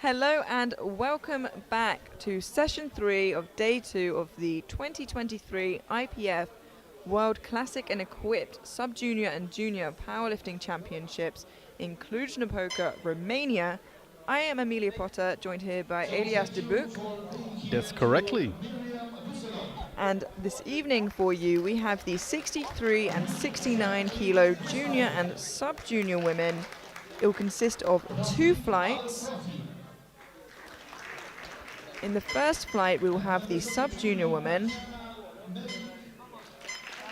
Hello and welcome back to session 3 of day 2 of the 2023 IPF World Classic and Equipped Sub-Junior and Junior Powerlifting Championships in Cluj-Napoca, Romania. I am Amelia Potter, joined here by Elias de Buc. That's correctly. And this evening for you, we have the 63 and 69 kilo junior and sub-junior women. It will consist of 2 flights. In the first flight, we will have the sub-junior women.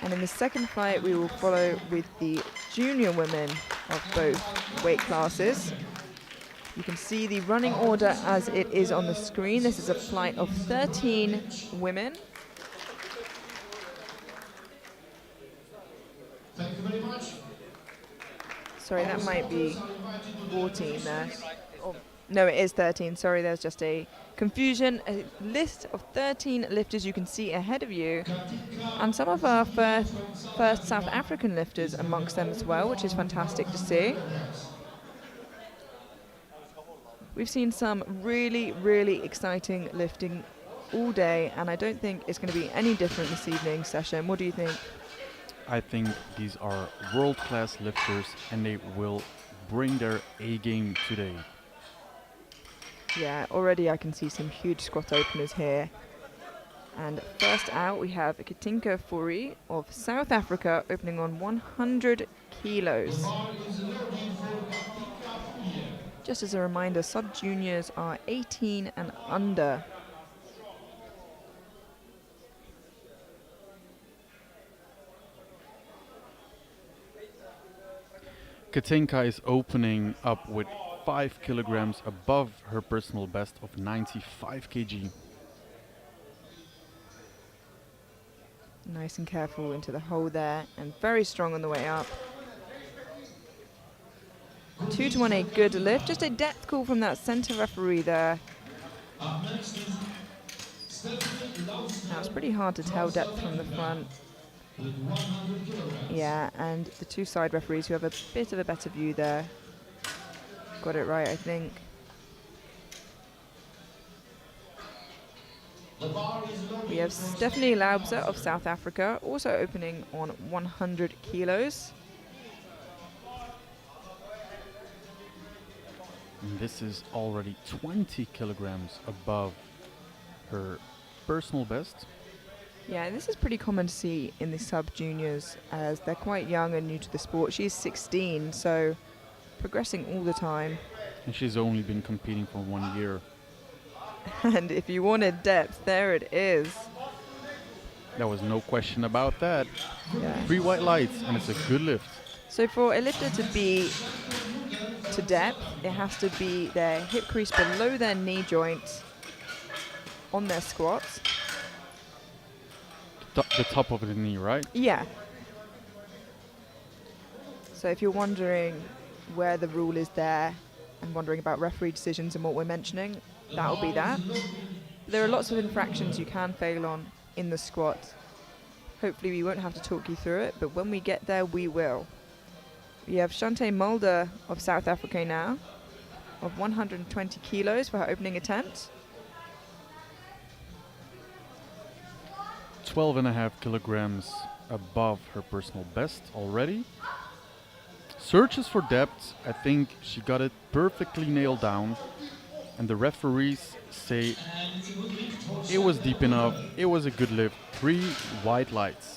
And in the second flight, we will follow with the junior women of both weight classes. You can see the running order as it is on the screen. This is a flight of 13 women. Thank you very much. Sorry, that might be 14 there. Oh, no, it is 13. Sorry, there's just a confusion. A list of 13 lifters you can see ahead of you. And some of our first South African lifters amongst them as well, which is fantastic to see. We've seen some really, really exciting lifting all day, and I don't think it's going to be any different this evening's session. What do you think? I think these are world-class lifters and they will bring their A game today. Yeah, already I can see some huge squat openers here. And first out we have Katinka Fourie of South Africa opening on 100 kilos. Just as a reminder, sub-juniors are 18 and under. Katinka is opening up with 5 kilograms above her personal best of 95 kg. Nice and careful into the hole there, and very strong on the way up. 2 to 1, a good lift. Just a depth call from that center referee there. Now it's pretty hard to tell depth from the front. Yeah, and the 2 side referees who have a bit of a better view there. Got it right, I think. We have Stephanie Laubser of South Africa, also opening on 100 kilos. And this is already 20 kilograms above her personal best. Yeah, this is pretty common to see in the sub-juniors as they're quite young and new to the sport. She's 16, so progressing all the time. And she's only been competing for 1 year. And if you wanted depth, there it is. There was no question about that. Yeah. 3 white lights and it's a good lift. So for a lifter to be to depth, it has to be their hip crease below their knee joint on their squats. The top of the knee, right? Yeah. So if you're wondering where the rule is there and wondering about referee decisions and what we're mentioning, that'll be that. There are lots of infractions you can fail on in the squat. Hopefully we won't have to talk you through it, but when we get there, we will. We have Shante Mulder of South Africa now, of 120 kilos for her opening attempt. 12.5 kilograms above her personal best already. Searches for depth. I think she got it perfectly nailed down. And the referees say it was deep enough. It was a good lift. 3 white lights.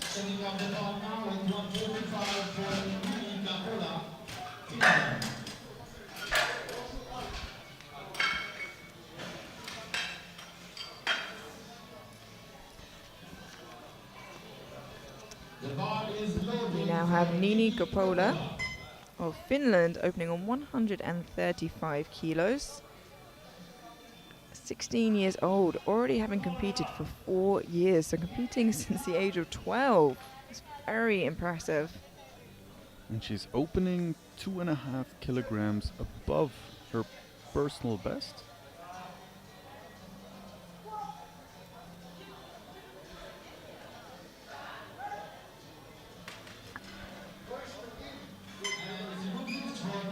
We now have Nini Coppola of Finland opening on 135 kilos. 16 years old, already having competed for 4 years, so competing since the age of 12. It's very impressive. And she's opening 2.5 kilograms above her personal best.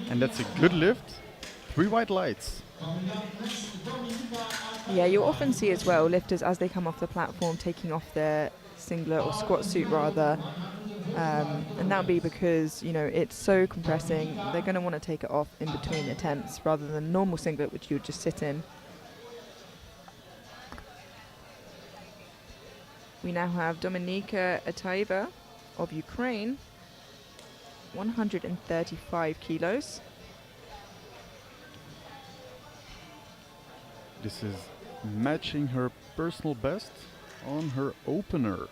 And that's a good lift. 3 white lights. Yeah, you'll often see as well lifters as they come off the platform taking off their singlet or squat suit rather, and that'll be because it's so compressing. They're going to want to take it off in between attempts rather than normal singlet which you would just sit in. We now have Dominika Ataiva of Ukraine, 135 kilos. This is matching her personal best on her opener.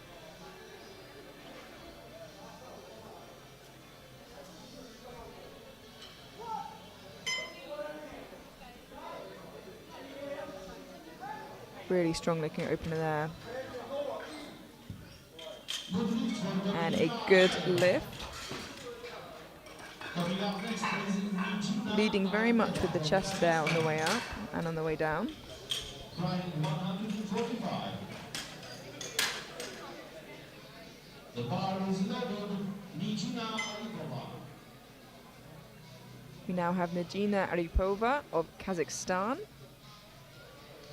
Really strong looking opener there. And a good lift. Leading very much with the chest there on the way up and on the way down. The bar is leveled. Nijina Aripova. We now have Nijina Aripova of Kazakhstan,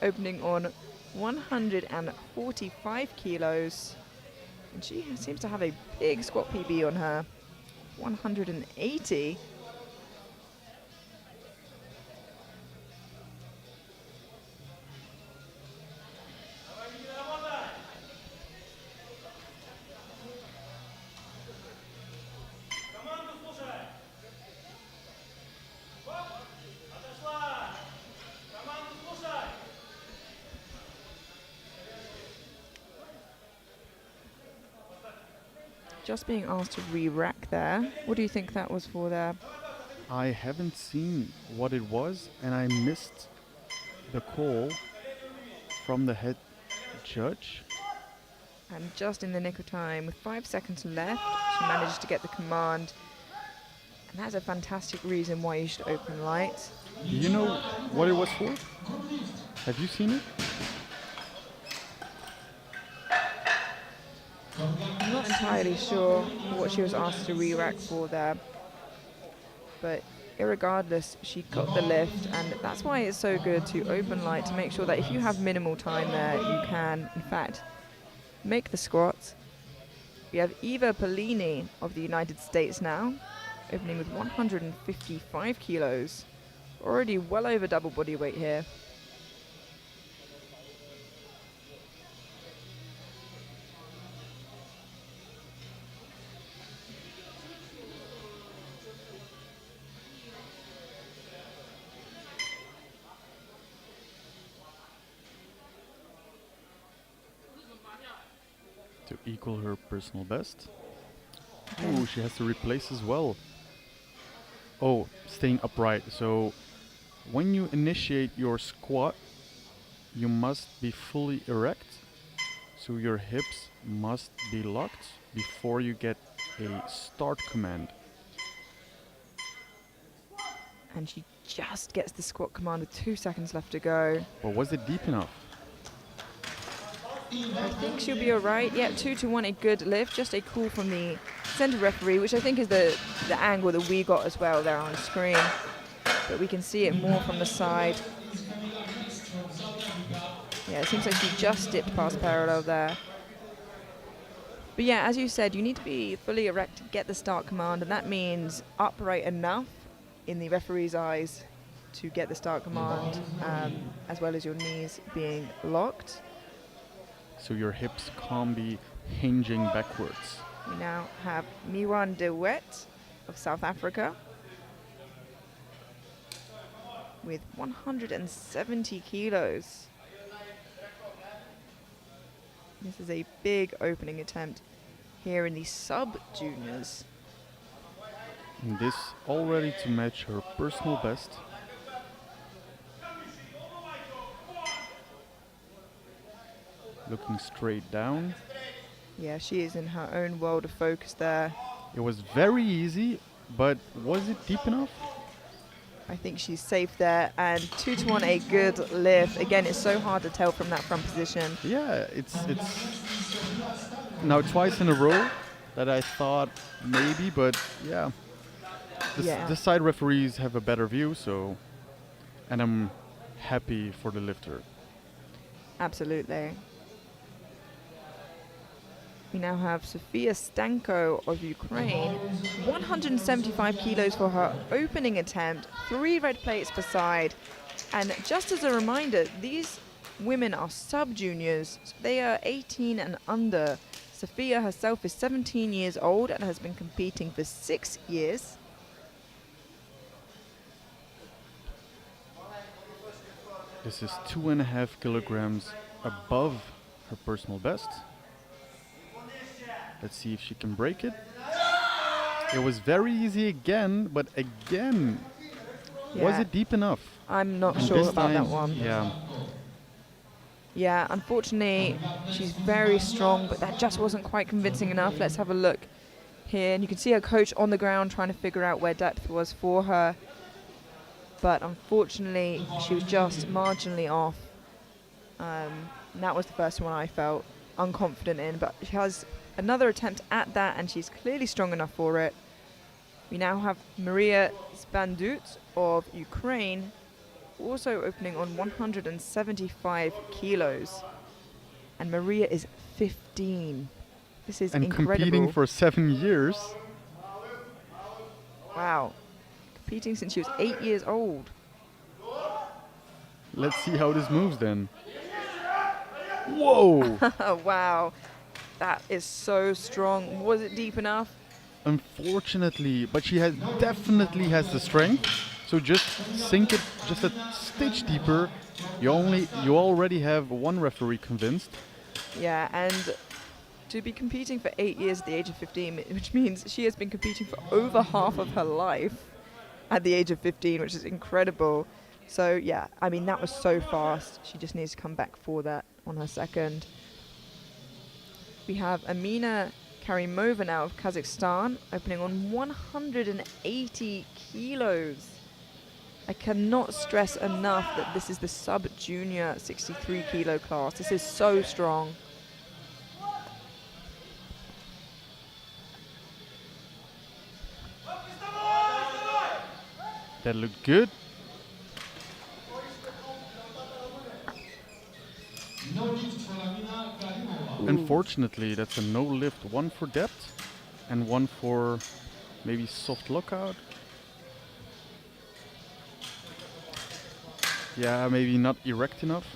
opening on 145 kilos. And she seems to have a big squat PB on her, 180. Just being asked to re-rack there. What do you think that was for there? I haven't seen what it was, and I missed the call from the head judge. And just in the nick of time, with 5 seconds left, she managed to get the command. And that's a fantastic reason why you should open light. Do you know what it was for? Have you seen it? I'm not entirely sure what she was asked to re-rack for there. But irregardless, she got the lift, and that's why it's so good to open light, to make sure that if you have minimal time there, you can, in fact, make the squats. We have Eva Polini of the United States now, opening with 155 kilos. Already well over double body weight here. To equal her personal best. Ooh, she has to replace as well. Oh, staying upright. So when you initiate your squat, you must be fully erect. So your hips must be locked before you get a start command. And she just gets the squat command with 2 seconds left to go. But was it deep enough? I think she'll be all right. Yeah, 2-1, a good lift. Just a call from the center referee, which I think is the angle that we got as well there on the screen. But we can see it more from the side. Yeah, it seems like she just dipped past parallel there. But yeah, as you said, you need to be fully erect to get the start command, and that means upright enough in the referee's eyes to get the start command, as well as your knees being locked. So your hips can't be hinging backwards. We now have Miwan De Wet of South Africa with 170 kilos. This is a big opening attempt here in the sub-juniors. And this already to match her personal best. Looking straight down. Yeah, she is in her own world of focus there. It was very easy, but was it deep enough? I think she's safe there, and 2-1, a good lift. Again, it's so hard to tell from that front position. Yeah, it's now twice in a row that I thought maybe, but yeah. The side referees have a better view, so, and I'm happy for the lifter. Absolutely. We now have Sofia Stanko of Ukraine, 175 kilos for her opening attempt, 3 red plates per side. And just as a reminder, these women are sub-juniors, so they are 18 and under. Sofia herself is 17 years old and has been competing for 6 years. This is 2.5 kilograms above her personal best. Let's see if she can break it. It was very easy again, but again, was it deep enough? I'm not And sure this about that time, one. Yeah, Yeah, unfortunately, she's very strong, but that just wasn't quite convincing enough. Let's have a look here. And you can see her coach on the ground trying to figure out where depth was for her. But unfortunately, she was just marginally off. And that was the first one I felt unconfident in. But she has another attempt at that, and she's clearly strong enough for it. We now have Maria Spandut of Ukraine, also opening on 175 kilos. And Maria is 15. This is and incredible. competing for 7 years. Wow. Competing since she was 8 years old. Let's see how this moves then. Whoa! Wow. That is so strong. Was it deep enough? Unfortunately, but she definitely has the strength. So just sink it just a stitch deeper. You already have one referee convinced. Yeah, and to be competing for 8 years at the age of 15, which means she has been competing for over half of her life at the age of 15, which is incredible. So yeah, I mean, that was so fast. She just needs to come back for that on her second. We have Amina Karimova now of Kazakhstan, opening on 180 kilos. I cannot stress enough that this is the sub-junior 63 kilo class. This is so strong. That looked good. Unfortunately, that's a no lift, one for depth and one for maybe soft lockout. Yeah, maybe not erect enough.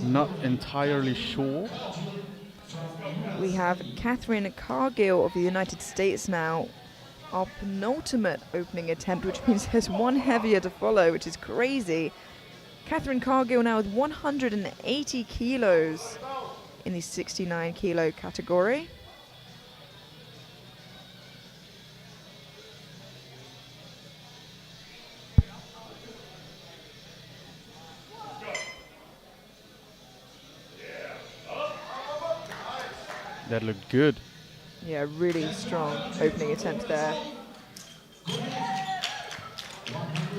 Not entirely sure. We have Catherine Cargill of the United States now. Our penultimate opening attempt, which means there's one heavier to follow, which is crazy. Catherine Cargill now with 180 kilos in the 69 kilo category. That looked good. Yeah, really strong opening attempt there.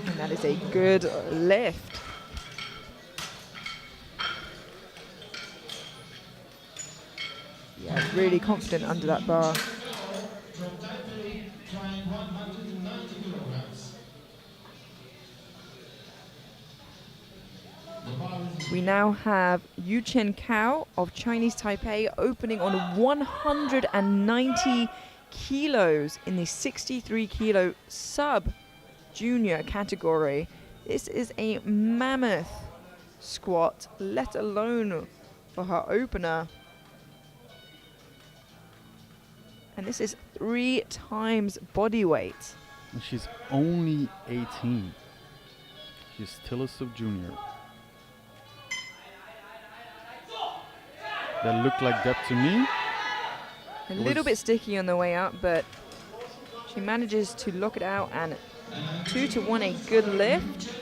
And that is a good lift. Yeah, really confident under that bar. We now have Yuchen Cao of Chinese Taipei opening on 190 kilos in the 63 kilo sub-junior category. This is a mammoth squat, let alone for her opener. And this is 3 times body weight. And she's only 18. She's still a sub-junior. That looked like depth to me. A little bit sticky on the way up, but she manages to lock it out, and 2-1, a good lift.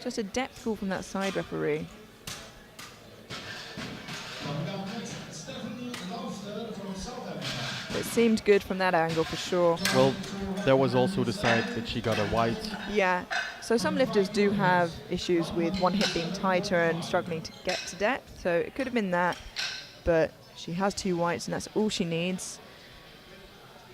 Just a depth call from that side referee. It seemed good from that angle for sure. Well, there was also the side that she got a white. Yeah, so some lifters do have issues with one hip being tighter and struggling to get to depth, so it could have been that, but she has 2 whites and that's all she needs.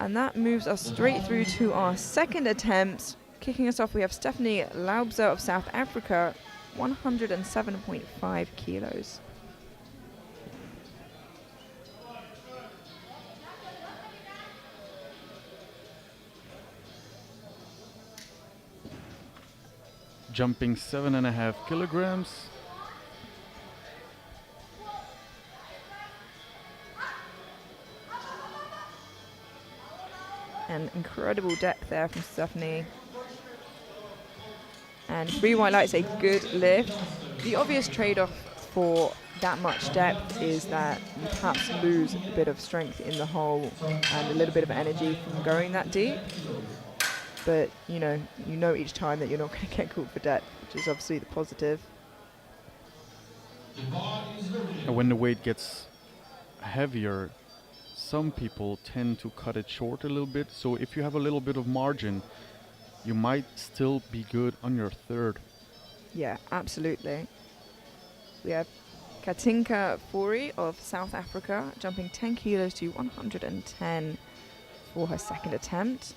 And that moves us straight through to our second attempt. Kicking us off, we have Stephanie Laubser of South Africa, 107.5 kilos. Jumping 7.5 kilograms. And incredible depth there from Stephanie. And 3 white lights, a good lift. The obvious trade-off for that much depth is that you perhaps lose a bit of strength in the hole and a little bit of energy from going that deep. But you know each time that you're not going to get called for depth, which is obviously the positive. And when the weight gets heavier, some people tend to cut it short a little bit. So if you have a little bit of margin, you might still be good on your third. Yeah, absolutely. We have Katinka Fourie of South Africa, jumping 10 kilos to 110 for her second attempt.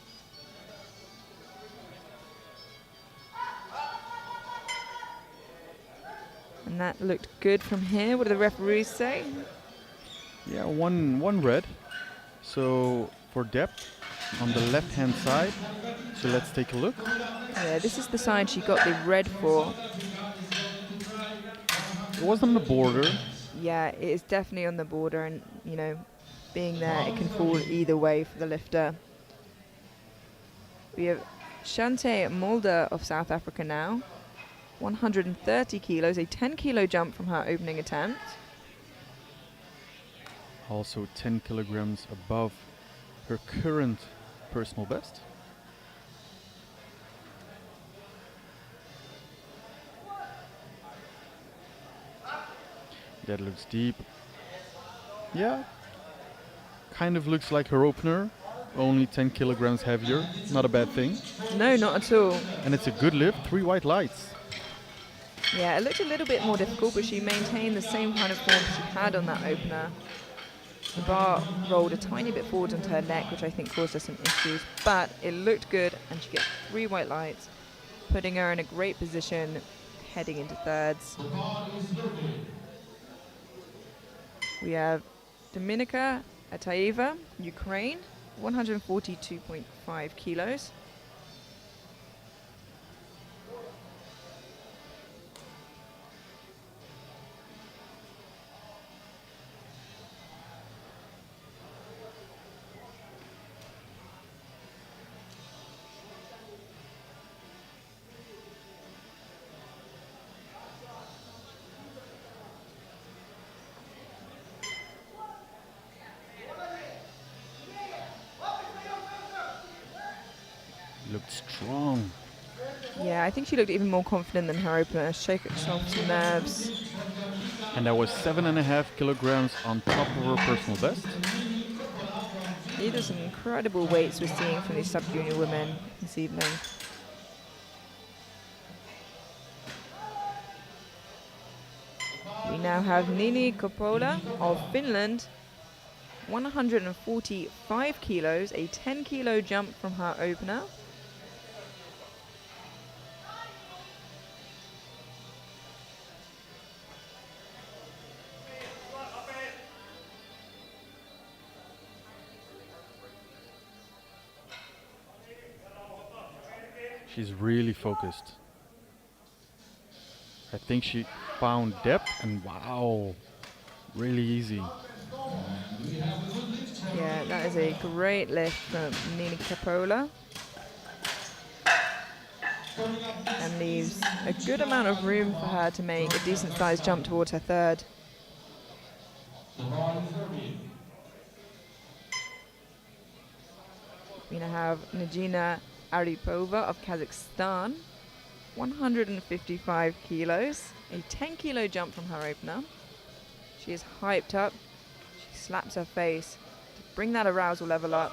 And that looked good from here. What do the referees say? Yeah, one red. So for depth on the left-hand side. So let's take a look. Yeah, this is the side she got the red for. It was on the border. Yeah, it is definitely on the border, and being there, it can fall either way for the lifter. We have Shante Mulder of South Africa now, 130 kilos, a 10 kilo jump from her opening attempt. Also 10 kilograms above her current personal best. That looks deep. Yeah, kind of looks like her opener, only 10 kilograms heavier. Not a bad thing. No, not at all. And it's a good lift, 3 white lights. Yeah, it looked a little bit more difficult, but she maintained the same kind of form she had on that opener. The bar rolled a tiny bit forward onto her neck, which I think caused her some issues, but it looked good, and she gets 3 white lights, putting her in a great position heading into thirds. We have Dominika Ataeva, Ukraine, 142.5 kilos. Looked strong. Yeah, I think she looked even more confident than her opener. Shake herself some nerves. And that was 7.5 kilograms on top of her personal best. These are some incredible weights we're seeing from these sub-junior women this evening. We now have Nini Coppola of Finland, 145 kilos, a 10 kilo jump from her opener. She's really focused. I think she found depth, and wow, really easy. Yeah, that is a great lift from Nini Coppola. And leaves a good amount of room for her to make a decent sized jump towards her third. We now have Nagina Aripova of Kazakhstan, 155 kilos, a 10 kilo jump from her opener. She is hyped up. She slaps her face to bring that arousal level up.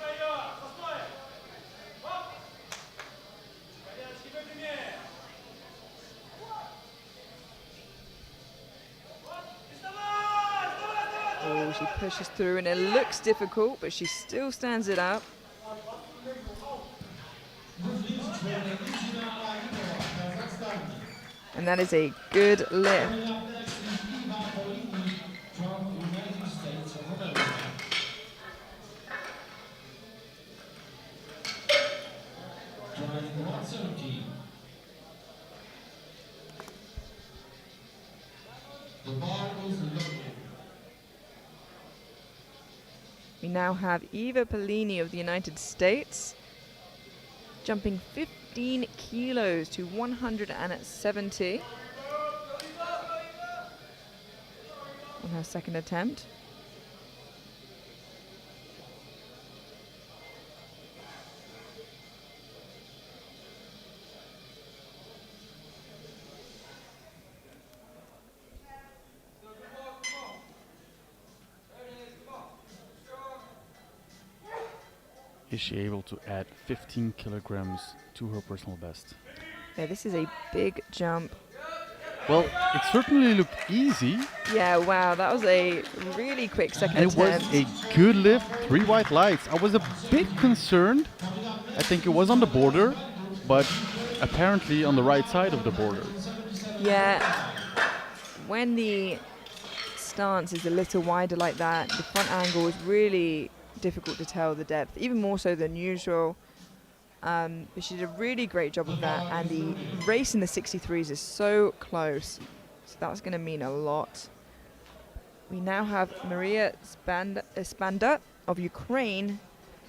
Oh, she pushes through and it looks difficult, but she still stands it up. And that is a good lift. Coming up next is Eva Polini from United States of America. Trying 117. The bar is loaded. We now have Eva Polini of the United States jumping 15 kilos to 170 on her second attempt. Is she able to add 15 kilograms to her personal best? Yeah, this is a big jump. Well, it certainly looked easy, Yeah, wow, that was a really quick second and it was attempt. a good lift, 3 white lights. I was a bit concerned. I think it was on the border, but apparently on the right side of the border. Yeah, when the stance is a little wider like that, the front angle is really difficult to tell the depth, even more so than usual. But she did a really great job of that, and the race in the 63s is so close, so that's going to mean a lot. We now have Maria Spanda of Ukraine,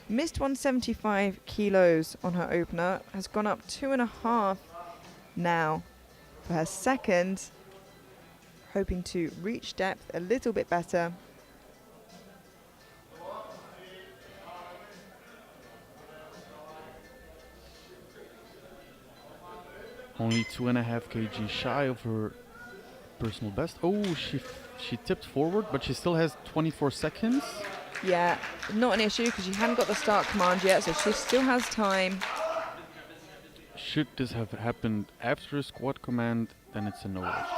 missed 175 kilos on her opener, has gone up 2.5 now for her second, hoping to reach depth a little bit better. Only 2.5 kg shy of her personal best. Oh, she tipped forward, but she still has 24 seconds. Yeah, not an issue because she hadn't got the start command yet, so she still has time. Should this have happened after a squat command, then it's a no lift.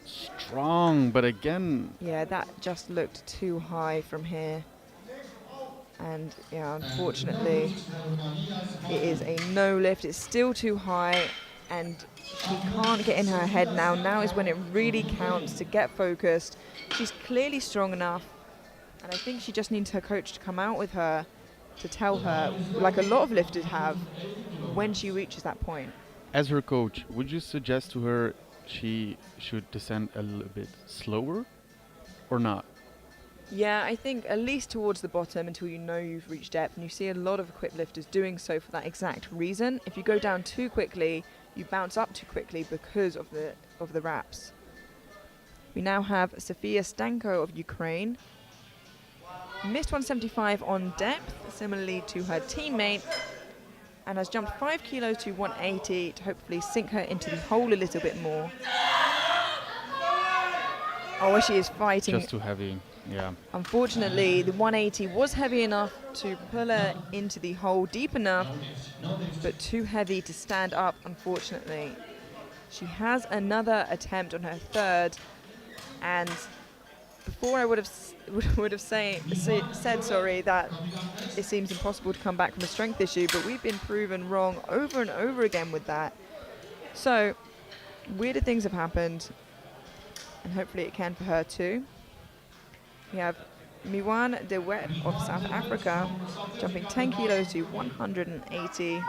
Strong, but again, Yeah, that just looked too high from here. And yeah, unfortunately, it is a no lift. It's still too high, and she can't get in her head now. Now is when it really counts to get focused. She's clearly strong enough, and I think she just needs her coach to come out with her to tell her, like a lot of lifters have, when she reaches that point. as her coach, would you suggest to her she should descend a little bit slower or not? Yeah, I think at least towards the bottom until you know you've reached depth, and you see a lot of equipped lifters doing so for that exact reason. If you go down too quickly, you bounce up too quickly because of the wraps. We now have Sofia Stanko of Ukraine. Missed 175 on depth, similarly to her teammate, and has jumped 5 kilos to 180 to hopefully sink her into the hole a little bit more. Oh, she is fighting. Just too heavy, yeah. Unfortunately, the 180 was heavy enough to pull her into the hole deep enough, but too heavy to stand up, unfortunately. She has another attempt on her third, and before I would have said that it seems impossible to come back from a strength issue, but we've been proven wrong over and over again with that. So, weirder things have happened, and hopefully it can for her too. We have Miwan Dewet of South Africa jumping 10 kilos to 180.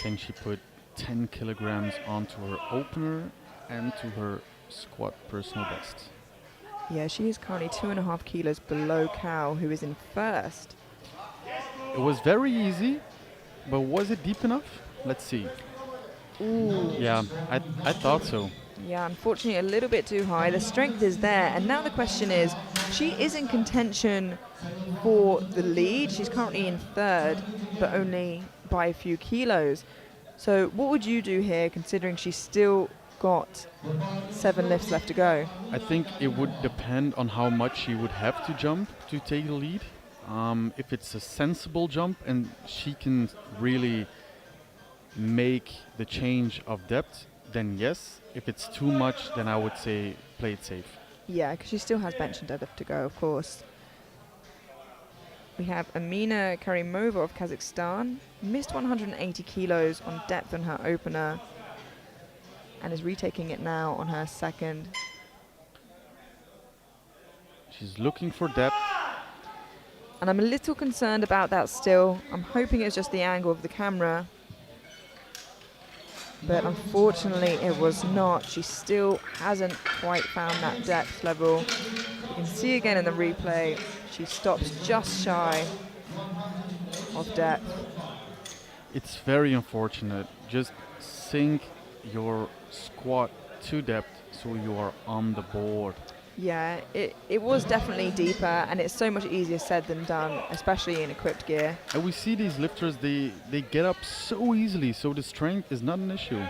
Can she put 10 kilograms onto her opener and to her squat personal best? Yeah, she is currently 2.5 kilos below Cal, who is in first. It was very easy, but was it deep enough? Let's see. Ooh. Yeah, I thought so. Yeah, unfortunately a little bit too high. The strength is there, and now the question is, she is in contention for the lead. She's currently in third, but only by a few kilos. So what would you do here, considering she's still got 7 lifts left to go. I think it would depend on how much she would have to jump to take the lead. If it's a sensible jump and she can really make the change of depth, then yes. If it's too much, then I would say play it safe. Yeah, because she still has bench and deadlift to go, of course. We have Amina Karimova of Kazakhstan. Missed 180 kilos on depth on her opener and is retaking it now on her second. She's looking for depth. And I'm a little concerned about that still. I'm hoping it's just the angle of the camera. But unfortunately it was not. She still hasn't quite found that depth level. You can see again in the replay, she stops just shy of depth. It's very unfortunate. Just sink your squat to depth so you are on the board. Yeah, it was definitely deeper, and it's so much easier said than done, especially in equipped gear. And we see these lifters, they get up so easily, so the strength is not an issue.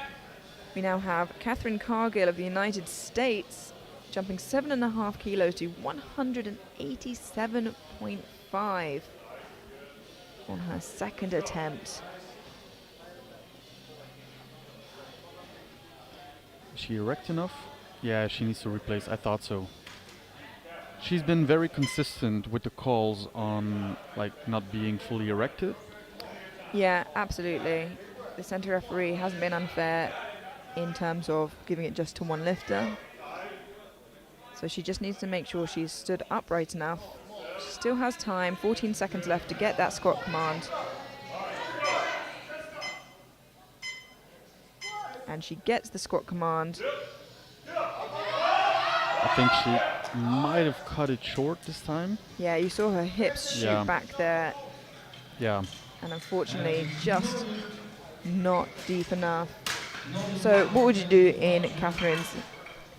We now have Catherine Cargill of the United States jumping 7.5 kilos to 187.5 on her second attempt. Is she erect enough? Yeah, she needs to replace. I thought so. She's been very consistent with the calls on like not being fully erected. Yeah, absolutely. The centre referee hasn't been unfair in terms of giving it just to one lifter. So she just needs to make sure she's stood upright enough. She still has time, 14 seconds left to get that squat command. And she gets the squat command. I think she might have cut it short this time. Yeah, you saw her hips shoot back there. Yeah. And unfortunately, just not deep enough. So what would you do in Catherine's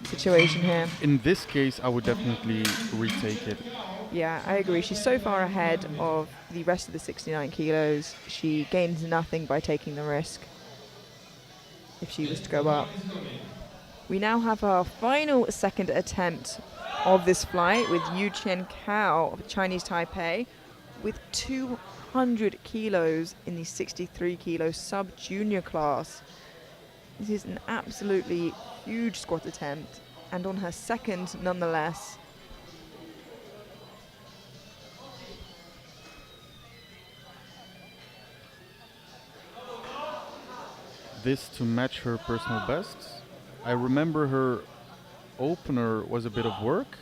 situation here? In this case, I would definitely retake it. Yeah, I agree. She's so far ahead of the rest of the 69 kilos. She gains nothing by taking the risk if she was to go up. We now have our final second attempt of this flight with Yu Chen Cao of Chinese Taipei with 200 kilos in the 63 kilo sub-junior class. This is an absolutely huge squat attempt, and on her second nonetheless. This to match her personal bests. I remember her opener was a bit of work.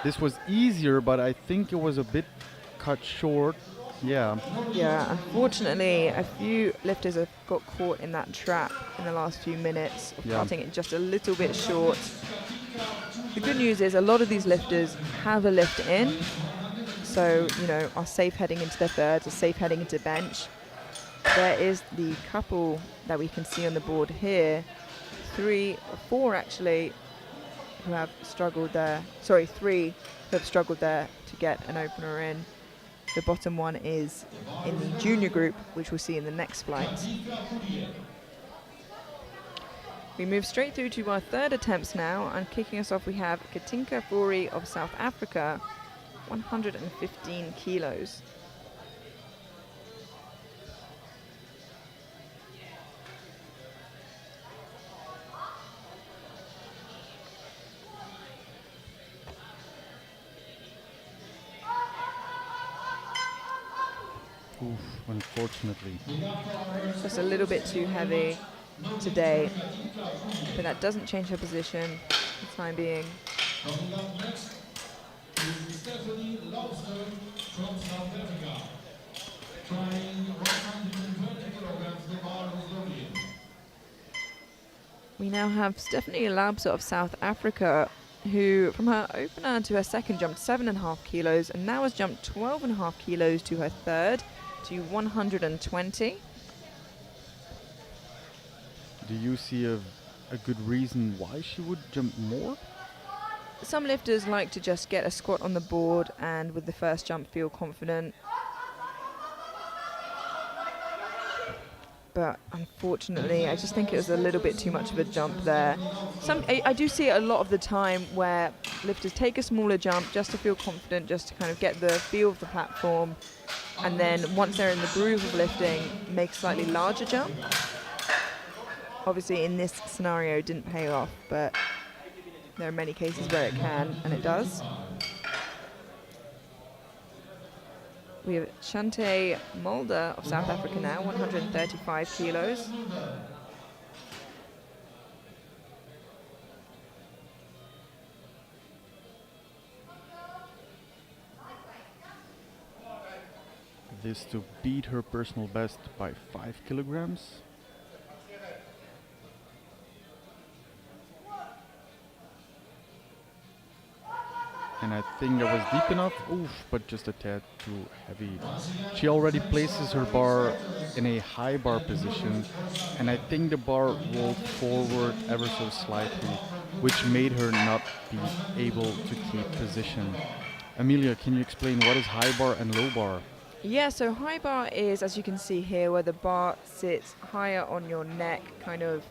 This was easier, but I think it was a bit cut short. Yeah. Yeah, unfortunately, a few lifters have got caught in that trap in the last few minutes of cutting it just a little bit short. The good news is a lot of these lifters have a lift in, so, you know, are safe heading into their thirds, are safe heading into bench. There is the couple that we can see on the board here, 4 actually, who have struggled there. Sorry, 3 who have struggled there to get an opener in. The bottom one is in the junior group, which we'll see in the next flight. We move straight through to our third attempts now, and kicking us off we have Katinka Fori of South Africa, 115 kilos. Oof, unfortunately. Just a little bit too heavy today, but that doesn't change her position for the time being. Coming up next is Stephanie Lobster from South Africa, trying 120 kilograms the bar of Slovenian. We now have Stephanie Labsa of South Africa, who from her opener to her second jumped 7.5 kilos and now has jumped 12.5 kilos to her third to 120. Do you see a good reason why she would jump more? Some lifters like to just get a squat on the board and with the first jump feel confident. but unfortunately, I just think it was a little bit too much of a jump there. I do see it a lot of the time where lifters take a smaller jump just to feel confident, just to kind of get the feel of the platform, and then once they're in the groove of lifting, make a slightly larger jump. Obviously, in this scenario, it didn't pay off, but there are many cases where it can, and it does. We have Shante Mulder of South Africa now, 135 kilos. This to beat her personal best by 5 kilograms. And I think that was deep enough, oof, but just a tad too heavy. She already places her bar in a high bar position, and I think the bar rolled forward ever so slightly, which made her not be able to keep position. Amelia, can you explain what is high bar and low bar? Yeah, so high bar is, as you can see here, where the bar sits higher on your neck, kind of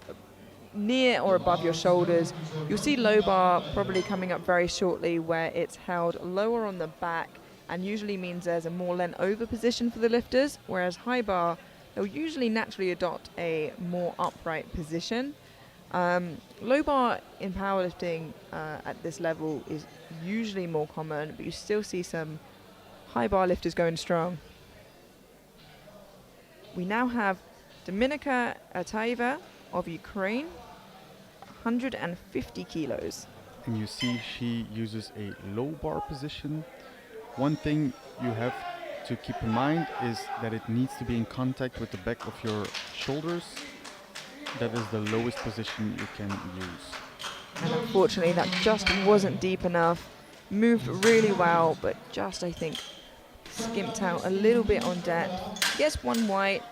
near or above your shoulders. You'll see low bar probably coming up very shortly, where it's held lower on the back and usually means there's a more leant over position for the lifters, whereas high bar, they'll usually naturally adopt a more upright position. Low bar in powerlifting at this level is usually more common, but you still see some high bar lifters going strong. We now have Dominika Ataeva of Ukraine, 150 kilos. And you see she uses a low bar position. One thing you have to keep in mind is that it needs to be in contact with the back of your shoulders. That is the lowest position you can use. And unfortunately that just wasn't deep enough. Moved really well, but just, I think, skimped out a little bit on depth. Gets one white.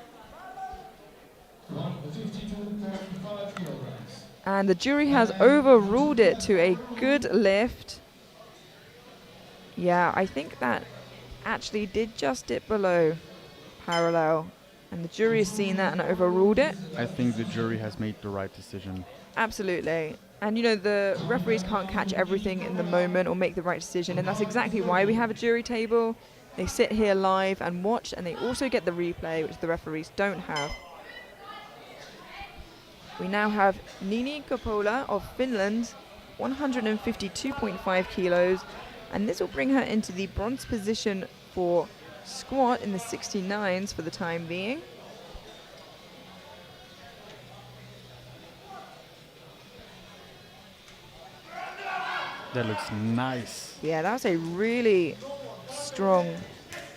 And the jury has overruled it to a good lift. Yeah, I think that actually did just dip below parallel. And the jury has seen that and overruled it. I think the jury has made the right decision. Absolutely. And you know, the referees can't catch everything in the moment or make the right decision, and that's exactly why we have a jury table. They sit here live and watch, and they also get the replay, which the referees don't have. We now have Nini Coppola of Finland, 152.5 kilos, and this will bring her into the bronze position for squat in the 69s for the time being. That looks nice. Yeah, that was a really strong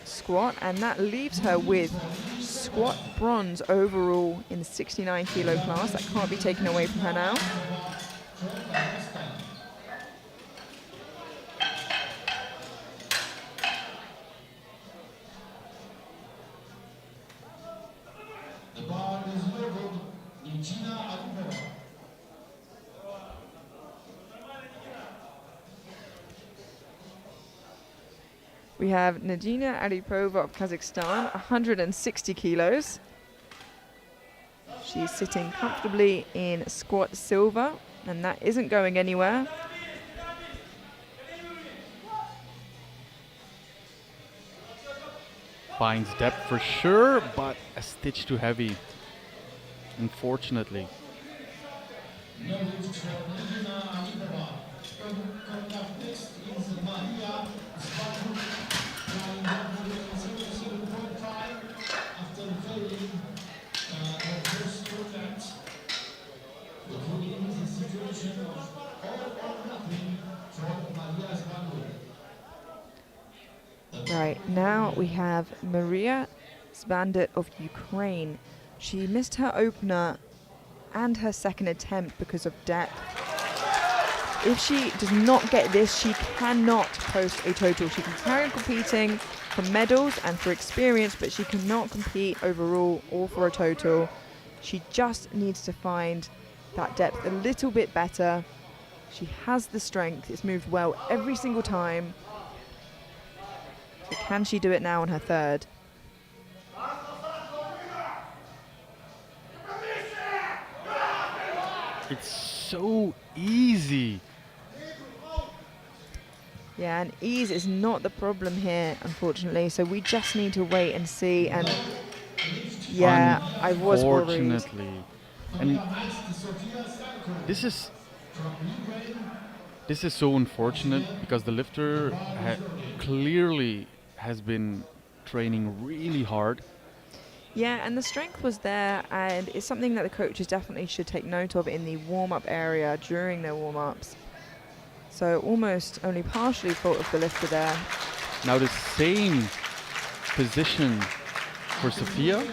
squat, and that leaves her with squat bronze overall in the 69 kilo class. That can't be taken away from her now. The bar is labeled Nichina Adubova. We have Nadina Aripova of Kazakhstan, 160 kilos. She's sitting comfortably in squat silver, and that isn't going anywhere. Finds depth for sure, but a stitch too heavy, unfortunately. Right, now we have Maria Zbandit of Ukraine. She missed her opener and her second attempt because of depth. If she does not get this, she cannot post a total. She can carry on competing for medals and for experience, but she cannot compete overall or for a total. She just needs to find that depth a little bit better. She has the strength. It's moved well every single time. So can she do it now on her third? It's so easy. Yeah, and ease is not the problem here, unfortunately. So we just need to wait and see. And yeah, I was worried. Unfortunately. And this is so unfortunate because the lifter clearly has been training really hard. Yeah, and the strength was there, and it's something that the coaches definitely should take note of in the warm-up area during their warm-ups. So almost only partially fault of the lifter there. Now the same position for Sofia.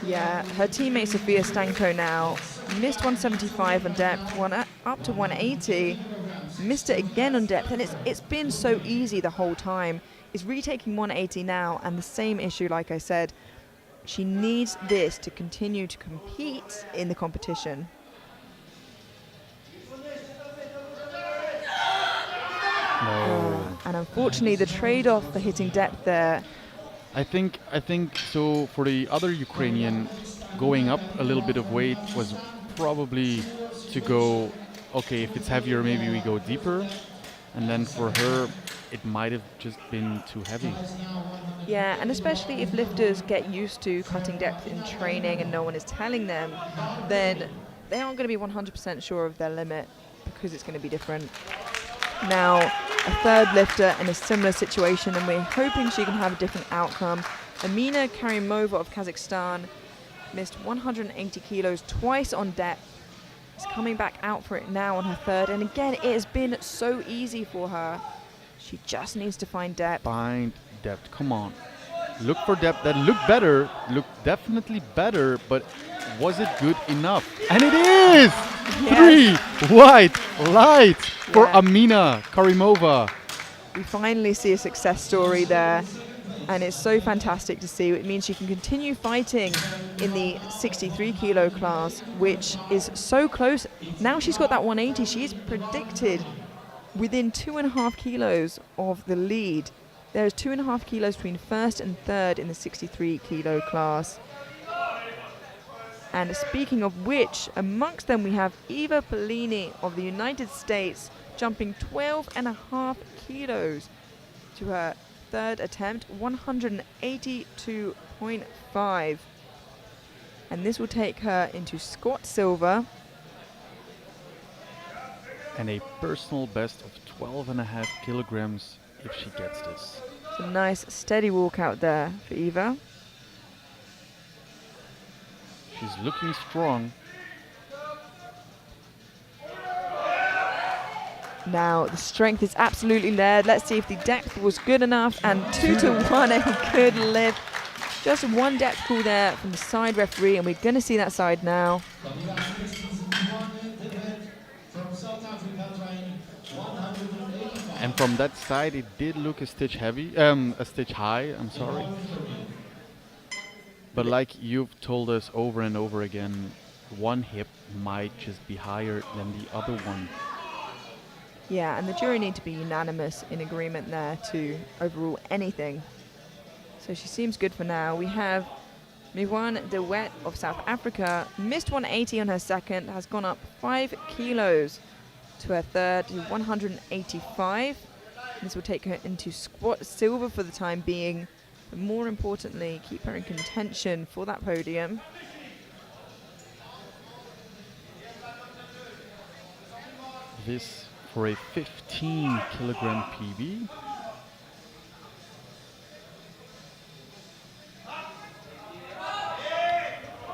Yeah, her teammate Sofia Stanko now missed 175 on depth, up to 180, missed it again on depth, and it's been so easy the whole time. Is retaking 180 now, and the same issue, like I said, she needs this to continue to compete in the competition. No. And unfortunately, the trade-off for hitting depth there. I think so. For the other Ukrainian, going up a little bit of weight was probably to go, okay, if it's heavier, maybe we go deeper. And then for her, it might have just been too heavy. Yeah, and especially if lifters get used to cutting depth in training and no one is telling them, then they aren't going to be 100% sure of their limit because it's going to be different. Now, a third lifter in a similar situation, and we're hoping she can have a different outcome. Amina Karimova of Kazakhstan missed 180 kilos twice on depth. Is coming back out for it now on her third, and again, it has been so easy for her. She just needs to find depth. Find depth. Come on. Look for depth. That looked better. Looked definitely better, but was it good enough? And it is! Yes. 3 white light for Yeah. Amina Karimova. We finally see a success story there, and it's so fantastic to see. It means she can continue fighting in the 63 kilo class, which is so close. Now she's got that 180. She is predicted within 2.5 kilos of the lead. There's 2.5 kilos between first and third in the 63 kilo class. And speaking of which, amongst them we have Eva Polini of the United States jumping 12.5 kilos to her third attempt, 182.5. And this will take her into squat silver. And a personal best of 12.5 kilograms if she gets this. It's a nice steady walk out there for Eva. She's looking strong. Now the strength is absolutely there. Let's see if the depth was good enough, and 2-1, a good lift. Just one depth call there from the side referee, and we're going to see that side now. And from that side, it did look a stitch high, I'm sorry. But like you've told us over and over again, one hip might just be higher than the other one. Yeah, and the jury need to be unanimous in agreement there to overrule anything. So she seems good for now. We have Miwan De Wet of South Africa, missed 180 on her second, has gone up 5 kilos to her third, to 185. This will take her into squat silver for the time being, but more importantly, keep her in contention for that podium. This for a 15 kilogram PB.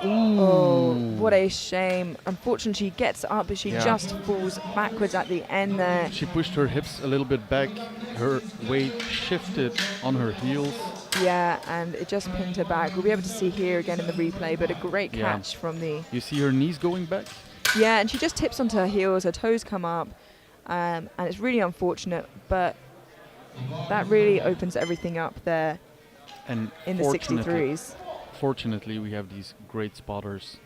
Oh, what a shame. Unfortunately, she gets up, but she just falls backwards at the end there. She pushed her hips a little bit back. Her weight shifted on her heels. Yeah, and it just pinned her back. We'll be able to see here again in the replay, but a great catch from the... You see her knees going back? Yeah, and she just tips onto her heels, her toes come up, and it's really unfortunate, but that really opens everything up there And in the 63s. Fortunately, we have these great spotters.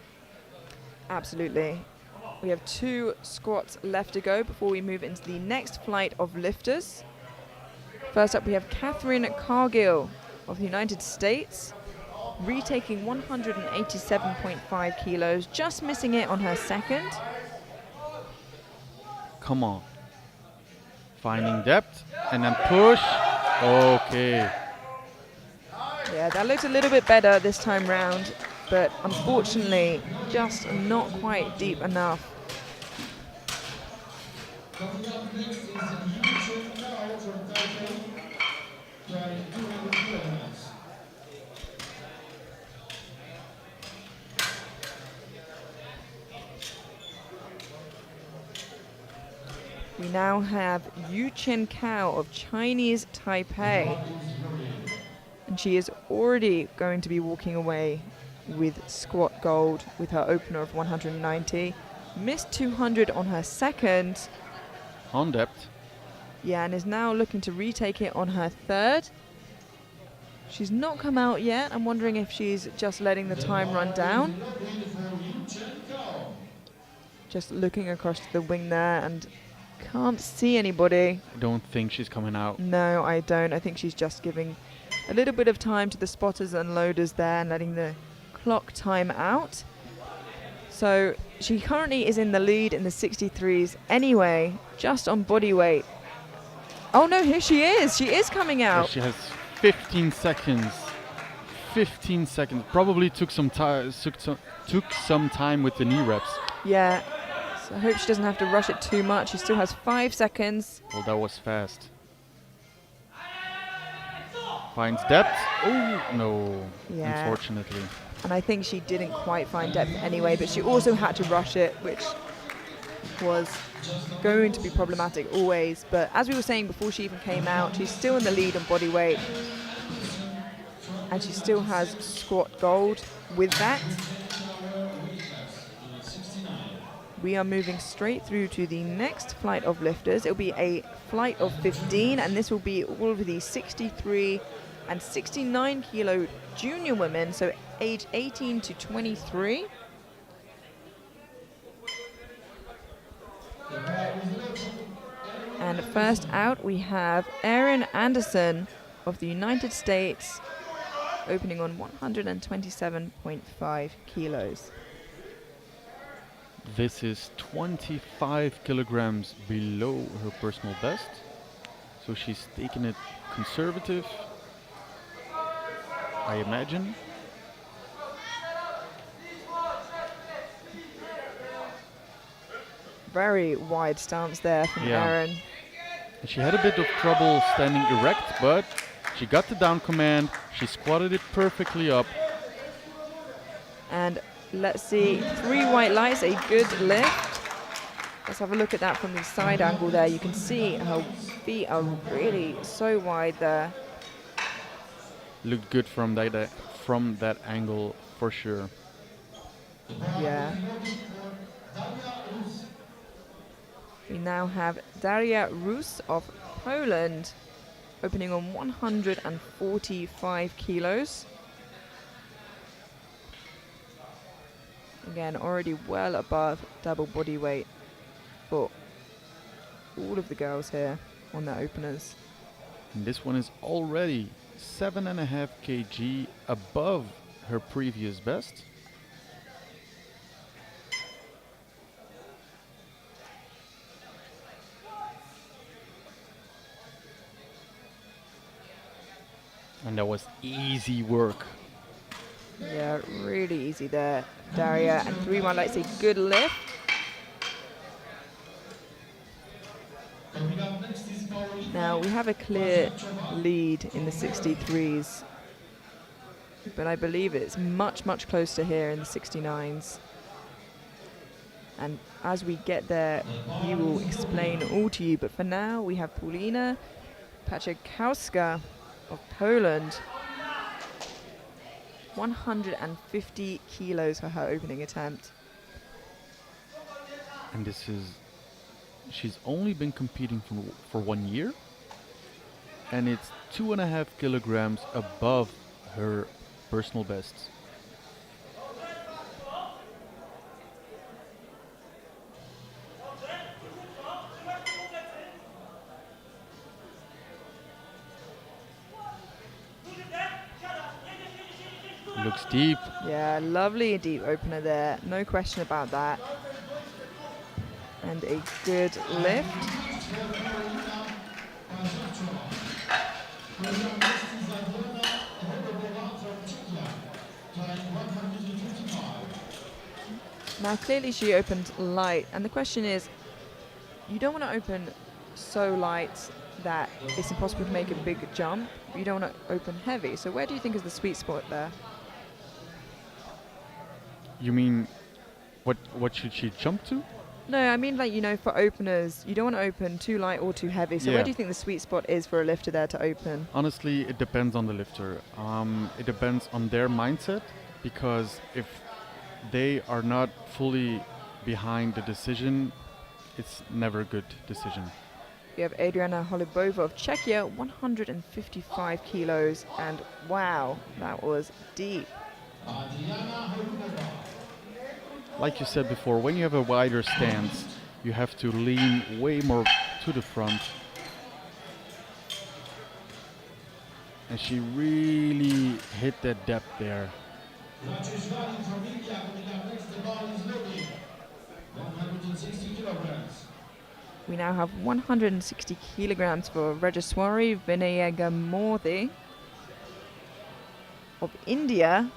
Absolutely. We have 2 squats left to go before we move into the next flight of lifters. First up, we have Catherine Cargill of the United States, retaking 187.5 kilos, just missing it on her second. Come on. Finding depth and then push. Okay. Yeah, that looks a little bit better this time round, but unfortunately, just not quite deep enough. Coming up next is Yu Chen Kao from Taipei, trying 200 kilograms. We now have Yu Chen Kao of Chinese Taipei. And she is already going to be walking away with squat gold with her opener of 190. Missed 200 on her second. On depth. Yeah, and is now looking to retake it on her third. She's not come out yet. I'm wondering if she's just letting the time run down. Just looking across to the wing there and can't see anybody. I don't think she's coming out. No, I don't. I think she's just giving a little bit of time to the spotters and loaders there and letting the clock time out. So she currently is in the lead in the 63s anyway, just on body weight. Oh no, here she is. She is coming out. She has 15 seconds. 15 seconds. Probably took some time. Took some time with the knee reps. Yeah. So I hope she doesn't have to rush it too much. She still has 5 seconds. Well, that was fast. Finds depth. Oh no. Yeah. Unfortunately. And I think she didn't quite find depth anyway, but she also had to rush it, which was going to be problematic always. But as we were saying before she even came out, she's still in the lead on body weight. And she still has squat gold with that. We are moving straight through to the next flight of lifters. It'll be a flight of 15, and this will be all of the 63 and 69 kilo junior women, so age 18 to 23. And first out, we have Erin Anderson of the United States, opening on 127.5 kilos. This is 25 kilograms below her personal best. So she's taking it conservative, I imagine. Very wide stance there from Erin. And she had a bit of trouble standing erect, but she got the down command. She squatted it perfectly up. And let's see, 3 white lights, a good lift. Let's have a look at that from the side angle there. You can see her feet are really so wide there. Looked good from that angle for sure. Yeah. We now have Daria Rus of Poland, opening on 145 kilos. Again, already well above double body weight for all of the girls here on their openers. And this one is already 7.5 kg above her previous best. And that was easy work. Yeah, really easy there, Daria. And 3 white lights, a good lift. Now we have a clear lead in the 63s, but I believe it's much, much closer here in the 69s. And as we get there, we will explain all to you. But for now, we have Paulina Paczykowska of Poland. 150 kilos for her opening attempt. And she's only been competing for 1 year. And it's 2.5 kilograms above her personal best. Looks deep. Yeah, lovely deep opener there. No question about that. And a good lift. Now clearly she opened light, and the question is, you don't want to open so light that it's impossible to make a big jump, but you don't want to open heavy. So where do you think is the sweet spot there? You mean, what should she jump to? No, I mean, like, you know, for openers, you don't want to open too light or too heavy. So where Yeah. do you think the sweet spot is for a lifter there to open? Honestly, it depends on the lifter. It depends on their mindset, because if they are not fully behind the decision, it's never a good decision. We have Adriana Holubova of Czechia, 155 kilos, and wow, that was deep. Like you said before, when you have a wider stance, you have to lean way more to the front. And she really hit that depth there. We now have 160 kilograms for Regiswari Vinayagamurthy of India.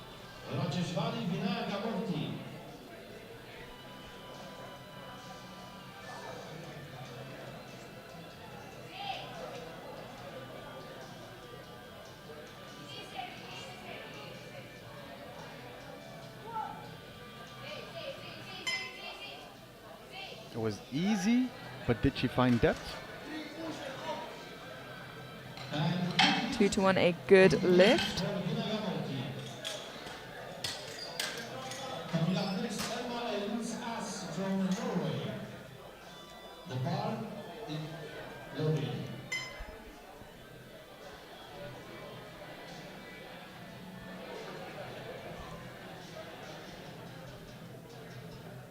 It was easy, but did she find depth? 2-1, a good lift.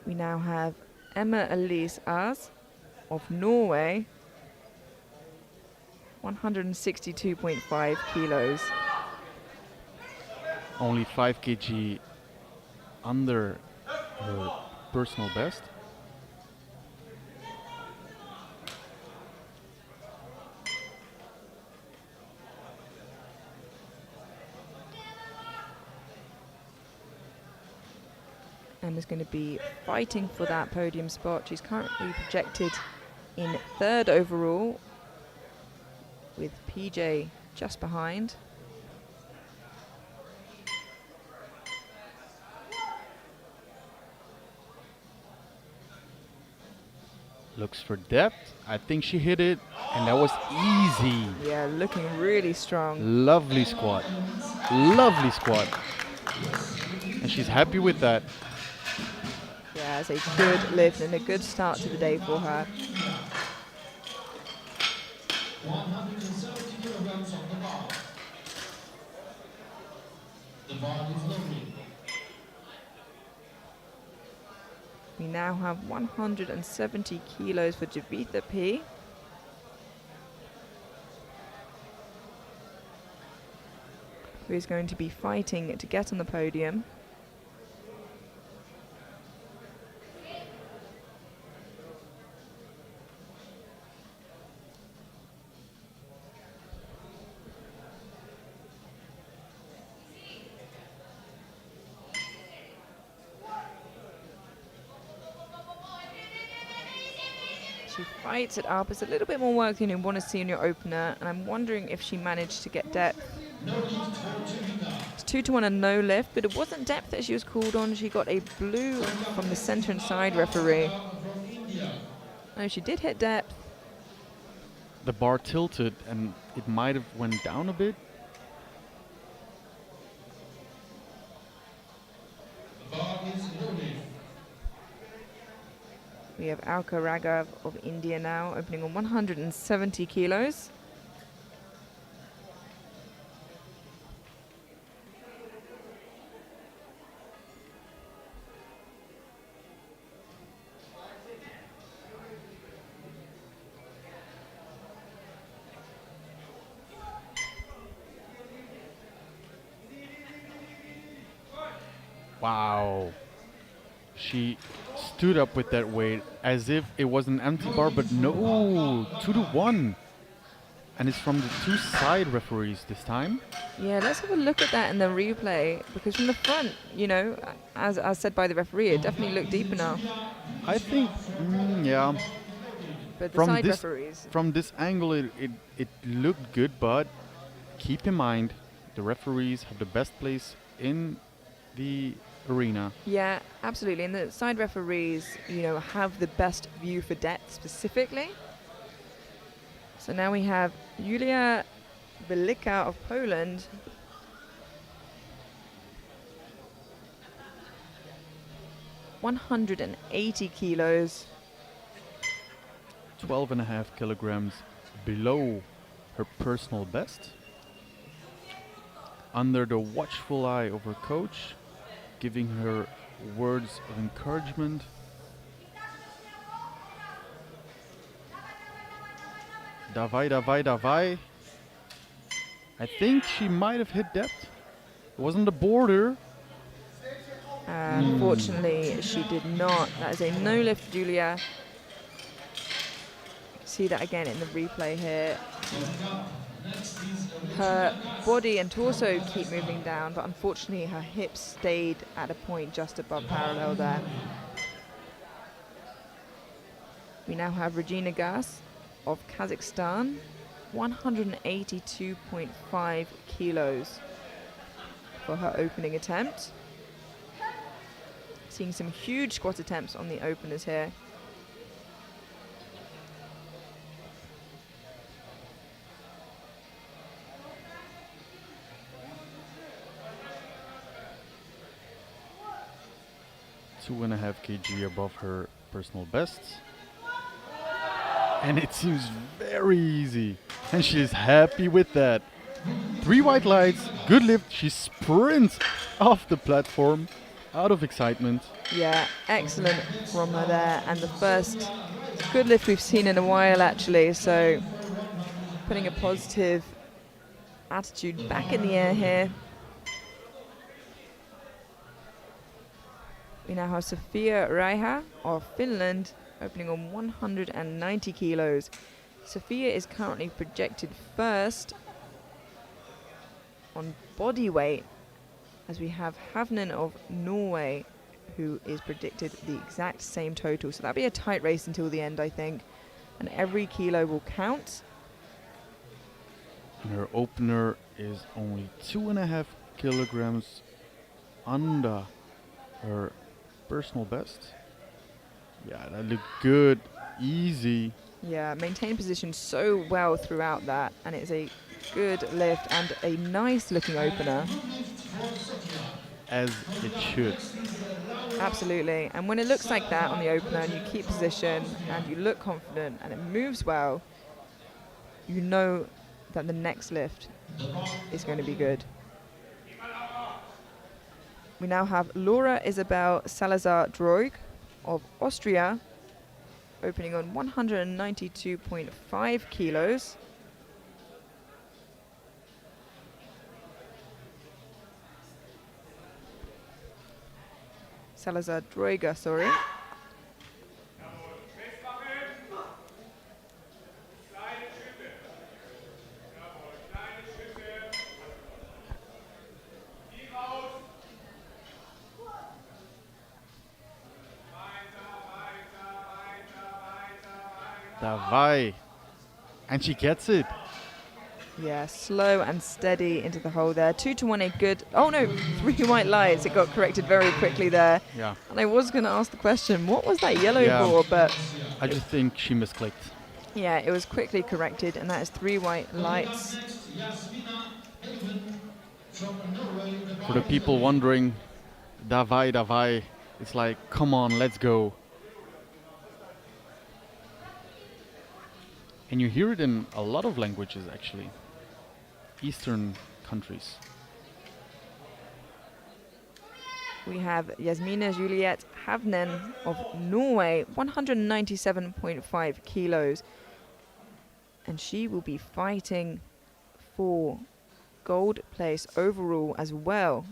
We now have Emma Elise As of Norway, 162.5 kilos. Only 5 kg under her personal best. Emma's going to be fighting for that podium spot. She's currently projected in 3rd overall, with PJ just behind. Looks for depth. I think she hit it, and that was easy. Yeah, looking really strong. Lovely squat. Lovely squat. And she's happy with that. Yeah, it's a good lift and a good start to the day for her. 170 kilograms on the bar. The bar is loaded. We now have 170 kilos for Javitha P. Who is going to be fighting to get on the podium. She fights it up. It's a little bit more work than you want to see in your opener, and I'm wondering if she managed to get depth. It's 2-1 and no lift, but it wasn't depth that she was called on. She got a blue from the center and side referee. No, she did hit depth. The bar tilted, and it might have went down a bit. The bar is loaded. We have Alka Raghav of India now, opening on 170 kilos. Wow. She stood up with that weight as if it was an empty bar, but no, 2-1. And it's from the two side referees this time. Yeah, let's have a look at that in the replay, because from the front, you know, as said by the referee, it definitely looked deep enough. I think, yeah, But the from side this referees, from this angle it looked good, but keep in mind the referees have the best place in the arena. yeah, absolutely. And the side referees, you know, have the best view for depth specifically. So now we have Julia Velika of Poland. ...180 kilos. 12.5 kilograms below her personal best. Under the watchful eye of her coach, giving her words of encouragement. Davai, davai, davai. I think she might have hit depth. It wasn't the border. Unfortunately, she did not. That is a no lift, Julia. See that again in the replay here. Her body and torso keep moving down, but unfortunately her hips stayed at a point just above parallel there. We now have Regina Gas of Kazakhstan, 182.5 kilos for her opening attempt. Seeing some huge squat attempts on the openers here. Two and a half kg above her personal best. And it seems very easy. And she is happy with that. 3 white lights, good lift. She sprints off the platform out of excitement. Yeah, excellent from her there. And the first good lift we've seen in a while, actually. So putting a positive attitude back in the air here. We now have Sofia Raiha of Finland opening on 190 kilos. Sofia is currently projected first on body weight, as we have Havnen of Norway, who is predicted the exact same total. So that'll be a tight race until the end, I think. And every kilo will count. And her opener is only 2.5 kilograms under her personal best. Yeah, that looked good, easy. Yeah, maintain position so well throughout that, and it's a good lift and a nice looking opener. As it should. Absolutely. And when it looks like that on the opener and you keep position and you look confident and it moves well, you know that the next lift is going to be good. We now have Laura Isabel Salazar-Droig of Austria, opening on 192.5 kilos. Salazar-Droiger, sorry. Davai. And she gets it. Yeah, slow and steady into the hole there. 2-1, a good... Oh no, 3 white lights. It got corrected very quickly there. Yeah. And I was going to ask the question, what was that yellow Yeah. for? But I just think she misclicked. yeah, it was quickly corrected, and that is 3 white lights. For the people wondering, Davai, Davai, it's like, come on, let's go. And you hear it in a lot of languages, actually. Eastern countries. We have Yasmina Juliette Havnen of Norway, 197.5 kilos. And she will be fighting for gold place overall as well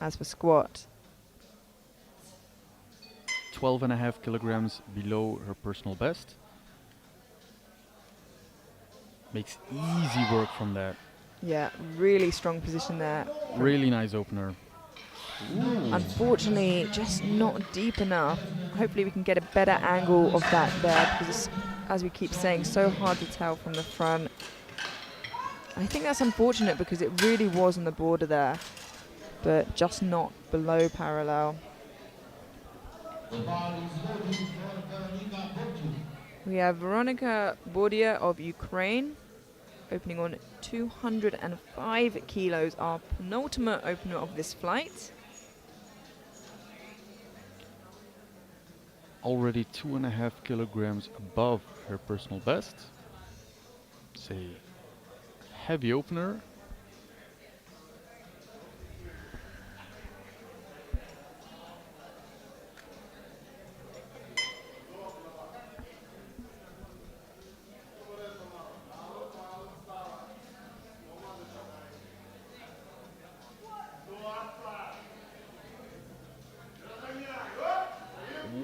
as for squat. 12.5 kilograms below her personal best. Makes easy work from that. Yeah, really strong position there. Really nice opener. Unfortunately, just not deep enough. Hopefully we can get a better angle of that there, because it's, as we keep saying, so hard to tell from the front. I think that's unfortunate because it really was on the border there, but just not below parallel. We have Veronika Bordia of Ukraine opening on 205 kilos, our penultimate opener of this flight. Already 2.5 kilograms above her personal best. It's a heavy opener.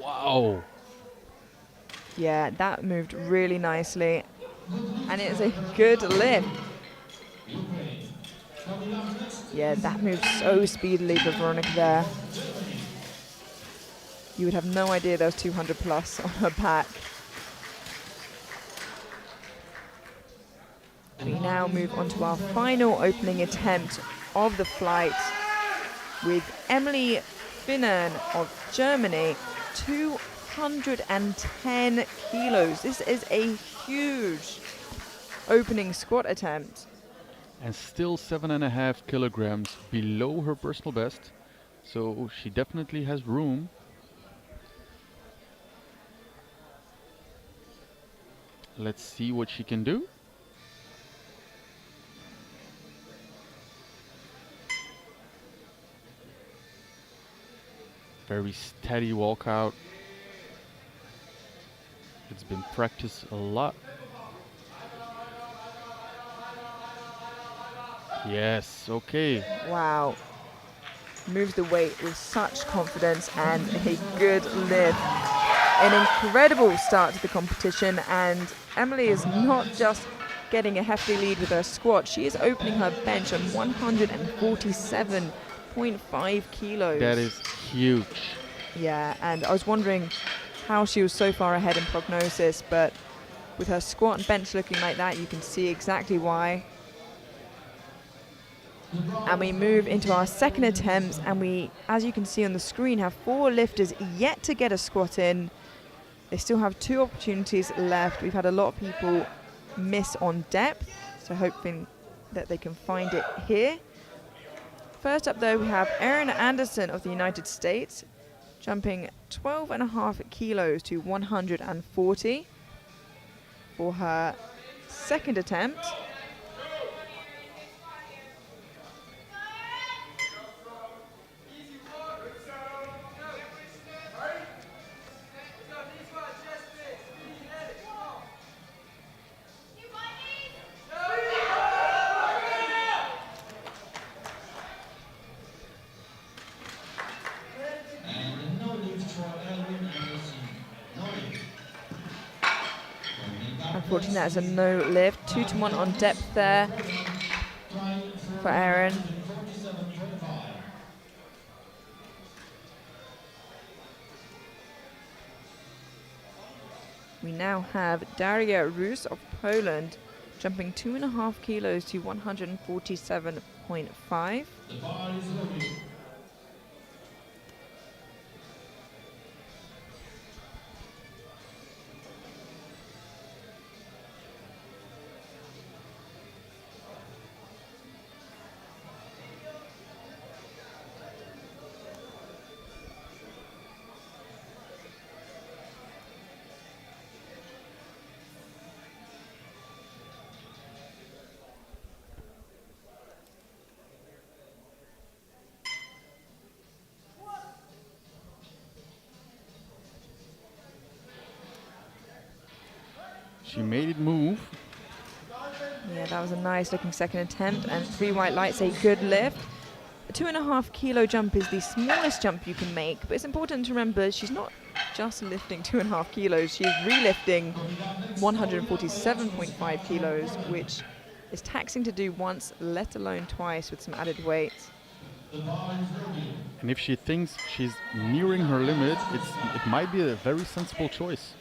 Wow. Yeah, that moved really nicely. And it's a good lift. Yeah, that moved so speedily for Veronika there. You would have no idea there was 200 plus on her back. We now move on to our final opening attempt of the flight with Emily Finnen of Germany, 210 kilos. This is a huge opening squat attempt. And still 7.5 kilograms below her personal best. So she definitely has room. Let's see what she can do. Very steady walkout. It's been practiced a lot. Yes, okay. Wow. Moves the weight with such confidence and a good lift. An incredible start to the competition, and Emily is not just getting a hefty lead with her squat, she is opening her bench on 147.5 kilos. That is huge. Yeah, and I was wondering how she was so far ahead in prognosis, but with her squat and bench looking like that, you can see exactly why. And we move into our second attempt, and we, as you can see on the screen, have 4 lifters yet to get a squat in. They still have 2 opportunities left. We've had a lot of people miss on depth, so hoping that they can find it here. First up though, we have Erin Anderson of the United States, jumping 12.5 kilos to 140 for her second attempt. Unfortunately, that is a no lift. 2-1 on depth there for Erin. We now have Daria Rus of Poland, jumping 2.5 kilos to 147.5. She made it move. Yeah, that was a nice looking second attempt, and 3 white lights, a good lift. A 2.5 kilo jump is the smallest jump you can make, but it's important to remember she's not just lifting 2.5 kilos. She's relifting 147.5 kilos, which is taxing to do once, let alone twice with some added weight. And if she thinks she's nearing her limit, it might be a very sensible choice.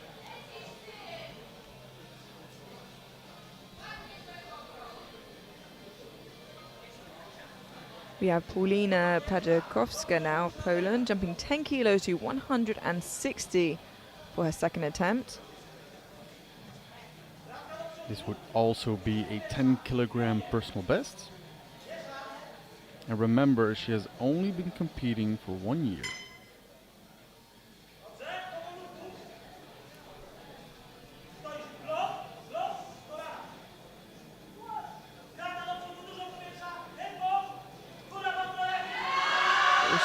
We have Paulina Pajakowska now, Poland, jumping 10 kilos to 160 for her second attempt. This would also be a 10 kilogram personal best. And remember, she has only been competing for 1 year.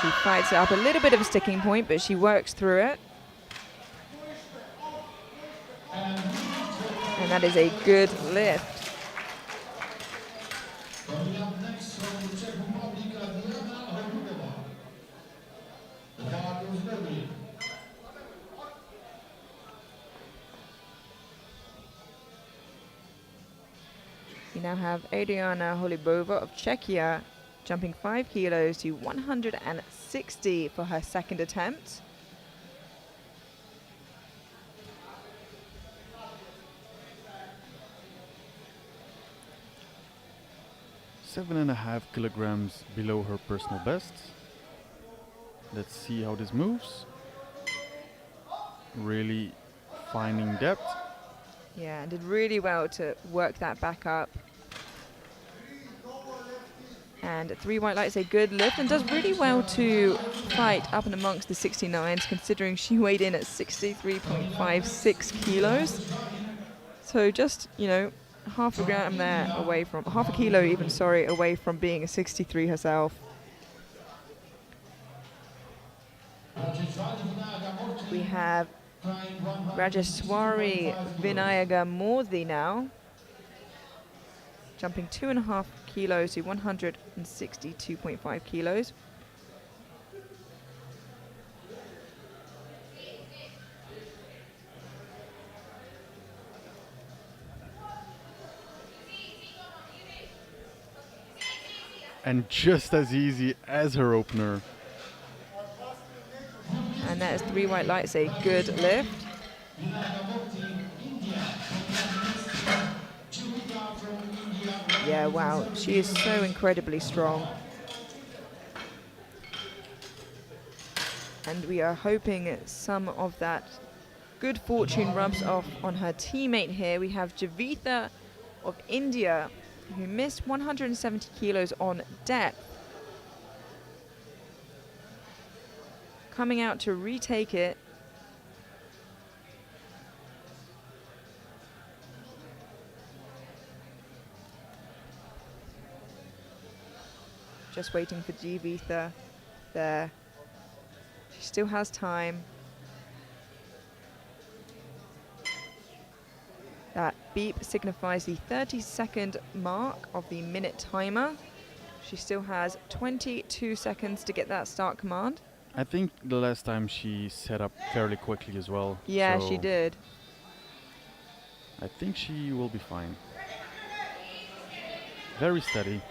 She fights it up, a little bit of a sticking point, but she works through it. And that is a good lift. Coming up next from the Czech Republic, Diana Horubova. The bar goes nobody. We now have Adriana Holibova of Czechia jumping 5 kilos to 160 for her second attempt. Seven and a half kilograms below her personal best. Let's see how this moves. Really finding depth. Yeah, and did really well to work that back up. And 3 white lights, a good lift, and does really well to fight up and amongst the 69s, considering she weighed in at 63.56 kilos. So just, you know, half a gram there away from, half a kilo even, sorry, away from being a 63 herself. We have Rajeswari Vinayaga Mordi now, jumping 2.5 kilos to 162.5 kilos. And just as easy as her opener. And that is 3 white lights, a good lift. Yeah, wow, she is so incredibly strong. And we are hoping some of that good fortune rubs off on her teammate here. We have Javitha of India, who missed 170 kilos on depth, coming out to retake it. Just waiting for Javitha there. She still has time. That beep signifies the 30-second mark of the minute timer. She still has 22 seconds to get that start command. I think the last time she set up fairly quickly as well. Yeah, so she did. I think she will be fine. Very steady.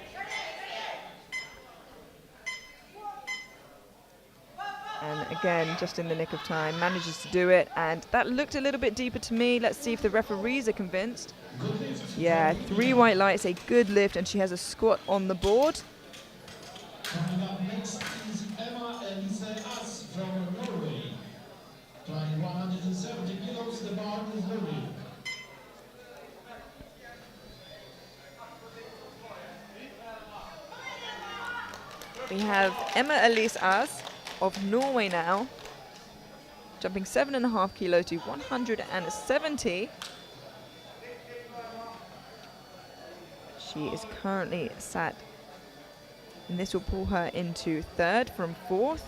And again, just in the nick of time, manages to do it. And that looked a little bit deeper to me. Let's see if the referees are convinced. Yeah, 3 white lights, a good lift, and she has a squat on the board. Coming up next is Emma Elise Ass from Norway. Trying 170 kilos, the bar goes nobody. We have Emma Elise Aas of Norway now, jumping 7.5 kilos to 170. She is currently sat, and this will pull her into third from fourth.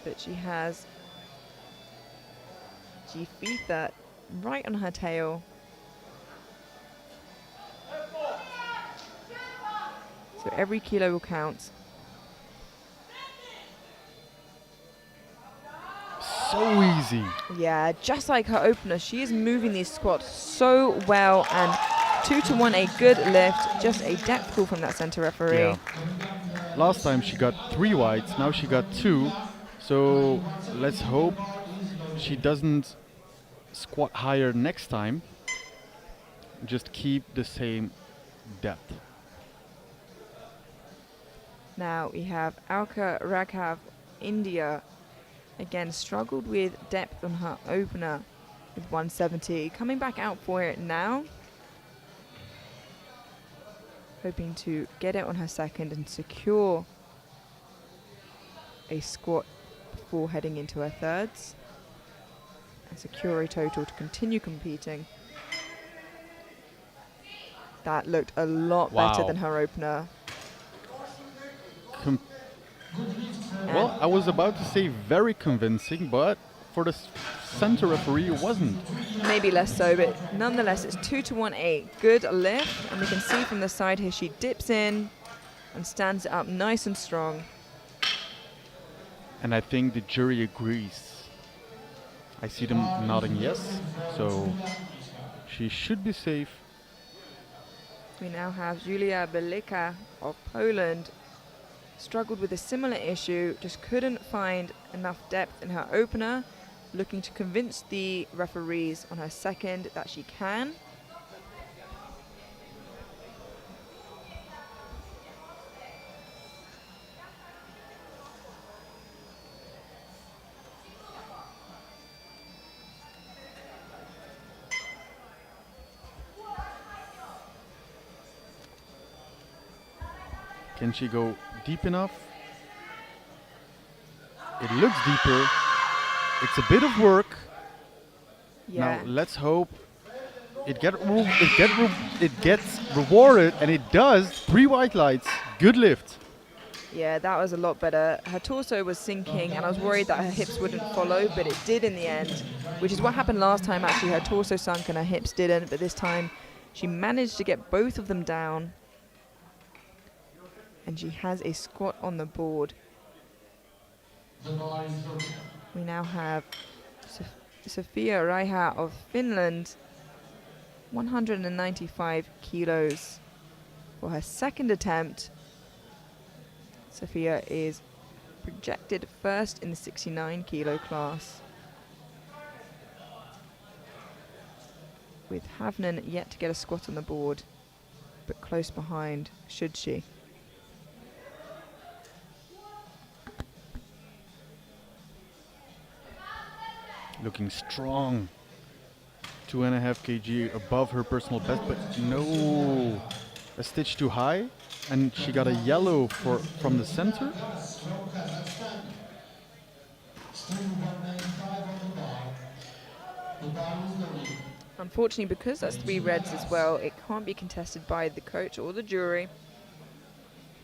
But she has Javitha right on her tail. So every kilo will count. so easy. Yeah, just like her opener, she is moving these squats so well, and 2-1, a good lift, just a depth call from that center referee. Yeah. Last time she got 3 whites, now she got 2. So let's hope she doesn't squat higher next time. Just keep the same depth. Now we have Alka Raghav, India. Again, struggled with depth on her opener with 170. Coming back out for it now. Hoping to get it on her second and secure a squat before heading into her thirds. And secure a total to continue competing. That looked a lot better Wow. than her opener. Well, I was about to say very convincing, but for the center referee it wasn't. Maybe less so, but nonetheless it's 2-1, a good lift, and we can see from the side here she dips in and stands it up nice and strong. And I think the jury agrees. I see them nodding yes, so she should be safe. We now have Julia Belika of Poland. Struggled with a similar issue, just couldn't find enough depth in her opener, looking to convince the referees on her second that she can. Can she go deep enough? It looks deeper. It's a bit of work. Yeah. Now let's hope it gets rewarded, and it does. 3 white lights. Good lift. Yeah, that was a lot better. Her torso was sinking, and I was worried that her hips wouldn't follow, but it did in the end, which is what happened last time, actually. Her torso sunk and her hips didn't, but this time she managed to get both of them down, and she has a squat on the board. We now have Sofia Raiha of Finland, 195 kilos for her second attempt. Sofia is projected first in the 69 kilo class, with Havnen yet to get a squat on the board, but close behind should she. Looking strong. 2.5 kg above her personal best, but no, a stitch too high, and she got a yellow from the center. Unfortunately, because that's 3 reds as well, it can't be contested by the coach or the jury.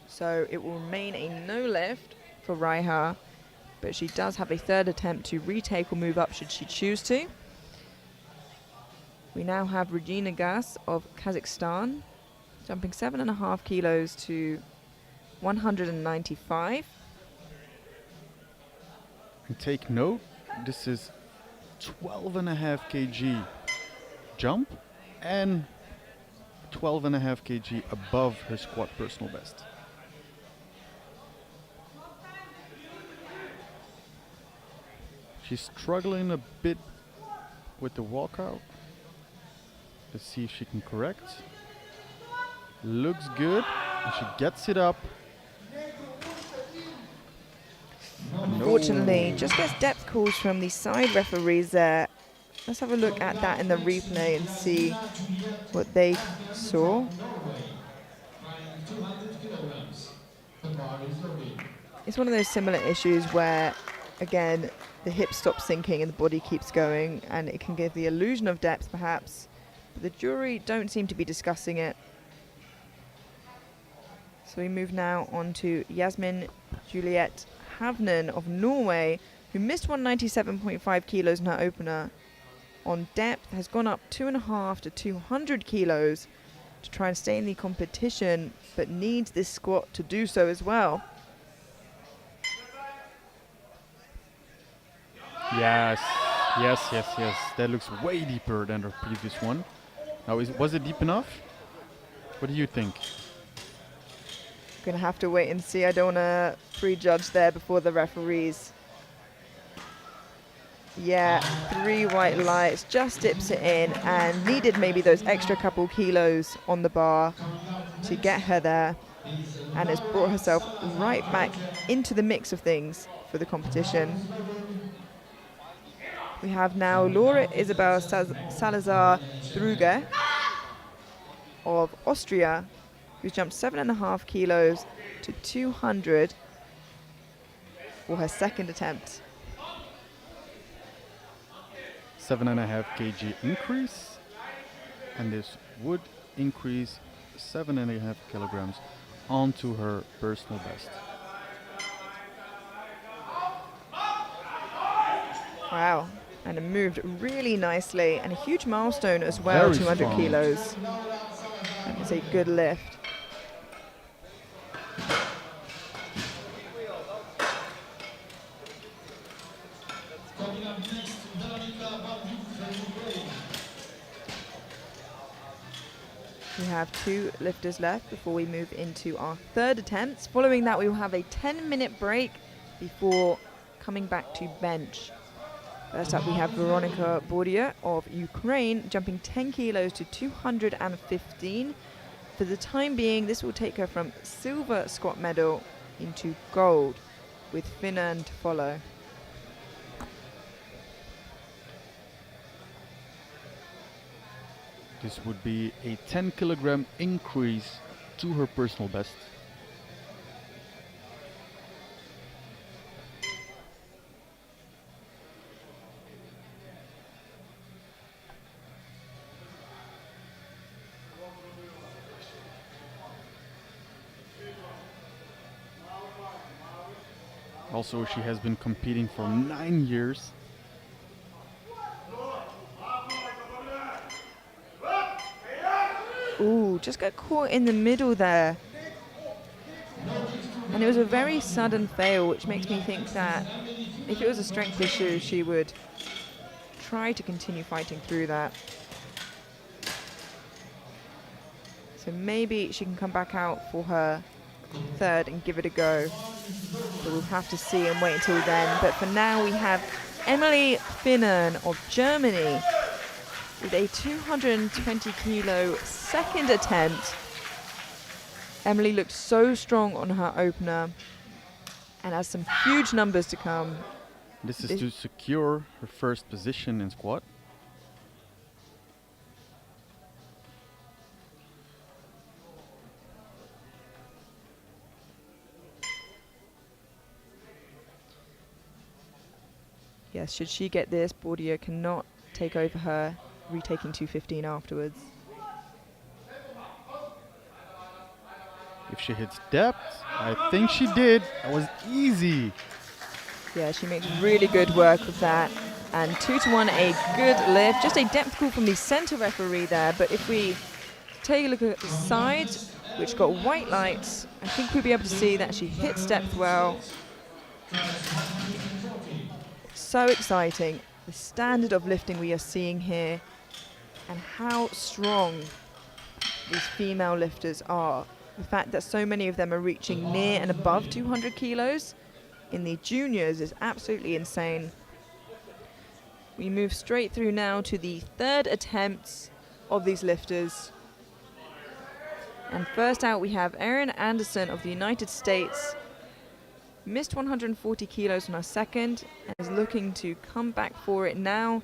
So it will remain a no lift for Raiha, but she does have a third attempt to retake or move up should she choose to. We now have Regina Gas of Kazakhstan, jumping 7.5 kilos to 195. And take note, this is 12.5 kg jump and 12.5 kg above her squat personal best. She's struggling a bit with the walkout. Let's see if she can correct. Looks good, and she gets it up. Unfortunately, just gets depth calls from the side referees there. Let's have a look at that in the replay and see what they saw. It's one of those similar issues where, again, the hips stop sinking and the body keeps going, and it can give the illusion of depth perhaps, but the jury don't seem to be discussing it. So we move now on to Yasmin Juliet Havnen of Norway, who missed 197.5 kilos in her opener. On depth, has gone up 2.5 to 200 kilos to try and stay in the competition, but needs this squat to do so as well. Yes, yes. That looks way deeper than the previous one. Now, was it deep enough? What do you think? Gonna have to wait and see. I don't want to prejudge there before the referees. Yeah, 3 white lights, just dips it in and needed maybe those extra couple kilos on the bar to get her there, and has brought herself right back into the mix of things for the competition. We have now Laura Isabel Salazar Druger of Austria, who's jumped 7.5 kilos to 200 for her second attempt. 7.5 kg increase, and this would increase 7.5 kilograms onto her personal best. Wow, and it moved really nicely, and a huge milestone as well, Very 200 strong. kilos. That is a good lift. Coming up next, Veronica Barduc. We have 2 lifters left before we move into our third attempts. Following that, we will have a 10-minute break before coming back to bench. First up, we have Veronika Bordia of Ukraine, jumping 10 kilos to 215. For the time being, this will take her from silver squat medal into gold, with Finland to follow. This would be a 10 kilogram increase to her personal best. Also, she has been competing for 9 years. Ooh, just got caught in the middle there. And it was a very sudden fail, which makes me think that if it was a strength issue, she would try to continue fighting through that. So maybe she can come back out for her third and give it a go. But we'll have to see and wait until then. But for now, we have Emily Finnen of Germany with a 220 kilo second attempt. Emily looked so strong on her opener and has some huge numbers to come. This is to secure her first position in squat. Yes, should she get this, Bordia cannot take over her, retaking 215 afterwards. If she hits depth, I think she did. That was easy. Yeah, she makes really good work of that. And 2-1, a good lift. Just a depth call from the center referee there. But if we take a look at the side, which got white lights, I think we'll be able to see that she hits depth well. So exciting. The standard of lifting we are seeing here and how strong these female lifters are. The fact that so many of them are reaching near and above 200 kilos in the juniors is absolutely insane. We move straight through now to the third attempts of these lifters. And first out we have Erin Anderson of the United States. Missed 140 kilos on her second and is looking to come back for it now.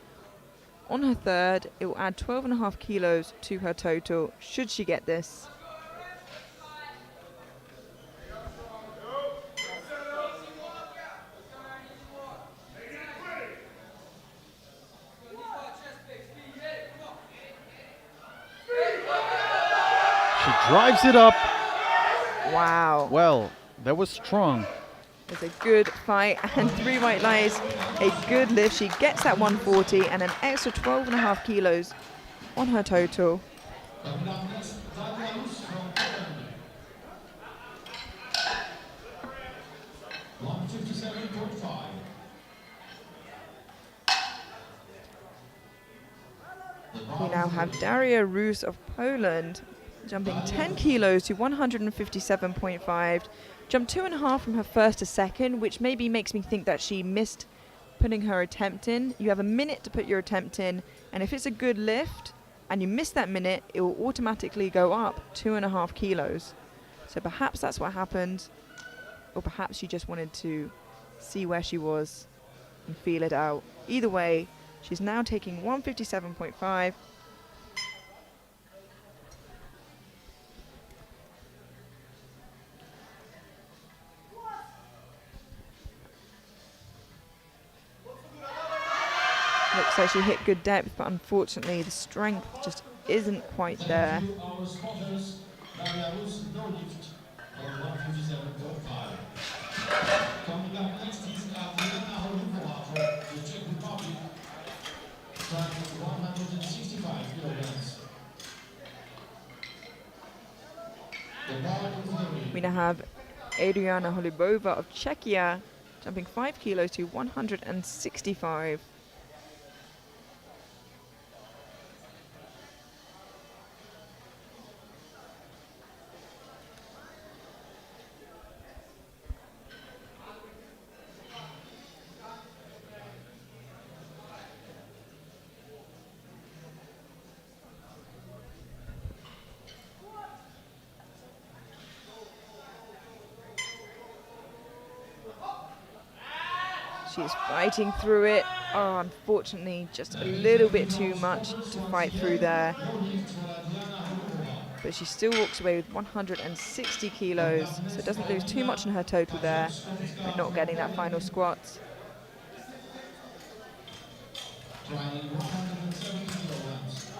On her third, it will add 12.5 kilos to her total, should she get this. She drives it up. Wow. Well, that was strong. It's a good fight and 3 white lights, a good lift. She gets that 140 and an extra 12.5 kilos on her total. Coming up next, Tadeusz from Poland. 157.5. We now have Daria Rus of Poland jumping 10 kilos to 157.5. Jumped 2.5 from her first to second, which maybe makes me think that she missed putting her attempt in. You have a minute to put your attempt in, and if it's a good lift and you miss that minute, it will automatically go up 2.5 kilos. So perhaps that's what happened, or perhaps she just wanted to see where she was and feel it out. Either way, she's now taking 157.5. Looks like she hit good depth, but unfortunately the strength just isn't quite there. Thank you, our spotters. Belarus, no lift on 157.5. Coming up next is Adriana Holubova from the Czech Republic, trying 165 kilograms. The bar is loaded. We now have Adriana Holubova of Czechia jumping 5 kilos to 165. She's fighting through it. Oh, unfortunately, just a little bit too much to fight through there. But she still walks away with 160 kilos, so doesn't lose too much in her total there, but not getting that final squat. Trying 170 kilograms.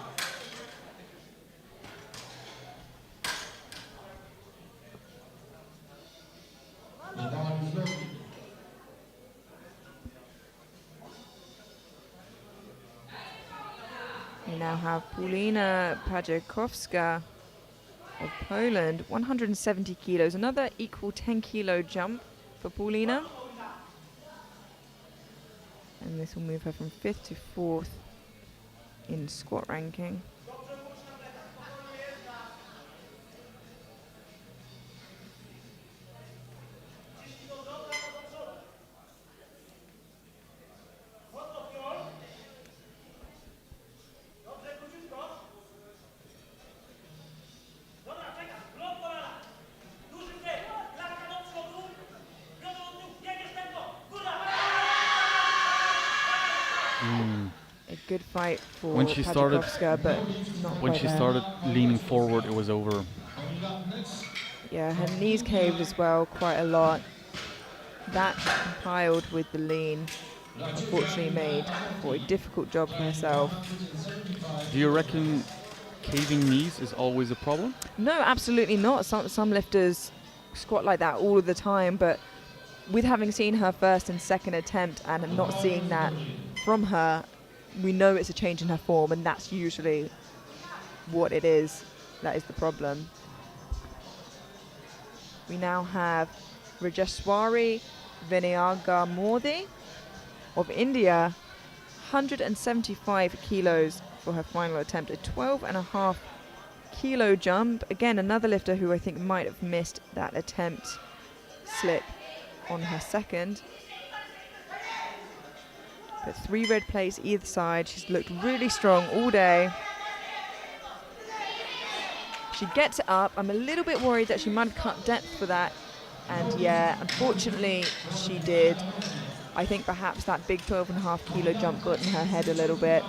The bar is loaded. We now have Paulina Pajakowska of Poland, 170 kilos, another equal 10 kilo jump for Paulina. And this will move her from 5th to 4th in squat ranking. A good fight for When she started- Pajakowska, but not When quite she there. started leaning forward, it was over. Coming up next, Yeah, her knees caved as well quite a lot. That compiled with the lean unfortunately made for a difficult job for herself. Do you reckon caving knees is always a problem? No, absolutely not. Some lifters squat like that all of the time, but with having seen her first and second attempt and not seeing that from her, we know it's a change in her form, and that's usually what it is. That is the problem. We now have Rajeshwari Vinayagamurthy of India, 175 kilos for her final attempt, a 12.5 kilo jump. Again, another lifter who I think might have missed that attempt slip on her second. But 3 red plates either side. She's looked really strong all day. She gets it up. I'm a little bit worried that she might have cut depth for that. And yeah, unfortunately she did. I think perhaps that big 12.5 kilo jump got in her head a little bit.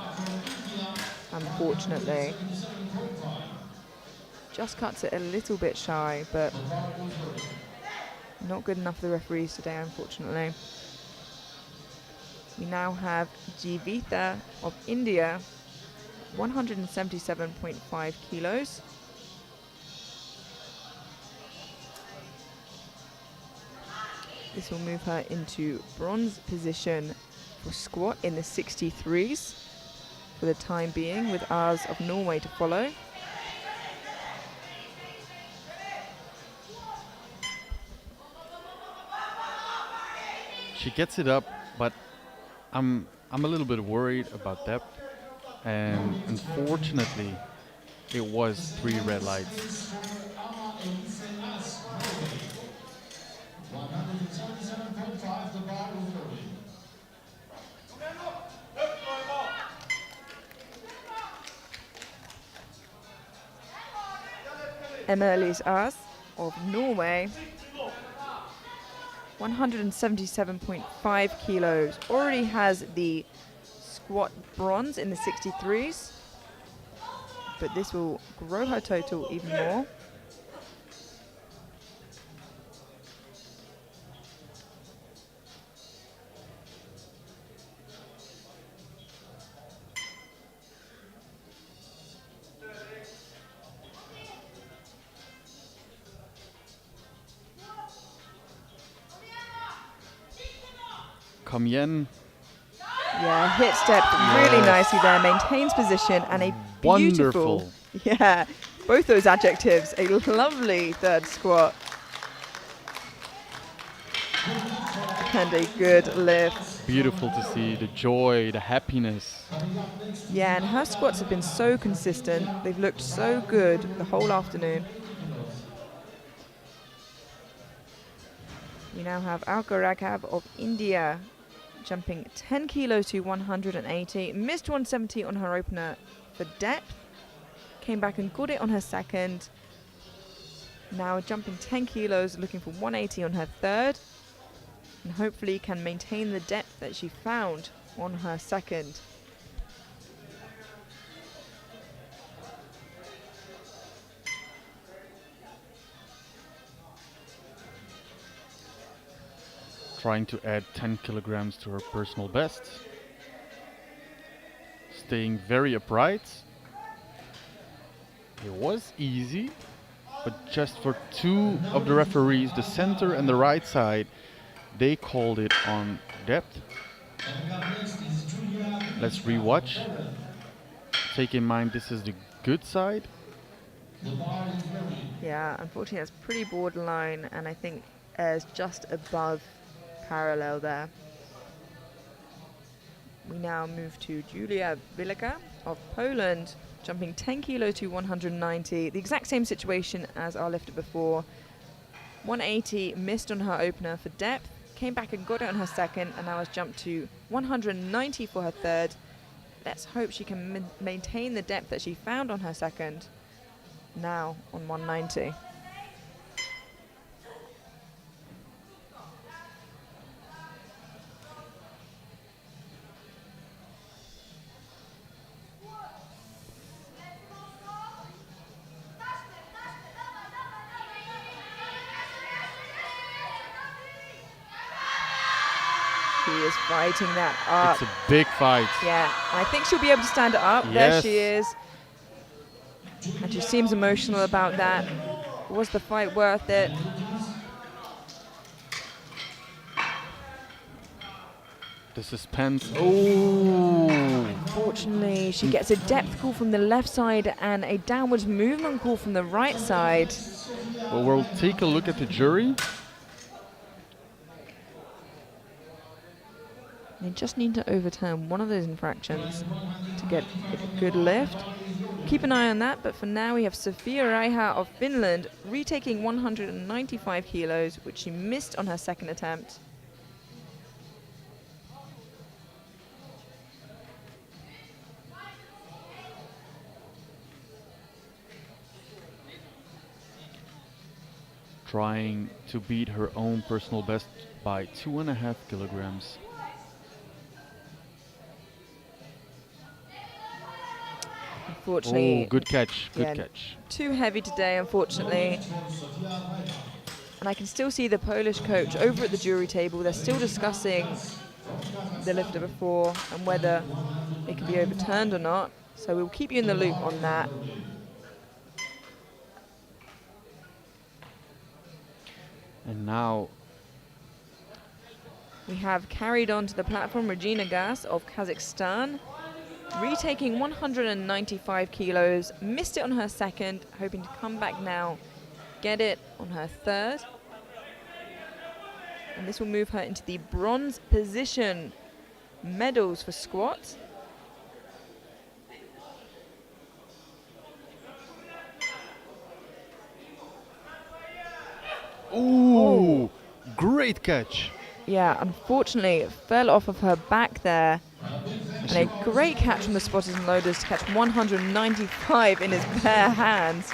Unfortunately. Just cuts it a little bit shy, but not good enough for the referees today, unfortunately. We now have Jeevitha of India, 177.5 kilos. This will move her into bronze position for squat in the 63s for the time being, with ours of Norway to follow. She gets it up, but I'm a little bit worried about depth. And unfortunately, it was 3 red lights. 177.5, the bar is loaded. Emma-Elise Aas of Norway, 177.5 kilos, already has the squat bronze in the 63s, but this will grow her total even more. Kamien, Yeah, hits depth really nicely there, maintains position, and a beautiful, wonderful. yeah, both those adjectives, a lovely third squat. And a good lift. Beautiful to see the joy, the happiness. Yeah, and her squats have been so consistent. They've looked so good the whole afternoon. We now have Alka Raghav of India jumping 10 kilos to 180. Missed 170 on her opener for depth. Came back and got it on her second. Now jumping 10 kilos, looking for 180 on her third. And hopefully can maintain the depth that she found on her second. Trying to add 10 kilograms to her personal best. Staying very upright. It was easy, but just for 2 of the referees, the center and the right side, they called it on depth. Let's rewatch. Take in mind this is the good side. Yeah, unfortunately that's pretty borderline, and I think Air's just above parallel there. We now move to Julia Wieleka of Poland, jumping 10 kilo to 190. The exact same situation as our lifter before. 180 missed on her opener for depth, came back and got it on her second, and now has jumped to 190 for her third. Let's hope she can maintain the depth that she found on her second, now on 190. She is fighting that up. It's a big fight. Yeah, and I think she'll be able to stand it up. There Yes. she is. And she seems emotional about that. Was the fight worth it? The suspense. Oh! Fortunately, she gets a depth call from the left side and a downwards movement call from the right side. Well, we'll take a look at the jury. They just need to overturn one of those infractions to get a good lift. Keep an eye on that, but for now we have Sofia Raiha of Finland retaking 195 kilos, which she missed on her second attempt. Trying to beat her own personal best by 2.5 kilograms. Unfortunately, Oh, good catch, good yeah, catch. too heavy today, unfortunately. And I can still see the Polish coach over at the jury table. They're still discussing the lifter before and whether it can be overturned or not. So we'll keep you in the loop on that. And now We have carried on to the platform Regina Gas of Kazakhstan, retaking 195 kilos, missed it on her second, hoping to come back now, get it on her third. And this will move her into the bronze position. Medals for squat. Great catch. Yeah, unfortunately, it fell off of her back there. And a great catch from the spotters and loaders to catch 195 in his bare hands.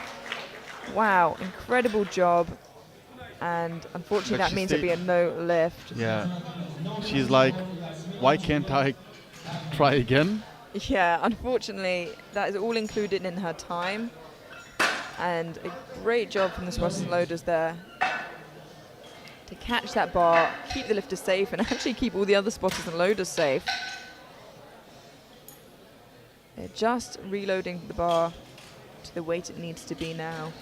Wow, incredible job. And unfortunately, But that she means it'll be a no lift. Yeah. She's like, why can't I try again? Yeah, unfortunately, that is all included in her time. And a great job from the spotters and loaders there to catch that bar, keep the lifter safe, and actually keep all the other spotters and loaders safe. They're just reloading the bar to the weight it needs to be now.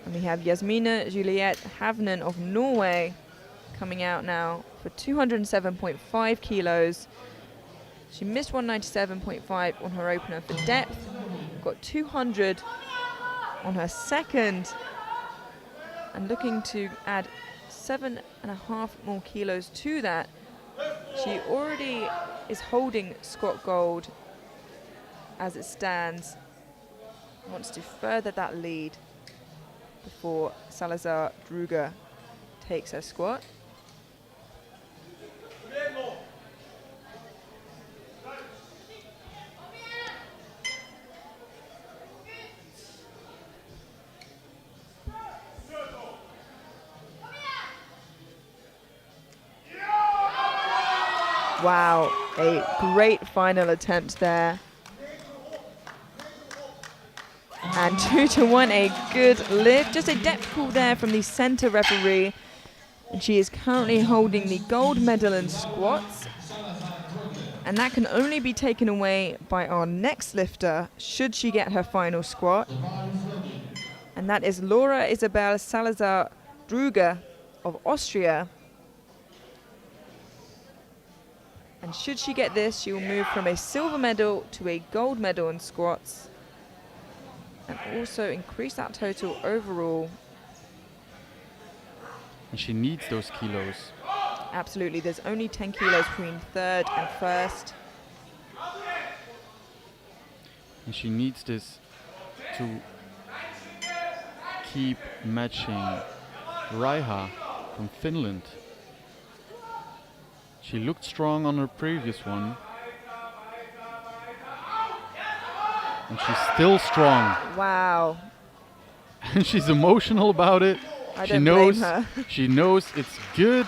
And we have Yasmina Juliette Havnen of Norway coming out now for 207.5 kilos. She missed 197.5 on her opener for depth, got 200 on her second, and looking to add 7.5 more kilos to that. She already is holding squat gold as it stands, wants to further that lead before Salazar Druga takes her squat. Wow, a great final attempt there. And 2-1, a good lift. Just a depth call there from the center referee. And she is currently holding the gold medal in squats. And that can only be taken away by our next lifter, should she get her final squat. And that is Laura Isabel Salazar Druga of Austria. And should she get this, she will move from a silver medal to a gold medal in squats. And also increase that total overall. And she needs those kilos. Absolutely, there's only 10 kilos between third and first. And she needs this to keep matching Raiha from Finland. She looked strong on her previous one. And she's still strong. Wow. And she's emotional about it. I She don't knows blame her. she knows it's good.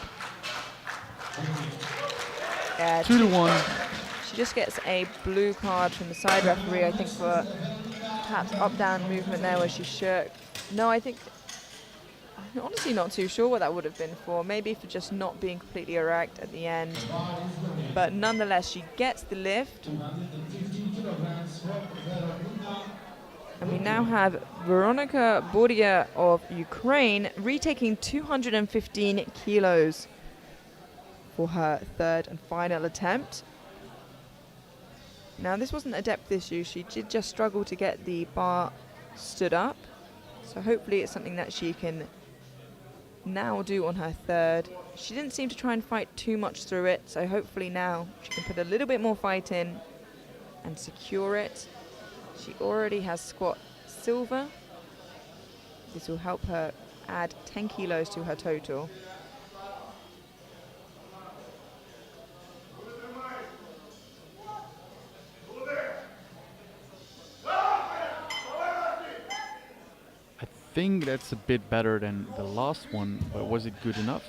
Yeah, 2-1. she just gets a blue card from the side referee, I think, for perhaps up-down movement there where she shirked. No, I'm honestly not too sure what that would have been for. Maybe for just not being completely erect at the end. But nonetheless, she gets the lift. And we now have Veronika Bordia of Ukraine retaking 215 kilos for her third and final attempt. Now, this wasn't a depth issue. She did just struggle to get the bar stood up. So hopefully it's something that she can now do on her third. She didn't seem to try and fight too much through it. So hopefully now she can put a little bit more fight in and secure it. She already has squat silver. This will help her add 10 kilos to her total. I think that's a bit better than the last one, but was it good enough?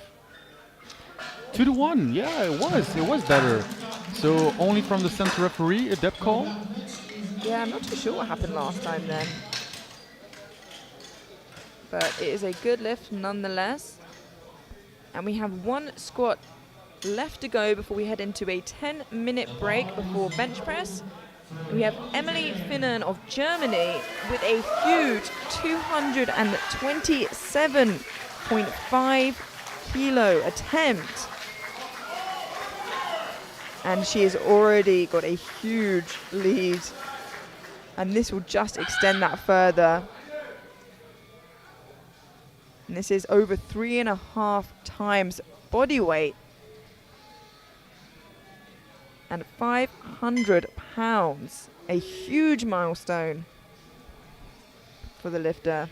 2-1, yeah, it was better. So only from the center referee, a depth call? Yeah, I'm not too sure what happened last time then. But it is a good lift nonetheless. And we have one squat left to go before we head into a 10-minute break before bench press. We have Emily Finnen of Germany with a huge 227.5 kilo attempt. And she has already got a huge lead. And this will just extend that further. And this is over 3.5 times body weight. And 500 pounds. A huge milestone for the lifter.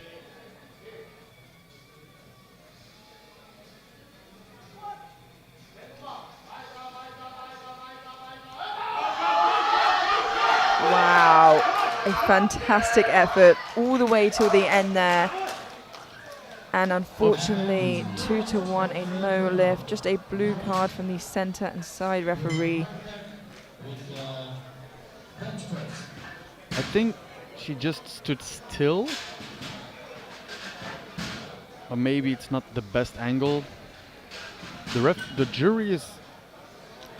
Wow, a fantastic effort all the way till the end there. And unfortunately, 2-1, a no lift, just a blue card from the center and side referee. with bench press. I think she just stood still. Or maybe it's not the best angle. The jury is.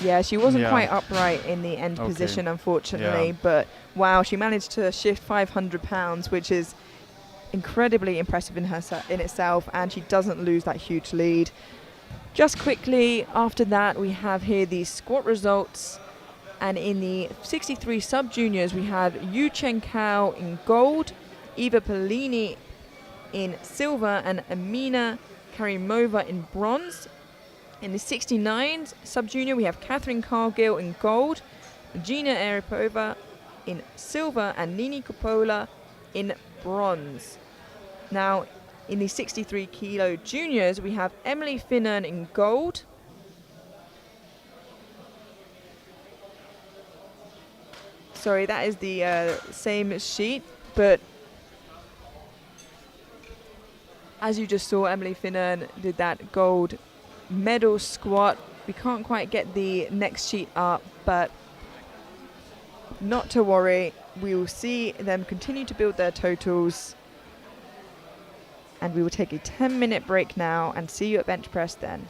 Yeah, she wasn't Yeah. quite upright in the end Okay. position, unfortunately. Yeah. But wow, she managed to shift 500 pounds, which is incredibly impressive in itself, and she doesn't lose that huge lead. Just quickly after that, we have here the squat results, and in the 63 sub juniors we have Yu Chen Kao in gold, Eva Polini in silver, and Amina Karimova in bronze. In the 69 sub junior we have Catherine Cargill in gold, Gina Aripova in silver, and Nini Coppola in bronze. Now, in the 63 kilo juniors, we have Emily Finnan in gold. Sorry, that is the same sheet, but as you just saw, Emily Finnan did that gold medal squat. We can't quite get the next sheet up, but not to worry. We will see them continue to build their totals. And we will take a 10-minute break now and see you at bench press then.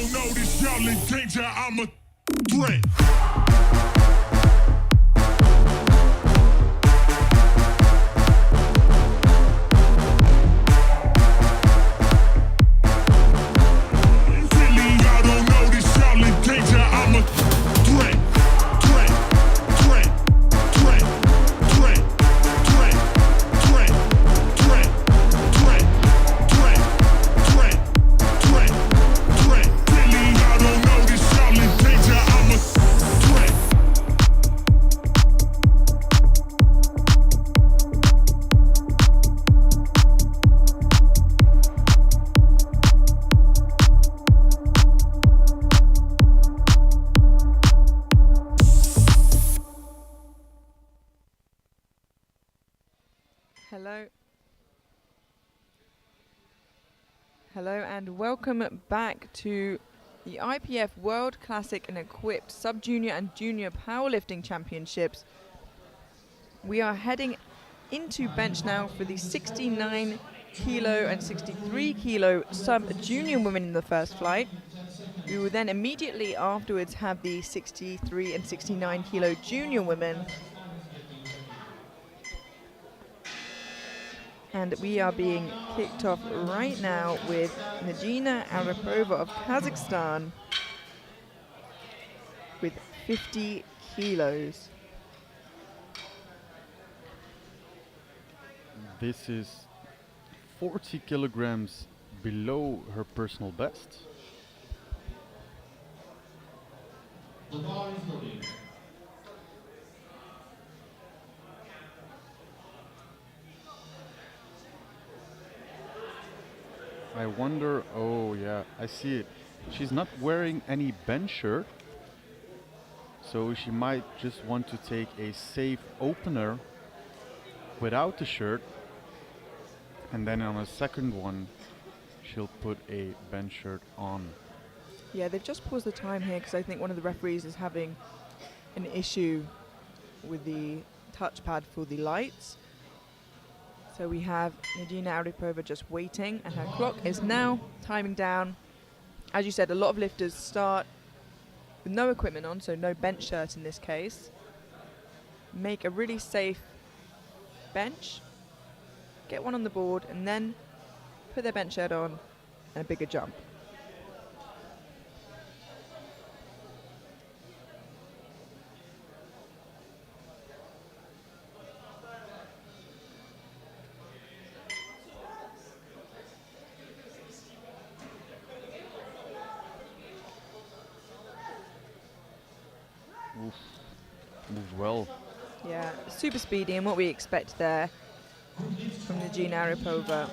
don't know this, y'all in danger, I'm a threat. Really, y'all don't know this, y'all in danger, I'm a threat. Threat, threat, threat, threat, threat, threat, threat, threat, threat, threat, threat, threat. Really, y'all don't know this, y'all in danger, I'm a threat. Hello. Hello and welcome back to the IPF World Classic and Equipped Sub-Junior and Junior Powerlifting Championships. We are heading into bench now for the 69 kilo and 63 kilo sub-junior women in the first flight. We will then immediately afterwards have the 63 and 69 kilo junior women. And we are being kicked off right now with Nadina Arapova of Kazakhstan with 50 kilos. This is 40 kilograms below her personal best. The bar is loaded. I wonder, oh yeah, I see it. She's not wearing any bench shirt, so she might just want to take a safe opener without the shirt, and then on a second one, she'll put a bench shirt on. Yeah, they've just paused the time here because I think one of the referees is having an issue with the touchpad for the lights. So we have Nadina Aripova just waiting, and her clock is now timing down. As you said, a lot of lifters start with no equipment on, so no bench shirt in this case. Make a really safe bench, get one on the board, and then put their bench shirt on and a bigger jump. Oof, moved well. Yeah, super speedy and what we expect there from Nadina Aripova.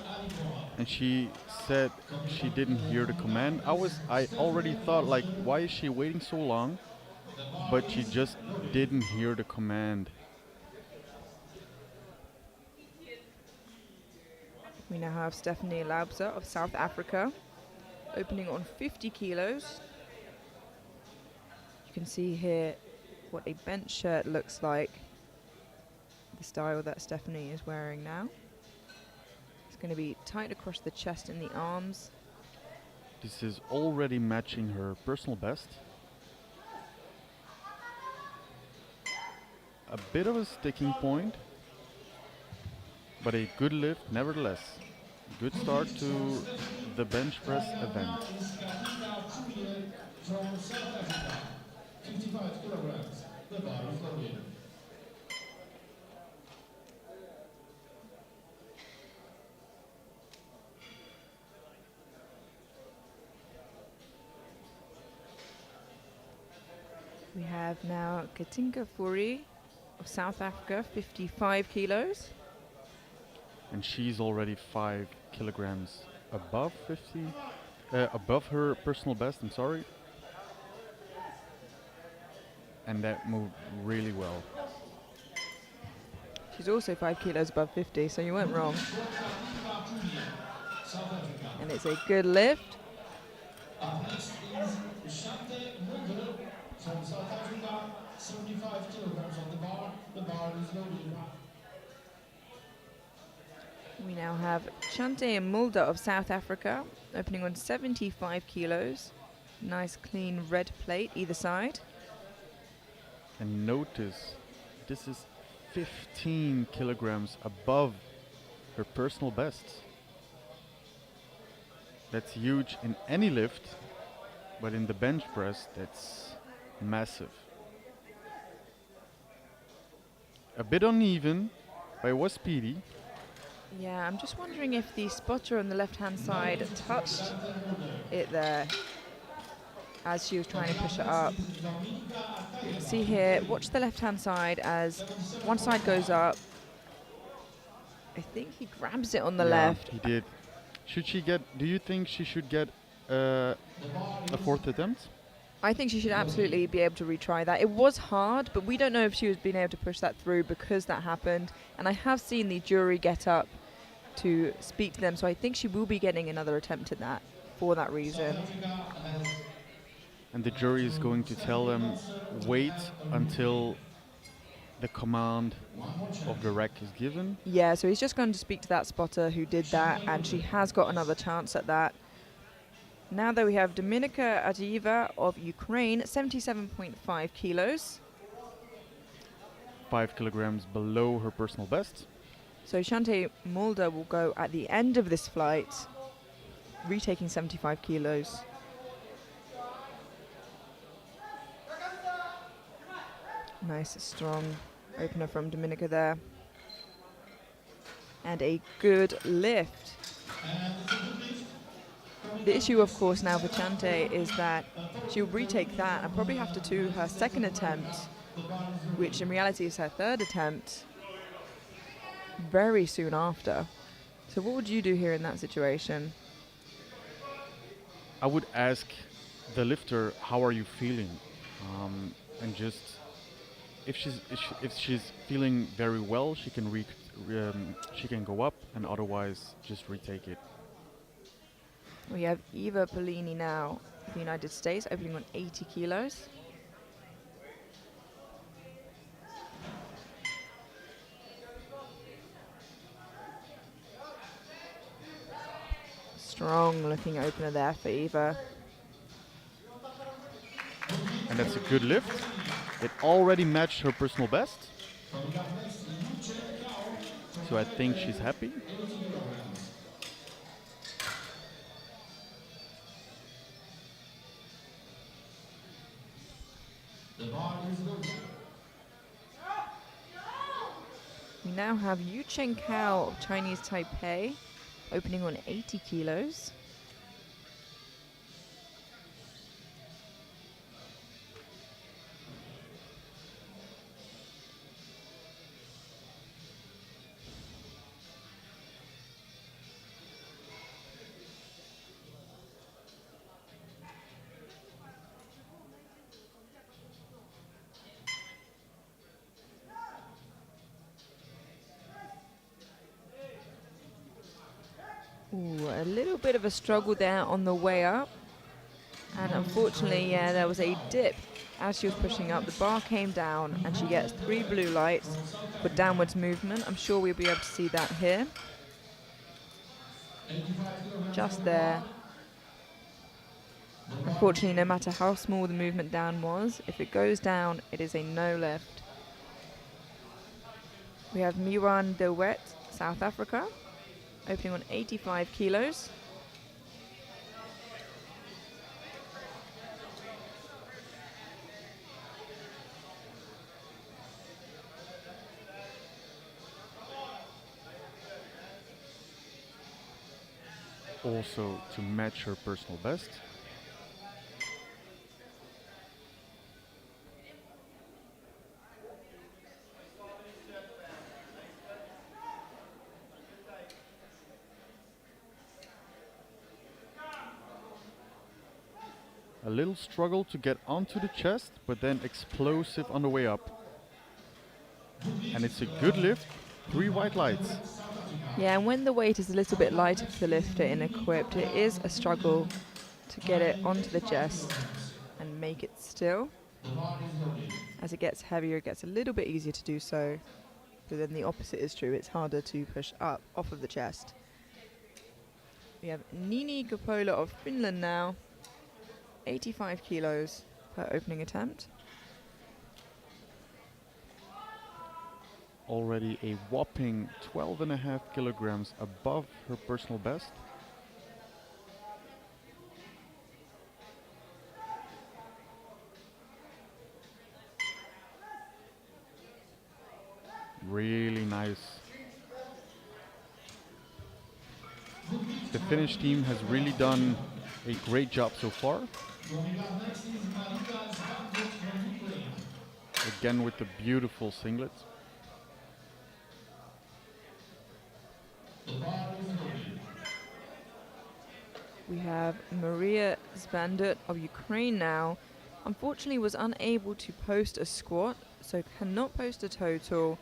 And she said she didn't hear the command. I already thought, like, why is she waiting so long? But she just didn't hear the command. We now have Stephanie Laubser of South Africa opening on 50 kilos. You can see here what a bench shirt looks like, the style that Stephanie is wearing now. It's going to be tight across the chest and the arms. This is already matching her personal best. A bit of a sticking point, but a good lift nevertheless. Good start to the bench press event. From South Africa, 55 kilograms. The bar is loaded. We have now Katinka Furi of South Africa, 55 kilos. And she's already 5 kilograms above above her personal best, I'm sorry. And that moved really well. She's also 5 kilos above 50, so you weren't wrong. And it's a good lift. Up next is Shante Mulder from South Africa, 75 kilograms on the bar. The bar is loaded. We now have Chante Mulder of South Africa opening on 75 kilos. Nice clean red plate either side. And notice, this is 15 kilograms above her personal best. That's huge in any lift, but in the bench press, that's massive. A bit uneven, but it was speedy. Yeah, I'm just wondering if the spotter on the left-hand side touched it there as she was trying to push it up. You can see here, watch the left-hand side as one side goes up. I think he grabs it on the left. He did. Should she get? Do you think she should get a fourth attempt? I think she should absolutely be able to retry that. It was hard, but we don't know if she was being able to push that through because that happened. And I have seen the jury get up to speak to them, so I think she will be getting another attempt at that for that reason. And the jury is going to tell them, wait until the command of the rack is given. Yeah, so he's just going to speak to that spotter who did that, and she has got another chance at that. Now that we have Dominika Adieva of Ukraine, 77.5 kilos. 5 kilograms below her personal best. So Shante Mulder will go at the end of this flight, retaking 75 kilos. Nice, strong opener from Dominika there. And a good lift. The issue, of course, now for Chante is that she'll retake that and probably have to do her second attempt, which in reality is her third attempt, very soon after. So what would you do here in that situation? I would ask the lifter, how are you feeling? And just, if she's feeling very well, she can go up, and otherwise just retake it. We have Eva Polini now, of the United States, opening on 80 kilos. Strong looking opener there for Eva. And that's a good lift. It already matched her personal best. So I think she's happy. We now have Yu Chen Kao of Chinese Taipei, opening on 80 kilos. Ooh, a little bit of a struggle there on the way up. And unfortunately, yeah, there was a dip as she was pushing up. The bar came down and she gets 3 blue lights for downwards movement. I'm sure we'll be able to see that here. Just there. Unfortunately, no matter how small the movement down was, if it goes down, it is a no lift. We have Miran De Wet, South Africa, opening on 85 kilos. Also to match her personal best. A little struggle to get onto the chest, but then explosive on the way up. And it's a good lift, 3 white lights. Yeah, and when the weight is a little bit lighter for the lifter in equipped, it is a struggle to get it onto the chest and make it still. As it gets heavier, it gets a little bit easier to do so. But then the opposite is true, it's harder to push up off of the chest. We have Nini Kopola of Finland now, 85 kilos per opening attempt. Already a whopping 12.5 kilograms above her personal best. Really nice. The Finnish team has really done a great job so far. Coming up next is Marika Zvanko from Ukraine. Again with the beautiful singlet. The bar is loaded. We have Maria Zbandut of Ukraine now. Unfortunately was unable to post a squat, so cannot post a total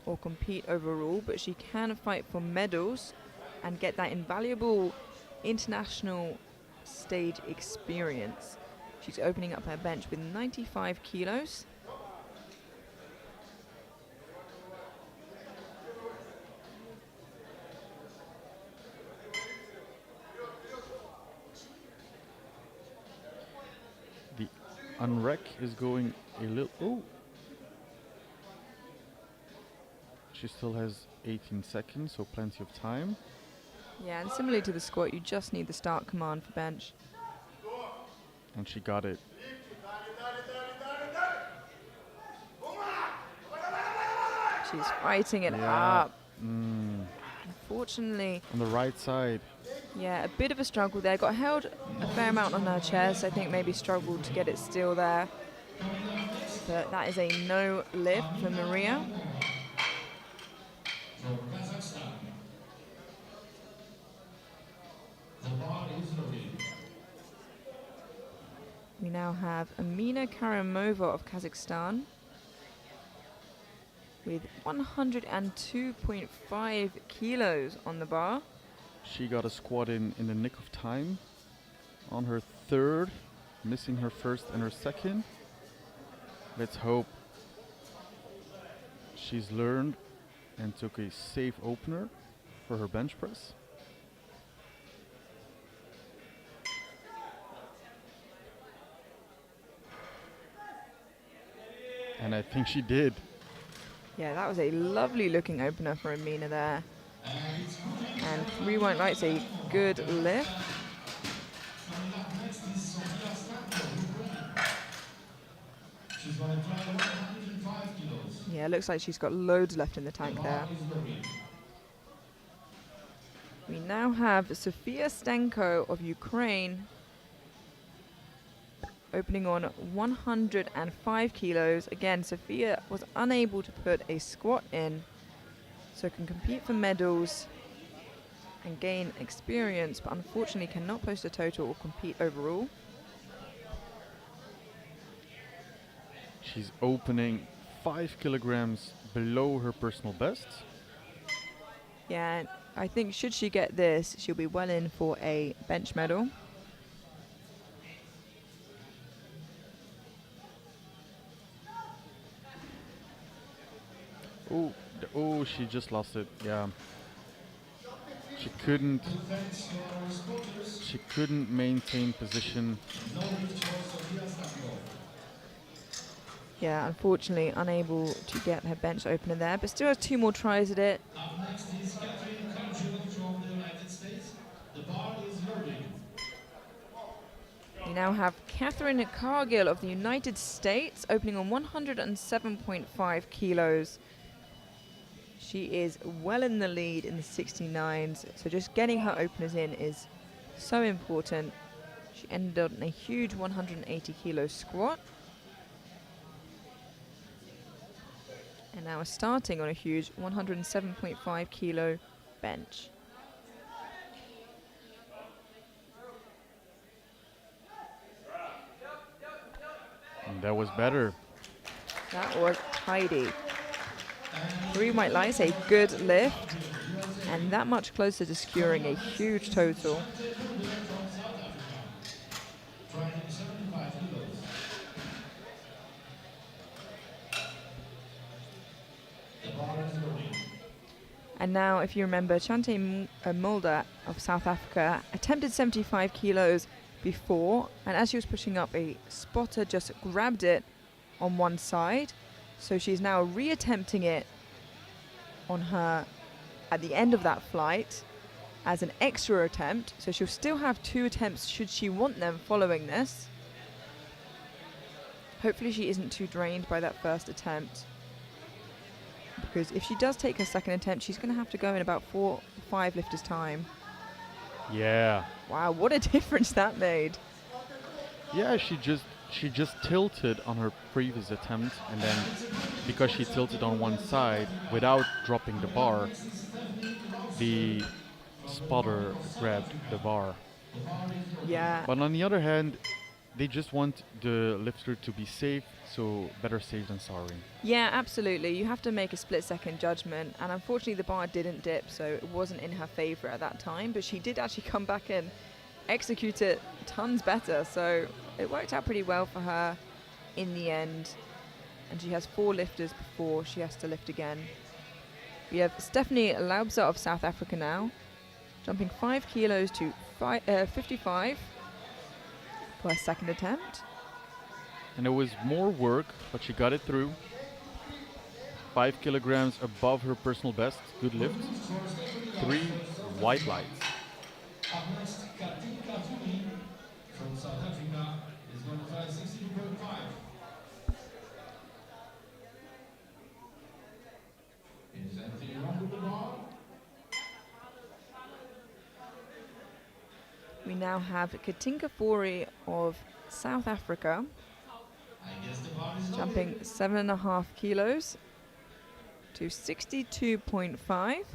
or compete overall, but she can fight for medals and get that invaluable international stage experience. She's opening up her bench with 95 kilos. The unrec is going a little... Oh! She still has 18 seconds, so plenty of time. Yeah, and similarly to the squat, you just need the start command for bench. And she got it. She's fighting it Yeah. up. Unfortunately, On the right side. yeah, a bit of a struggle there. Got held a fair amount on her chest. I think maybe struggled to get it still there. But that is a no lift for Maria. From Kazakhstan. The bar is loaded. We now have Amina Karimova of Kazakhstan with 102.5 kilos on the bar. She got a squat in the nick of time. On her third, missing her first and her second. Let's hope she's learned and took a safe opener for her bench press. And I think she did. Yeah, that was a lovely looking opener for Amina there. And 3 white lights, a good lift. Coming up next is Sofia Stanko, Ukraine. She's going to try 105 kilos. Yeah, looks like she's got loads left in the tank there. Bar is loaded. We now have Sofia Stenko of Ukraine opening on 105 kilos. Again, Sofia was unable to put a squat in, so can compete for medals and gain experience, but unfortunately cannot post a total or compete overall. She's opening 5 kilograms below her personal best. Yeah, I think should she get this, she'll be well in for a bench medal. Oh, oh, she just lost it. Yeah. She couldn't Thanks to our sponsors. She couldn't maintain position. No lift for Sofia Stanko. Yeah, unfortunately unable to get her bench opener there, but still has 2 more tries at it. Up next is Catherine Cargill from the United States. The bar is loaded. We now have Catherine Cargill of the United States opening on 107.5 kilos. She is well in the lead in the 69s, so just getting her openers in is so important. She ended on a huge 180 kilo squat. And now is starting on a huge 107.5 kilo bench. And that was better. That was tidy. 3 white lights, a good lift, and that much closer to securing a huge total. Trying 75 kilos. The bar is loaded. And now, if you remember, Chante Mulder of South Africa attempted 75 kilos, before, and as she was pushing up, a spotter just grabbed it on one side, so she's now reattempting it on her at the end of that flight as an extra attempt, so she'll still have 2 attempts should she want them following this. Hopefully she isn't too drained by that first attempt, because if she does take her second attempt, she's going to have to go in about 4 or 5 lifters time. Yeah. Wow, what a difference that made. Yeah, she just tilted on her previous attempt, and then because she tilted on one side without dropping the bar, the spotter grabbed the bar. Yeah, But on the other hand, they just want the lifter to be safe, so better safe than sorry. yeah, absolutely. You have to make a split-second judgment, and unfortunately the bar didn't dip, so it wasn't in her favour at that time, but she did actually come back and execute it tons better, so it worked out pretty well for her in the end, and she has 4 lifters before she has to lift again. We have Stephanie Laubser of South Africa now, jumping 5 kilos to 55 for her second attempt. And it was more work, but she got it through. 5 kilograms above her personal best. Good lift. 3 white lights. Up next, Katinka Tumi from South Africa is going to try 62.5. Is anything wrong with the bar? We now have Katinka Fori of South Africa, I guess the bar is jumping 7.5 kilos to 62.5.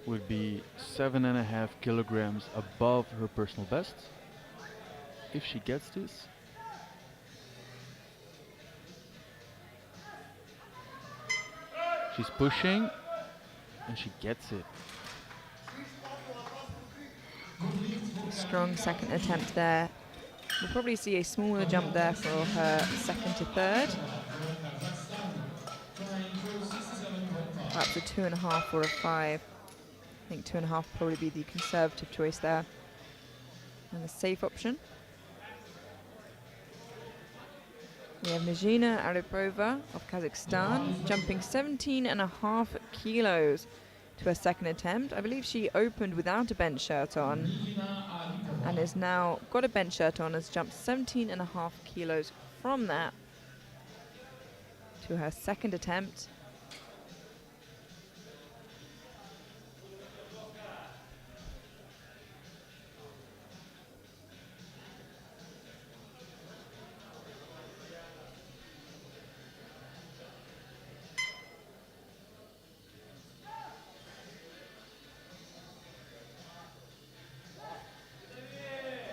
Would be 7.5 kilograms above her personal best. If she gets this. She's pushing, and she gets it. Strong second attempt there. We'll probably see a smaller jump there for her second to third. Perhaps a 2.5 or a 5. I think 2.5 probably be the conservative choice there, and the safe option. We have Nizhina Aripova of Kazakhstan, jumping 17.5 kilos to her second attempt. I believe she opened without a bench shirt on and has now got a bench shirt on, has jumped 17.5 kilos from that to her second attempt.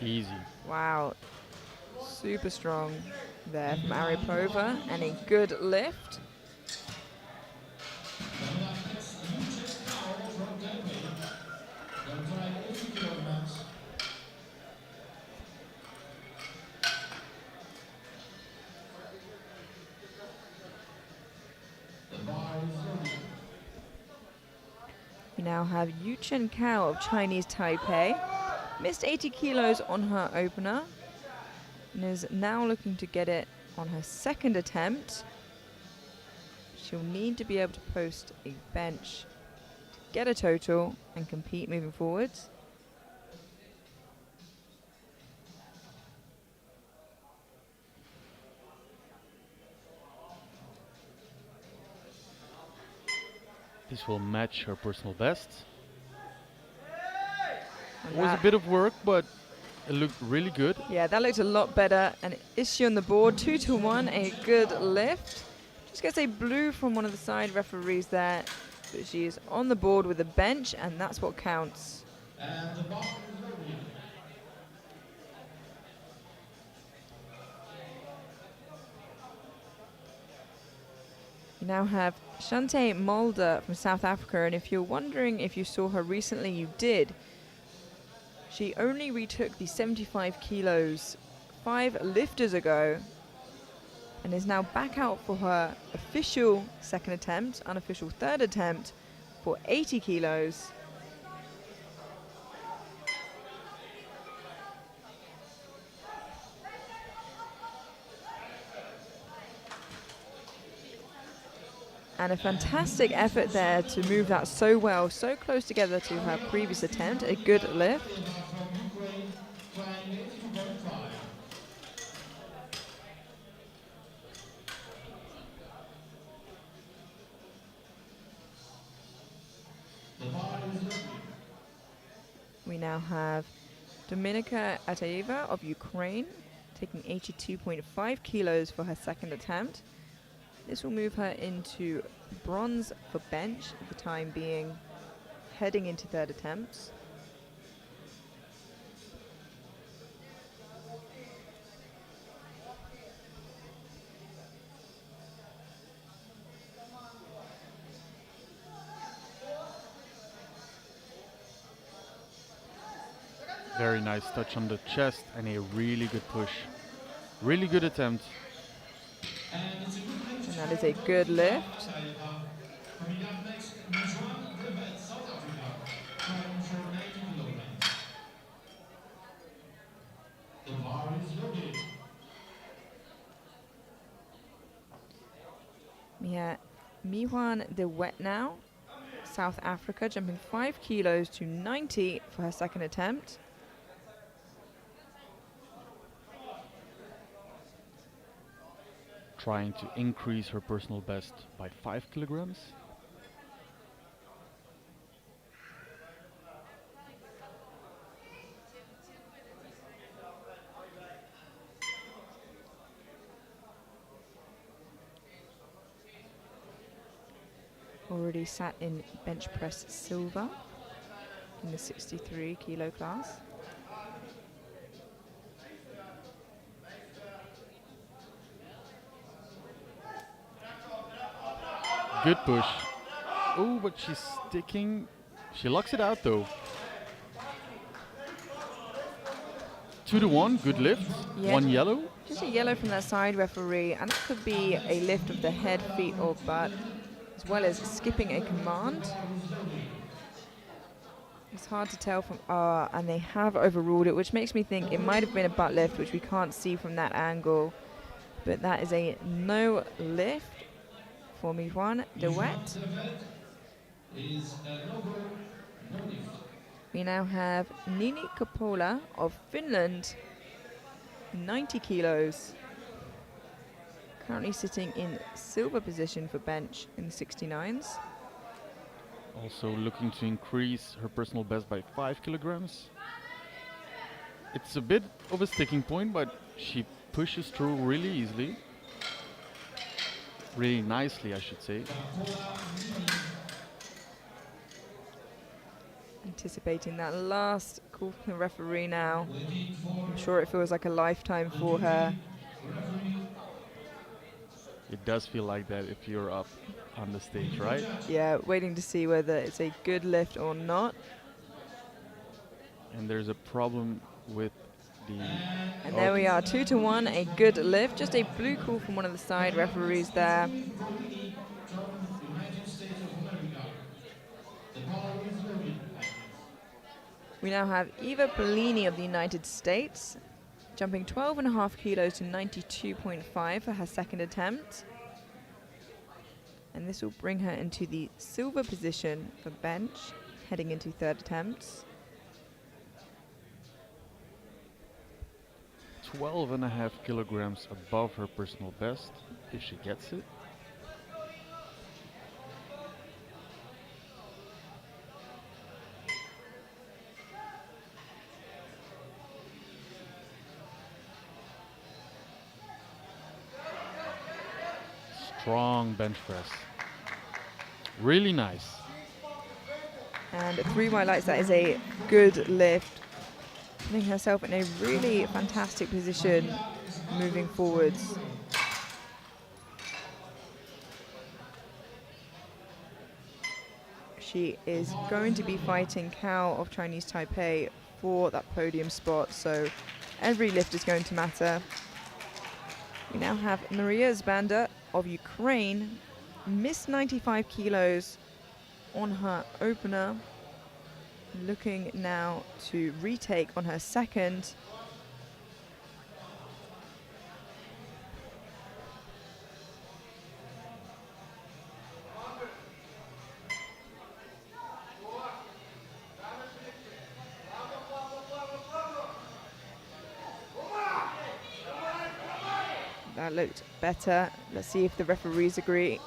Easy. Wow, super strong there from Aripova, and a good lift. We now have Yu Chen Kao of Chinese Taipei. Missed 80 kilos on her opener and is now looking to get it on her second attempt. She'll need to be able to post a bench to get a total and compete moving forwards. This will match her personal best. And It was a that- bit of work, but it looked really good. Yeah, that looked a lot better. And is she on the board? 2-1, a good lift. Just gets a blue from one of the side referees there. But she is on the board with a bench, and that's what counts. And the bar is ready. We now have Shante Mulder from South Africa, and if you're wondering if you saw her recently, you did. She only retook the 75 kilos 5 lifters ago and is now back out for her official second attempt, unofficial third attempt for 80 kilos. And a fantastic effort there to move that so well, so close together to her previous attempt. A good lift. From Ukraine, trying 82.5. The bar is loaded. We now have Dominika Ataeva of Ukraine taking 82.5 kilos for her second attempt. This will move her into bronze for bench for the time being, heading into third attempts. Very nice touch on the chest and a really good push. Really good attempt. And it's a good lift. And that is a good lift. Coming up next, Mijuan Rivet, South Africa, trying for 90 kilograms. The bar is loaded. Yeah, Mijuan De Wet now, South Africa, jumping 5 kilos to 90 for her second attempt. Trying to increase her personal best by 5 kilograms. Already sat in bench press silver in the 63 kilo class. Good push. Oh, but she's sticking. She locks it out though. 2-1, good lift. Yeah. 1 yellow. Just a yellow from that side referee, and that could be a lift of the head, feet or butt, as well as skipping a command. It's hard to tell from, and they have overruled it, which makes me think it might have been a butt lift, which we can't see from that angle. But that is a no lift for Mijuan De Wet. Is a no-go, no lift. We now have Nini Coppola of Finland, 90 kilos. Currently sitting in silver position for bench in the 69s. Also looking to increase her personal best by 5 kilograms. It's a bit of a sticking point, but she pushes through really easily. Really nicely, I should say. Anticipating that last call from the referee now. I'm sure it feels like a lifetime for her. It does feel like that if you're up on the stage, right? Yeah, waiting to see whether it's a good lift or not. And there's a problem with the... And there we are, 2-1, a good lift. Just a blue call from one of the side referees there. We now have Eva Bellini of the United States, jumping 12.5 kilos to 92.5 for her second attempt. And this will bring her into the silver position for bench, heading into third attempts. 12.5 kilograms above her personal best, if she gets it. Strong bench press. Really nice. And 3 white lights, that is a good lift. Putting herself in a really fantastic position moving forwards. She is going to be fighting Cao of Chinese Taipei for that podium spot, so every lift is going to matter. We now have Maria Zbanda of Ukraine, missed 95 kilos on her opener, looking now to retake on her second. That looked better. Let's see if the referees agree.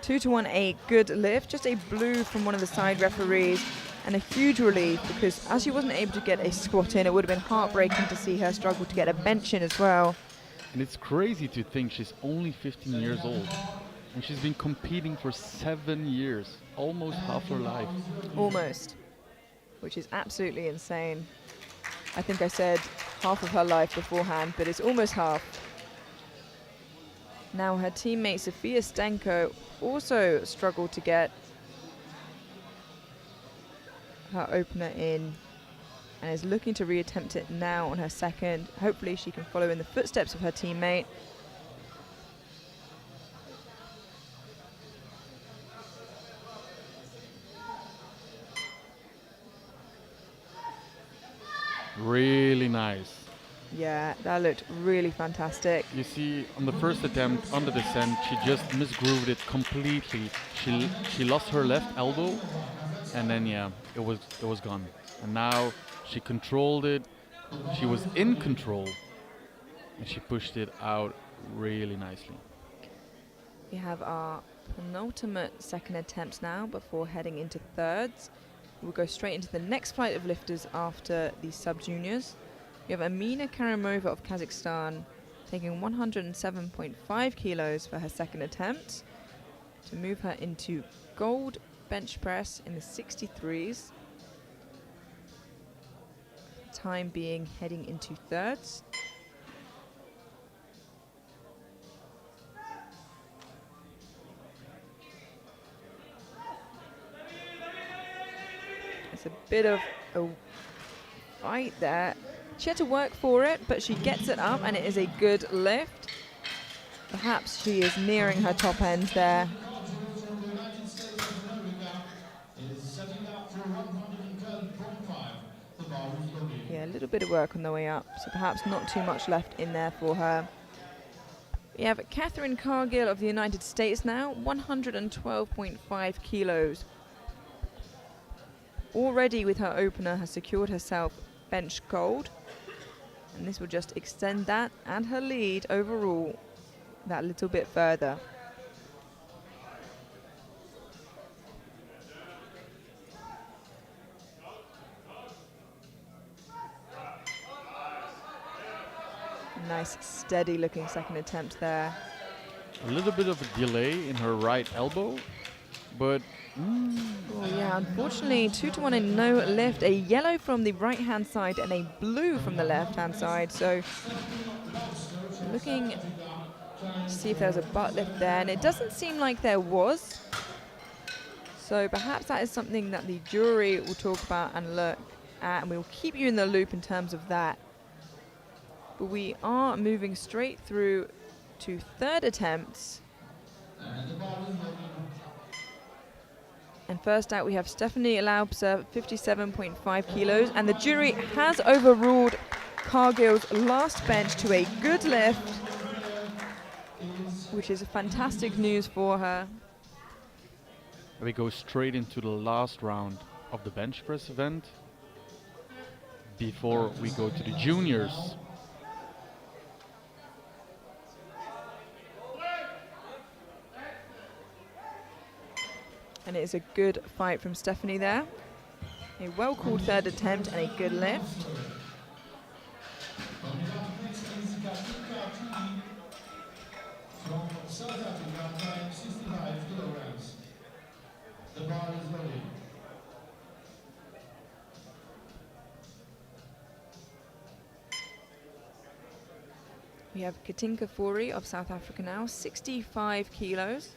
2-1, a good lift. Just a blue from one of the side referees, and a huge relief because as she wasn't able to get a squat in, it would have been heartbreaking to see her struggle to get a bench in as well. And it's crazy to think she's only 15 years old. And she's been competing for 7 years, almost half her life. Almost. Which is absolutely insane. I think I said half of her life beforehand, but it's almost half. Now her teammate Sofia Stenko also struggled to get her opener in and is looking to reattempt it now on her second. Hopefully she can follow in the footsteps of her teammate. Really nice. Yeah, that looked really fantastic. You see, on the first attempt on the descent, she just misgrooved it completely. She lost her left elbow, and then yeah, it was gone. And now she controlled it. She was in control, and she pushed it out really nicely. We have our penultimate second attempt now before heading into thirds. We'll go straight into the next flight of lifters after the sub-juniors. We have Amina Karimova of Kazakhstan taking 107.5 kilos for her second attempt to move her into gold bench press in the 63s. Time being heading into thirds. It's a bit of a fight there. She had to work for it, but she gets it up and it is a good lift. Perhaps she is nearing her top end there. Yeah, a little bit of work on the way up, so perhaps not too much left in there for her. We have Catherine Cargill of the United States now, 112.5 kilos. Already with her opener has secured herself bench gold, and this will just extend that and her lead overall that little bit further. Nice steady looking second attempt there. A little bit of a delay in her right elbow, but Oh yeah, unfortunately 2-1 in no lift, a yellow from the right hand side and a blue from the left hand side. So looking to see if there's a butt lift there, and it doesn't seem like there was. So perhaps that is something that the jury will talk about and look at, and we will keep you in the loop in terms of that. But we are moving straight through to third attempts. And first out we have Stephanie Laubser, 57.5 kilos, and the jury has overruled Cargill's last bench to a good lift, which is fantastic news for her. we go straight into the last round of the bench press event before we go to the juniors. And it is a good fight from Stephanie there. A well-called third attempt and a good lift. From South Africa, time 65 kilograms. The bar is ready. We have Katinka Fourie of South Africa now, 65 kilos.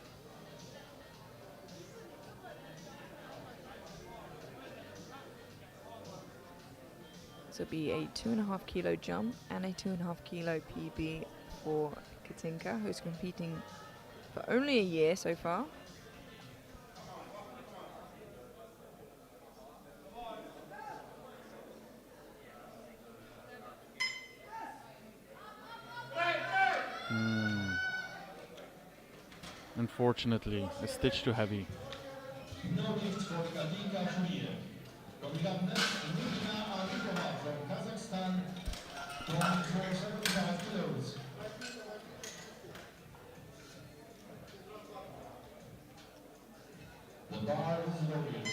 So it'll be a 2.5 kilo jump and a 2.5 kilo PB for Katinka, who's competing for only a year so far. Unfortunately, a stitch too heavy. No lift for Katinka Fourie. From from Kazakhstan, 75 kilos. bar is loaded.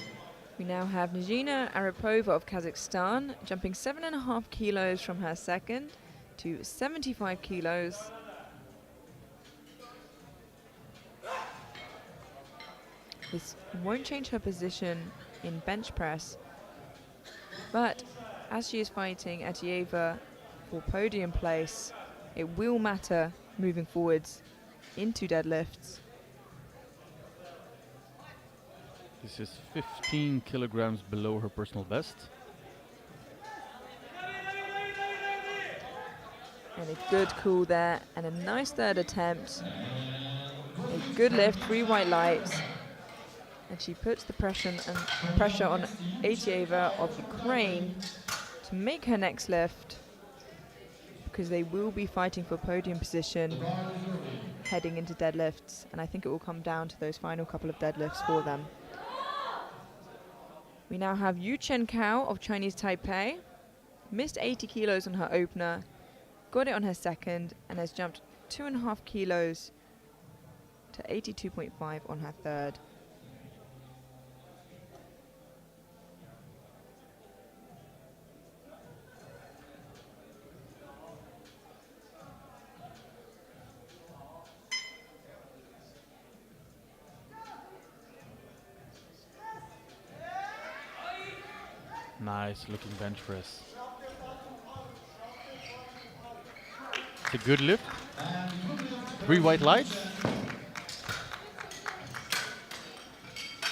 We now have Nizhina Aripova of Kazakhstan jumping 7.5 kilos from her second to 75 kilos. This won't change her position in bench press, but as she is fighting Atieva for podium place, it will matter moving forwards into deadlifts. This is 15 kilograms below her personal best. And a good cool there, and a nice third attempt. A good lift, 3 white lights. And she puts the pressure on Atieva of Ukraine to make her next lift, because they will be fighting for podium position heading into deadlifts, and I think it will come down to those final couple of deadlifts for them. We now have Yu Chen Kao of Chinese Taipei, missed 80 kilos on her opener, got it on her second, and has jumped 2.5 kilos to 82.5 on her third. Nice looking bench press. It's a good lift. 3 white lights.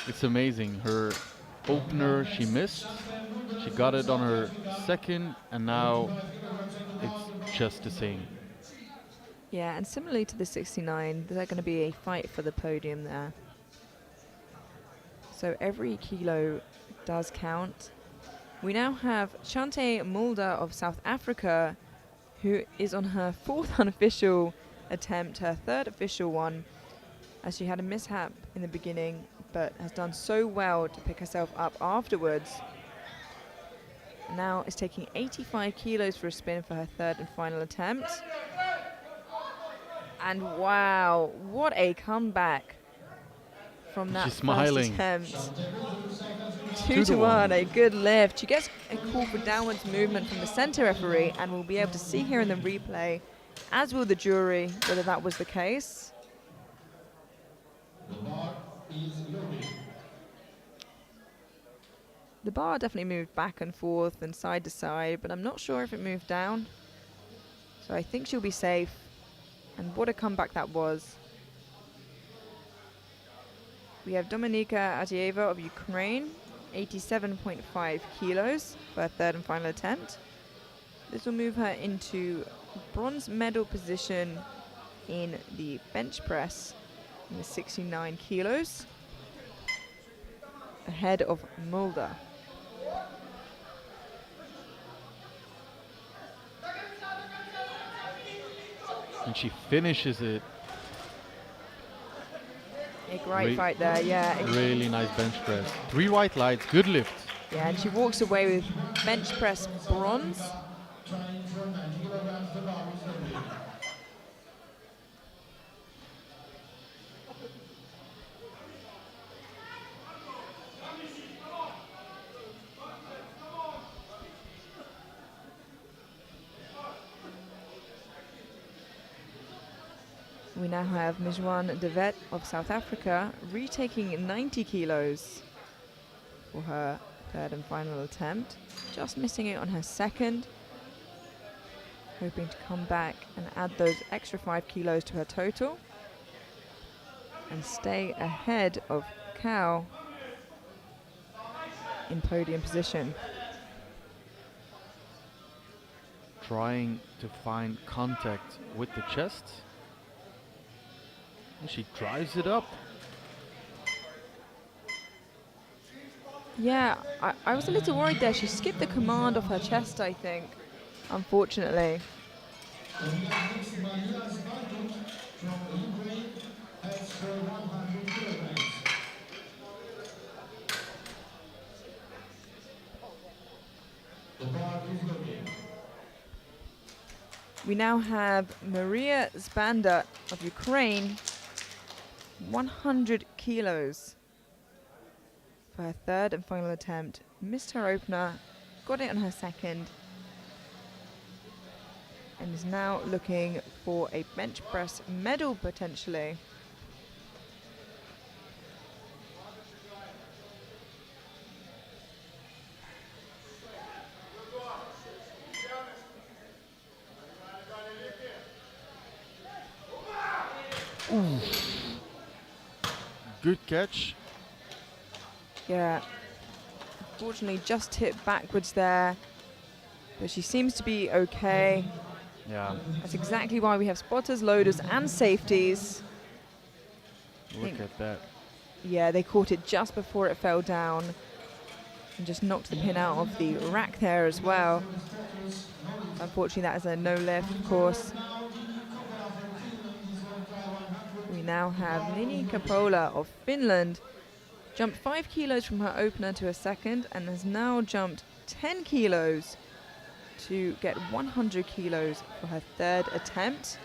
It's amazing. Her opener she missed. She got it on her second, and now it's just the same. Yeah, and similarly to the 69, there's going to be a fight for the podium there. So every kilo does count. We now have Chante Mulder of South Africa, who is on her 4th unofficial attempt, her 3rd official one, as she had a mishap in the beginning, but has done so well to pick herself up afterwards. Now is taking 85 kilos for a spin for her 3rd and final attempt. And wow, what a comeback from that She's first smiling. attempt. 2 2 to to 1. 1, a good lift. She gets a call for downwards movement from the center referee, and we'll be able to see here in the replay, as will the jury, whether that was the case. The bar is loaded. The bar definitely moved back and forth and side to side, but I'm not sure if it moved down. So I think she'll be safe. And what a comeback that was. We have Dominika Atieva of Ukraine, 87.5 kilos for her 3rd and final attempt. This will move her into bronze medal position in the bench press in the 69 kilos, ahead of Mulder. And she finishes it. A great fight there, yeah. Really nice bench press. 3 white lights, good lift. Yeah, and she walks away with bench press bronze. Trying for 90 kilograms, the bar is loaded. We now have Mijwan Devet of South Africa retaking 90 kilos for her 3rd and final attempt, just missing it on her second, hoping to come back and add those extra 5 kilos to her total and stay ahead of Kao in podium position. Trying to find contact with the chest. And she drives it up. Yeah, I was a little worried there. She skipped the command of her chest, I think, unfortunately. And we have next Maria Zvantuk from Ukraine, extra 100 kilograms. The bar is loaded. We now have Maria Zbanda of Ukraine, 100 kilos for her third and final attempt. Missed her opener, got it on her second, and is now looking for a bench press medal potentially. Good catch. Yeah, unfortunately just tipped backwards there, but she seems to be okay. Yeah, That's exactly why we have spotters, loaders, and safeties. look at that. Yeah, they caught it just before it fell down and just knocked the pin out of the rack there as well. Unfortunately, that is a no lift, of course. We now have Nini Kapola of Finland. Jumped 5 kilos from her opener to her second and has now jumped 10 kilos to get 100 kilos for her third attempt.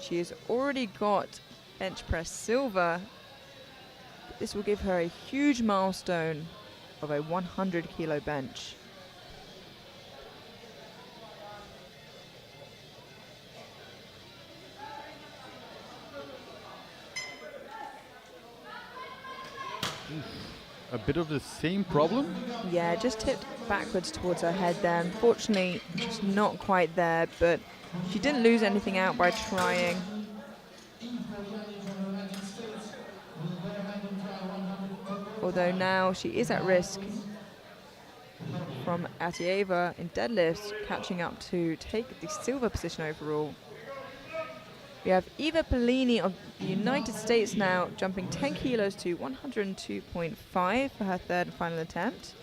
She has already got bench press silver. This will give her a huge milestone of a 100 kilo bench. A bit of the same problem. Yeah, just tipped backwards towards her head there. Unfortunately, just not quite there, but she didn't lose anything out by trying. Although now she is at risk from Atieva in deadlifts, catching up to take the silver position overall. We have Eva Pellini of the United States now, jumping 10 kilos to 102.5 for her third and final attempt.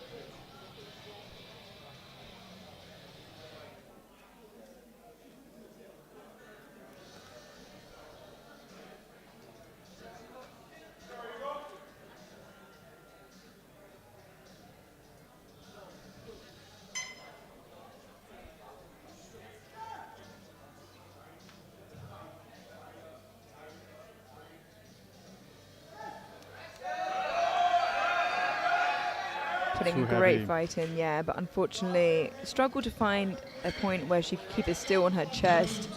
Putting Too a great heavy. fight in, yeah, but unfortunately struggled to find a point where she could keep it still on her chest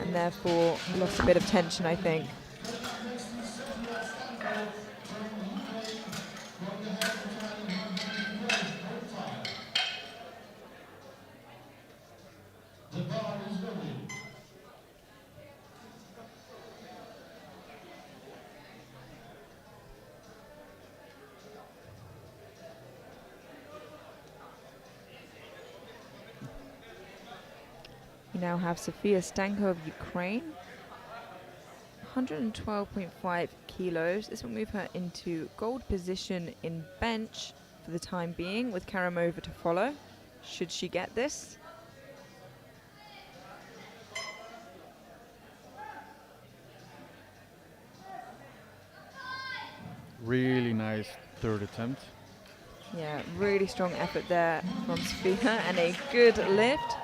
and therefore lost a bit of tension, I think. The bar is ready. We now have Sofia Stanko of Ukraine, 112.5 kilos. This will move her into gold position in bench for the time being, with Karamova to follow, should she get this. Really nice third attempt. Yeah, really strong effort there from Sofia and a good lift.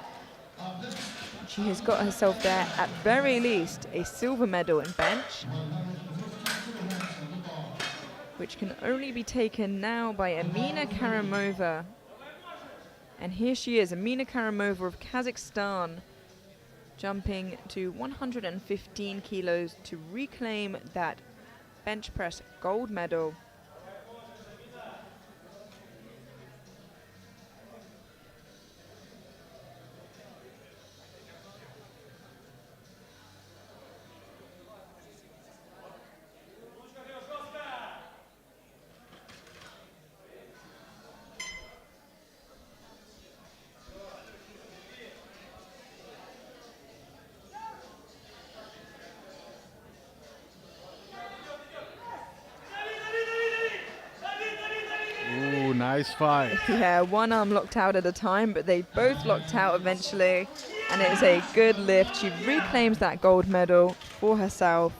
She has got herself there, at very least, a silver medal in bench, which can only be taken now by Amina Karamova. And here she is, Amina Karamova of Kazakhstan, jumping to 115 kilos to reclaim that bench press gold medal. Ooh, nice fight. Yeah, one arm locked out at a time, but they both locked out eventually. And it is a good lift. She reclaims that gold medal for herself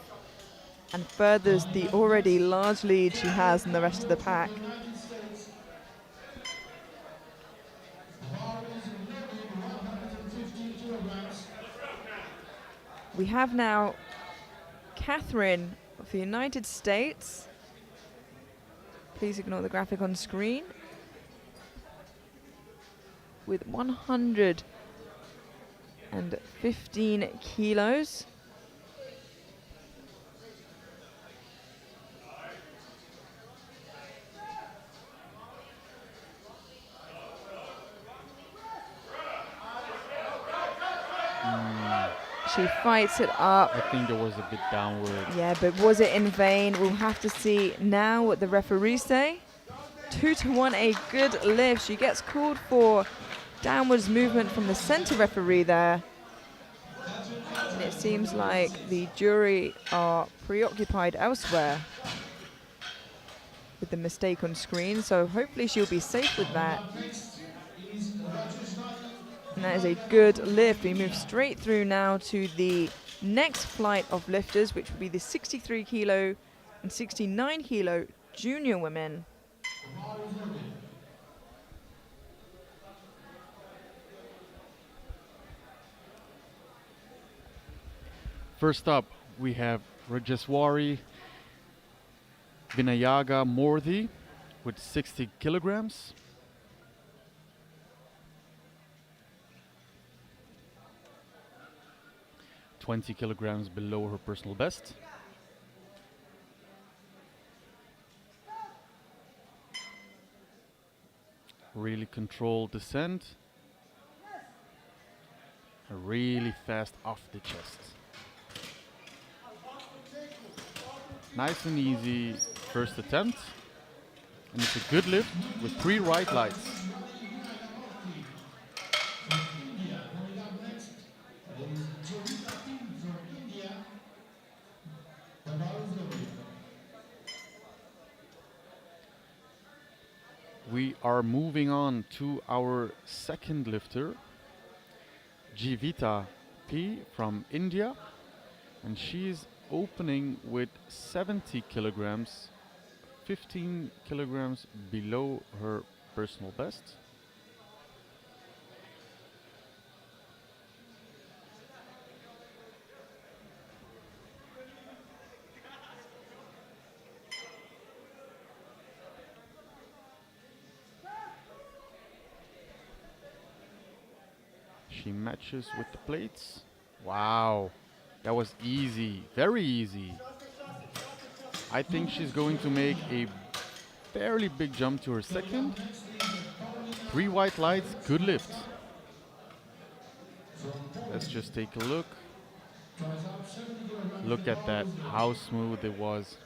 and furthers the already large lead she has in the rest of the pack. United States. The bar is loaded 150 kilograms. We have now Catherine of the United States, Please ignore the graphic on screen. With 115 kilos. She fights it up. I think there was a bit downward. Yeah, but was it in vain? We'll have to see now what the referees say. 2-1, a good lift. She gets called for downwards movement from the center referee there. And it seems like the jury are preoccupied elsewhere with the mistake on screen, so hopefully she'll be safe with that. And that is a good lift. We move straight through now to the next flight of lifters, which will be the 63 kilo and 69 kilo junior women. First up, we have Rajeswari Vinayaga Morthy with 60 kilograms. (20 kilograms below her personal best. Really controlled descent. Really fast off the chest. Nice and easy first attempt. And it's a good lift with 3 right lights. We are moving on to our second lifter, Jivita P from India, and she's opening with 70 kilograms, 15 kilograms below her personal best. She matches with the plates. Wow, that was easy, very easy. I think she's going to make a fairly big jump to her second. 3 white lights, good lift. Let's just take a look. Look at that, how smooth it was.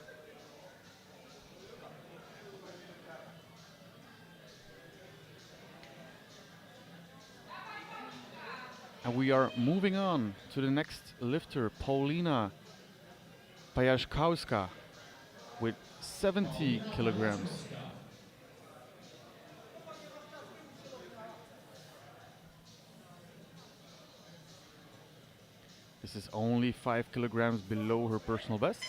And we are moving on to the next lifter, Paulina Pajaszkowska with 70 kilograms. This is only 5 kilograms below her personal best.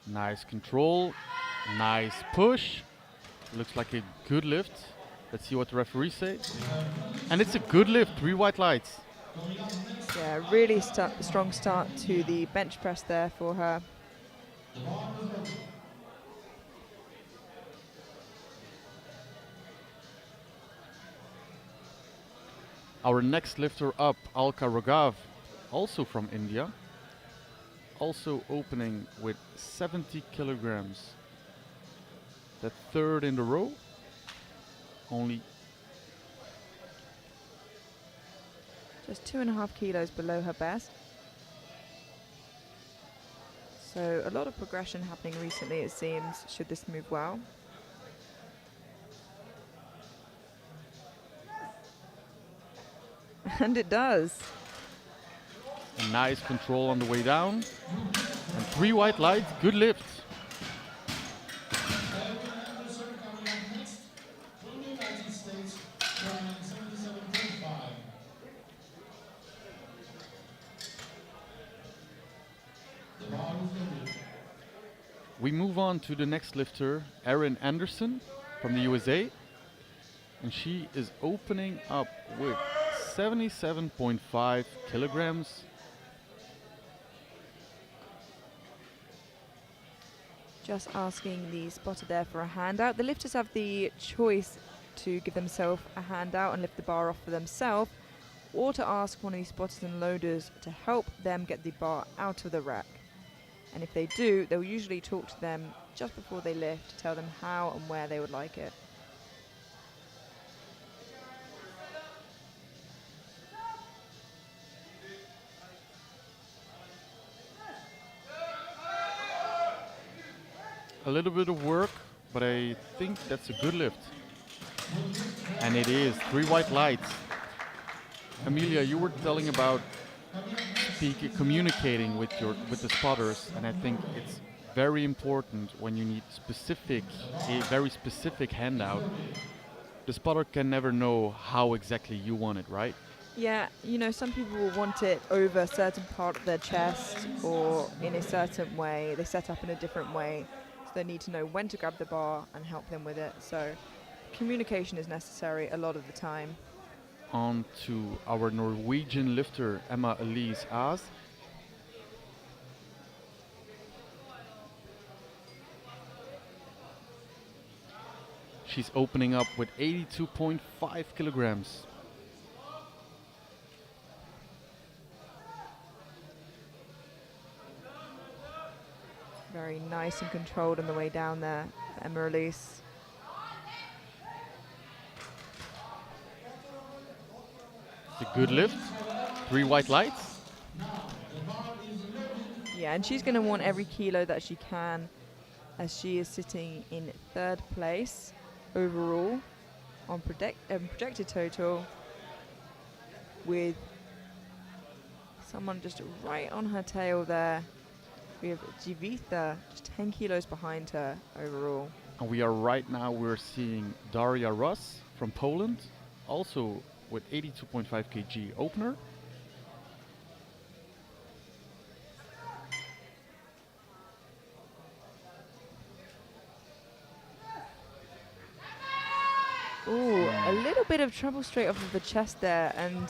Nice control, nice push. Looks like a good lift. Let's see what the referees say. And it's a good lift, 3 white lights. Yeah, really strong start to the bench press there for her. Our next lifter up, Alka Raghav, also from India. Also opening with 70 kilograms. The third in the row. Only just 2.5 kilos below her best. So a lot of progression happening recently, it seems, should this move well. And it does. a nice control on the way down. And 3 white lights, good lift. We move on to the next lifter, Erin Anderson from the USA. And she is opening up with 77.5 kilograms. Just asking the spotter there for a handout. The lifters have the choice to give themselves a handout and lift the bar off for themselves, or to ask one of these spotters and loaders to help them get the bar out of the rack. And if they do, they'll usually talk to them just before they lift to tell them how and where they would like it. A little bit of work, but I think that's a good lift. And it is 3 white lights. Amelia, you were telling about communicating with the spotters, and I think it's very important when you need a very specific handout. The spotter can never know how exactly you want it, right? Yeah, you know, some people will want it over a certain part of their chest or in a certain way. They set up in a different way. So they need to know when to grab the bar and help them with it. So communication is necessary a lot of the time. On to our Norwegian lifter, Emma Elise Aas. She's opening up with 82.5 kilograms. Very nice and controlled on the way down there, Emma Elise. It's a good lift. 3 white lights. Yeah, and she's going to want every kilo that she can, as she is sitting in 3rd place overall on projected total, with someone just right on her tail there. We have Jivitha just 10 kilos behind her overall. And we're seeing Daria Ross from Poland, also with 82.5 kg opener. Ooh, a little bit of trouble straight off of the chest there, and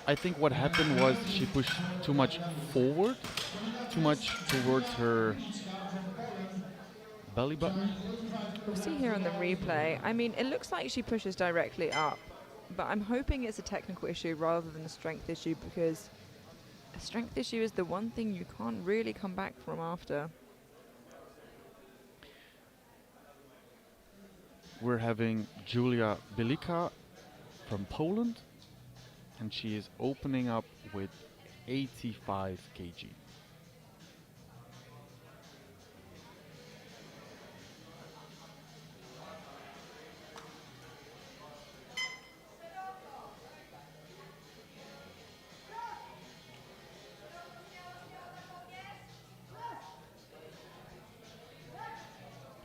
I think what happened was she pushed too much forward, too much towards her belly button. we'll see here on the replay. I mean, it looks like she pushes directly up, but I'm hoping it's a technical issue rather than a strength issue, because a strength issue is the one thing you can't really come back from after. We're having Julia Bilika from Poland, and she is opening up with 85 kg.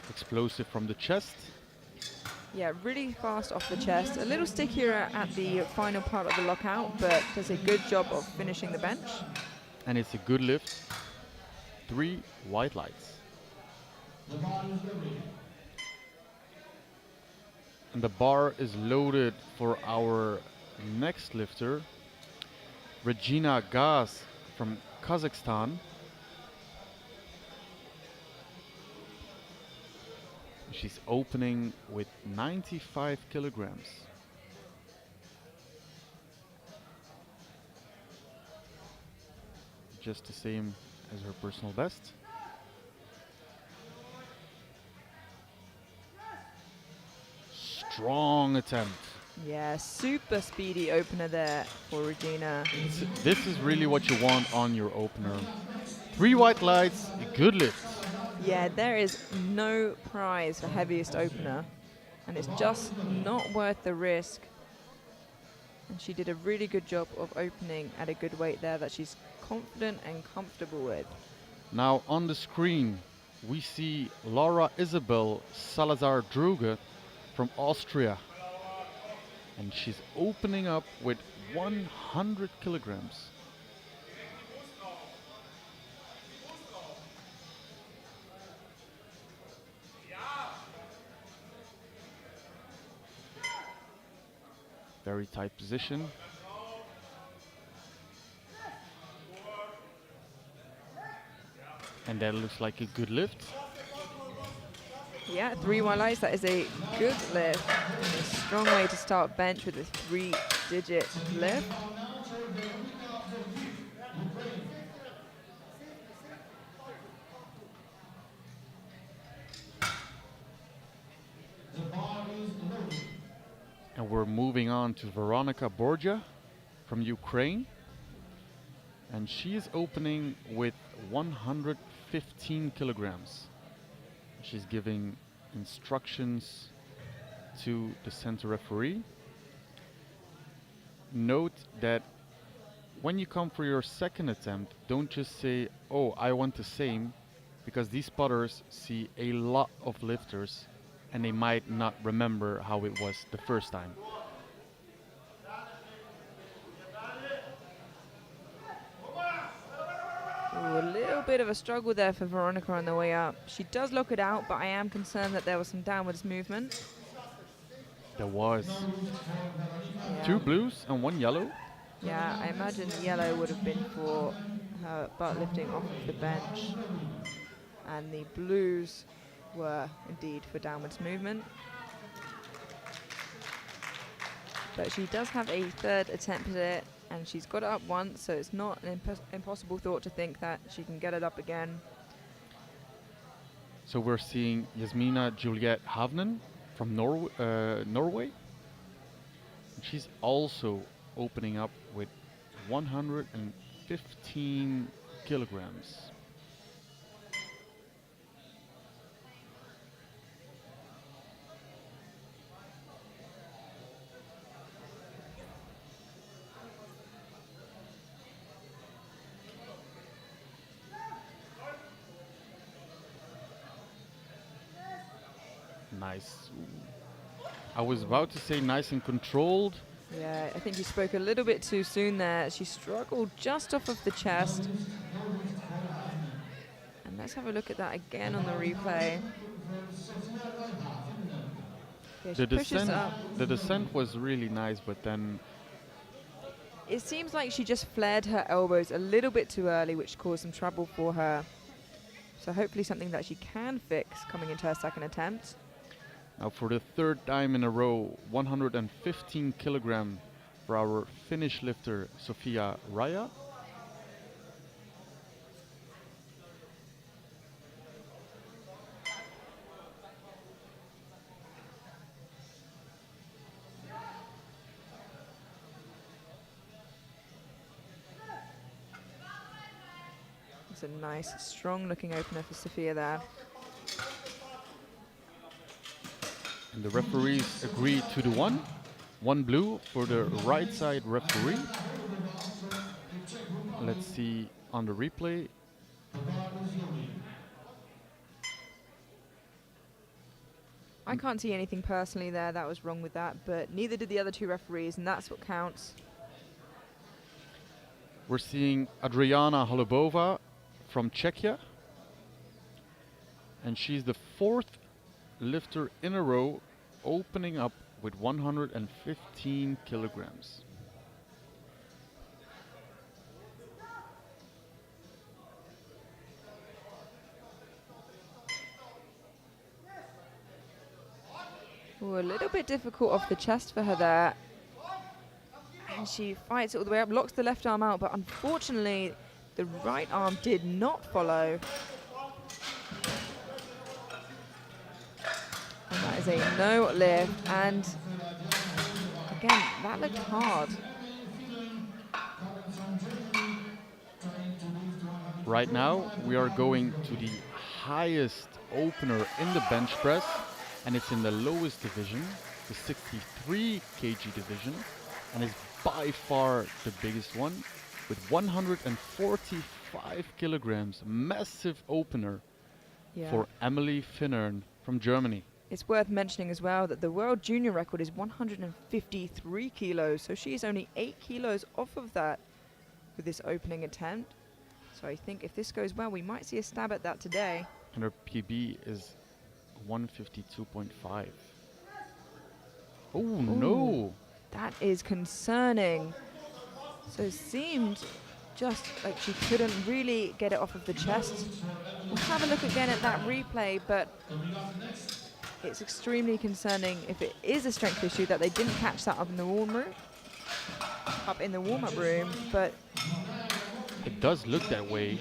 Explosive from the chest. Yeah, really fast off the chest. A little stickier at the final part of the lockout, but does a good job of finishing the bench. And it's a good lift. 3 white lights. And the bar is loaded for our next lifter, Regina Gaz from Kazakhstan. She's opening with 95 kilograms. Just the same as her personal best. Strong attempt. Yeah, super speedy opener there for Regina. This is really what you want on your opener. 3 white lights, a good lift. Yeah, there is no prize for heaviest opener, and it's just not worth the risk. And she did a really good job of opening at a good weight there that she's confident and comfortable with. Now on the screen, we see Laura Isabel Salazar Druge from Austria. And she's opening up with 100 kilograms. Very tight position. And that looks like a good lift. Yeah, 3 walleyes, that is a good lift. A strong way to start bench with a 3-digit lift. Now to Veronika Dowid, Ukraine. The bar is loaded. And we're moving on to Veronika Borgia from Ukraine. And she is opening with 115 kilograms. She's giving instructions to the center referee. Note that when you come for your second attempt, don't just say, oh, I want the same, because these spotters see a lot of lifters and they might not remember how it was the first time. Ooh, a little bit of a struggle there for Veronika on the way up. She does lock it out, but I am concerned that there was some downwards movement. There was Yeah. 2 blues and 1 yellow. Yeah, I imagine yellow would have been for her butt lifting off of the bench. And the blues were indeed for downwards movement. But she does have a third attempt at it, and she's got it up once, so it's not an impossible thought to think that she can get it up again. So we're seeing Jasmina Juliette Havnen from Norway. And she's also opening up with 115 kilograms. Nice. I was about to say nice and controlled. Yeah, I think you spoke a little bit too soon there. She struggled just off of the chest. And let's have a look at that again on the replay. Yeah, she pushes up. The descent was really nice, but then It seems like she just flared her elbows a little bit too early, which caused some trouble for her. So hopefully something that she can fix coming into her second attempt. now for the third time in a row, 115 kilogram for our Finnish lifter Sofia Raya. It's a nice, strong looking opener for Sophia there. And the referees agree to the one blue for the right side referee. Let's see on the replay. I can't see anything personally there that was wrong with that, but neither did the other 2 referees, and that's what counts. We're seeing Adriana Holubova from Czechia. And she's the 4th lifter in a row opening up with 115 kilograms. Ooh, a little bit difficult off the chest for her there. And she fights it all the way up, locks the left arm out, but unfortunately the right arm did not follow. And that is a no lift, and again, that looked hard. Right now we are going to the highest opener in the bench press, and it's in the lowest division, the 63 kg division, and it's by far the biggest one with 145 kilograms. Massive opener Yeah. for Emily Finnern from Germany. It's worth mentioning as well that the world junior record is 153 kilos, so she's only 8 kilos off of that with this opening attempt. So I think if this goes well, we might see a stab at that today. And her PB is 152.5. Oh no! That is concerning. So it seemed just like she couldn't really get it off of the chest. We'll have a look again at that replay, but it's extremely concerning if it is a strength issue that they didn't catch that up in the warm-up room, but It does look that way.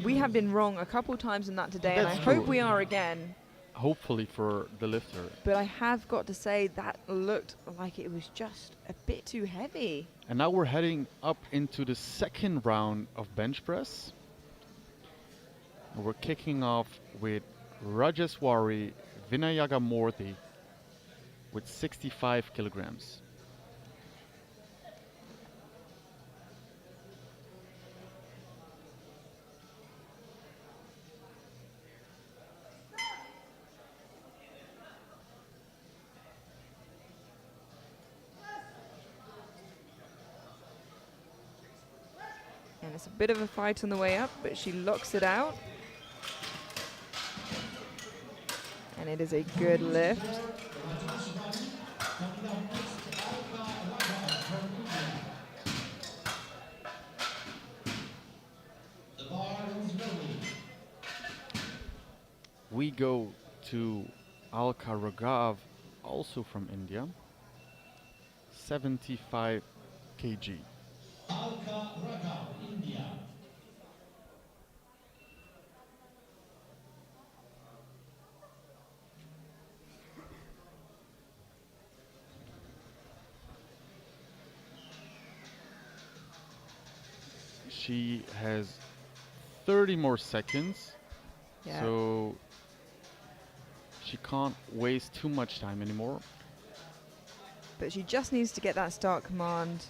we have been wrong a couple times in that today, and I That's hope true. we are again. Hopefully for the lifter. But I have got to say that looked like it was just a bit too heavy. And now we're heading up into the second round of bench press. We're kicking off with Rajeswari Vinayagamurthy with 65 kilograms. And it's a bit of a fight on the way up, but she locks it out. And it is a good lift. We go to Alka Raghav, also from India, 75 kg. Alka Raghav, India. She has 30 more seconds, Yeah. so she can't waste too much time anymore. But she just needs to get that start command.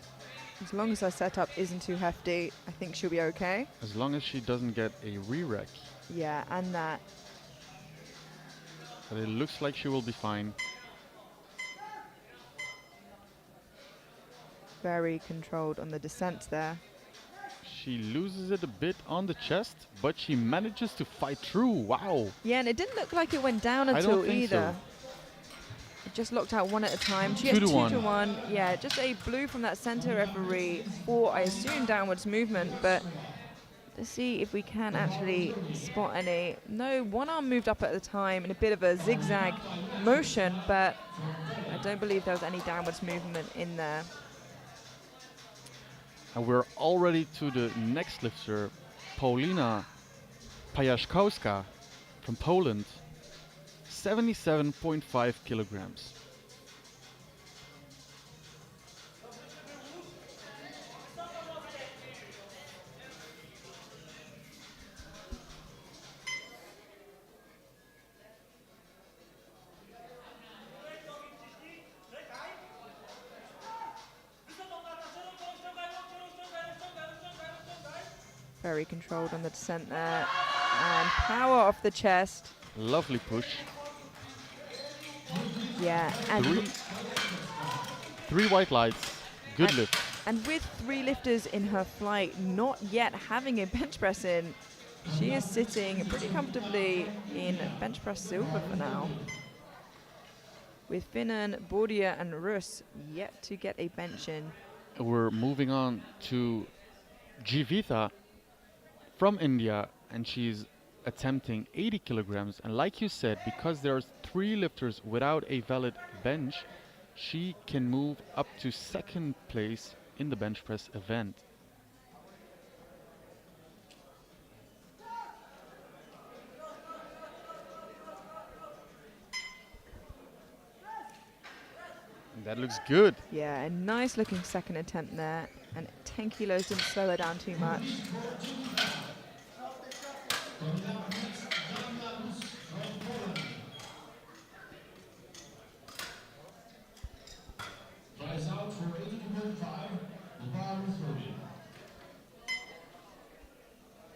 As long as her setup isn't too hefty, I think she'll be okay. As long as she doesn't get a re-rack, Yeah, and that. but it looks like she will be fine. Very controlled on the descent there. She loses it a bit on the chest, but she manages to fight through. Wow. Yeah, and it didn't look like it went down I until don't think either. so. It just locked out one at a time. She 2 has to 2 to 1. 1. Yeah, just a blue from that center referee for, I assume, downwards movement. But let's see if we can actually spot any. No, one arm moved up at a time in a bit of a zigzag motion, but I don't believe there was any downwards movement in there. And we're already to the next lifter, Paulina Pajaszkowska from Poland, 77.5 kilograms. Very controlled on the descent there. And power off the chest. Lovely push. Yeah, and Three white lights. Good lift. And with 3 lifters in her flight, not yet having a bench press in, she is sitting pretty comfortably in bench press silver for now. With Finan, Bordia and Rus yet to get a bench in. We're moving on to Jivitha from India, and she's attempting 80 kilograms. And like you said, because there's 3 lifters without a valid bench, she can move up to second place in the bench press event. And that looks good. Yeah, a nice looking second attempt there. And 10 kilos didn't slow her down too much. Tries out for 80.5. The bar is loaded.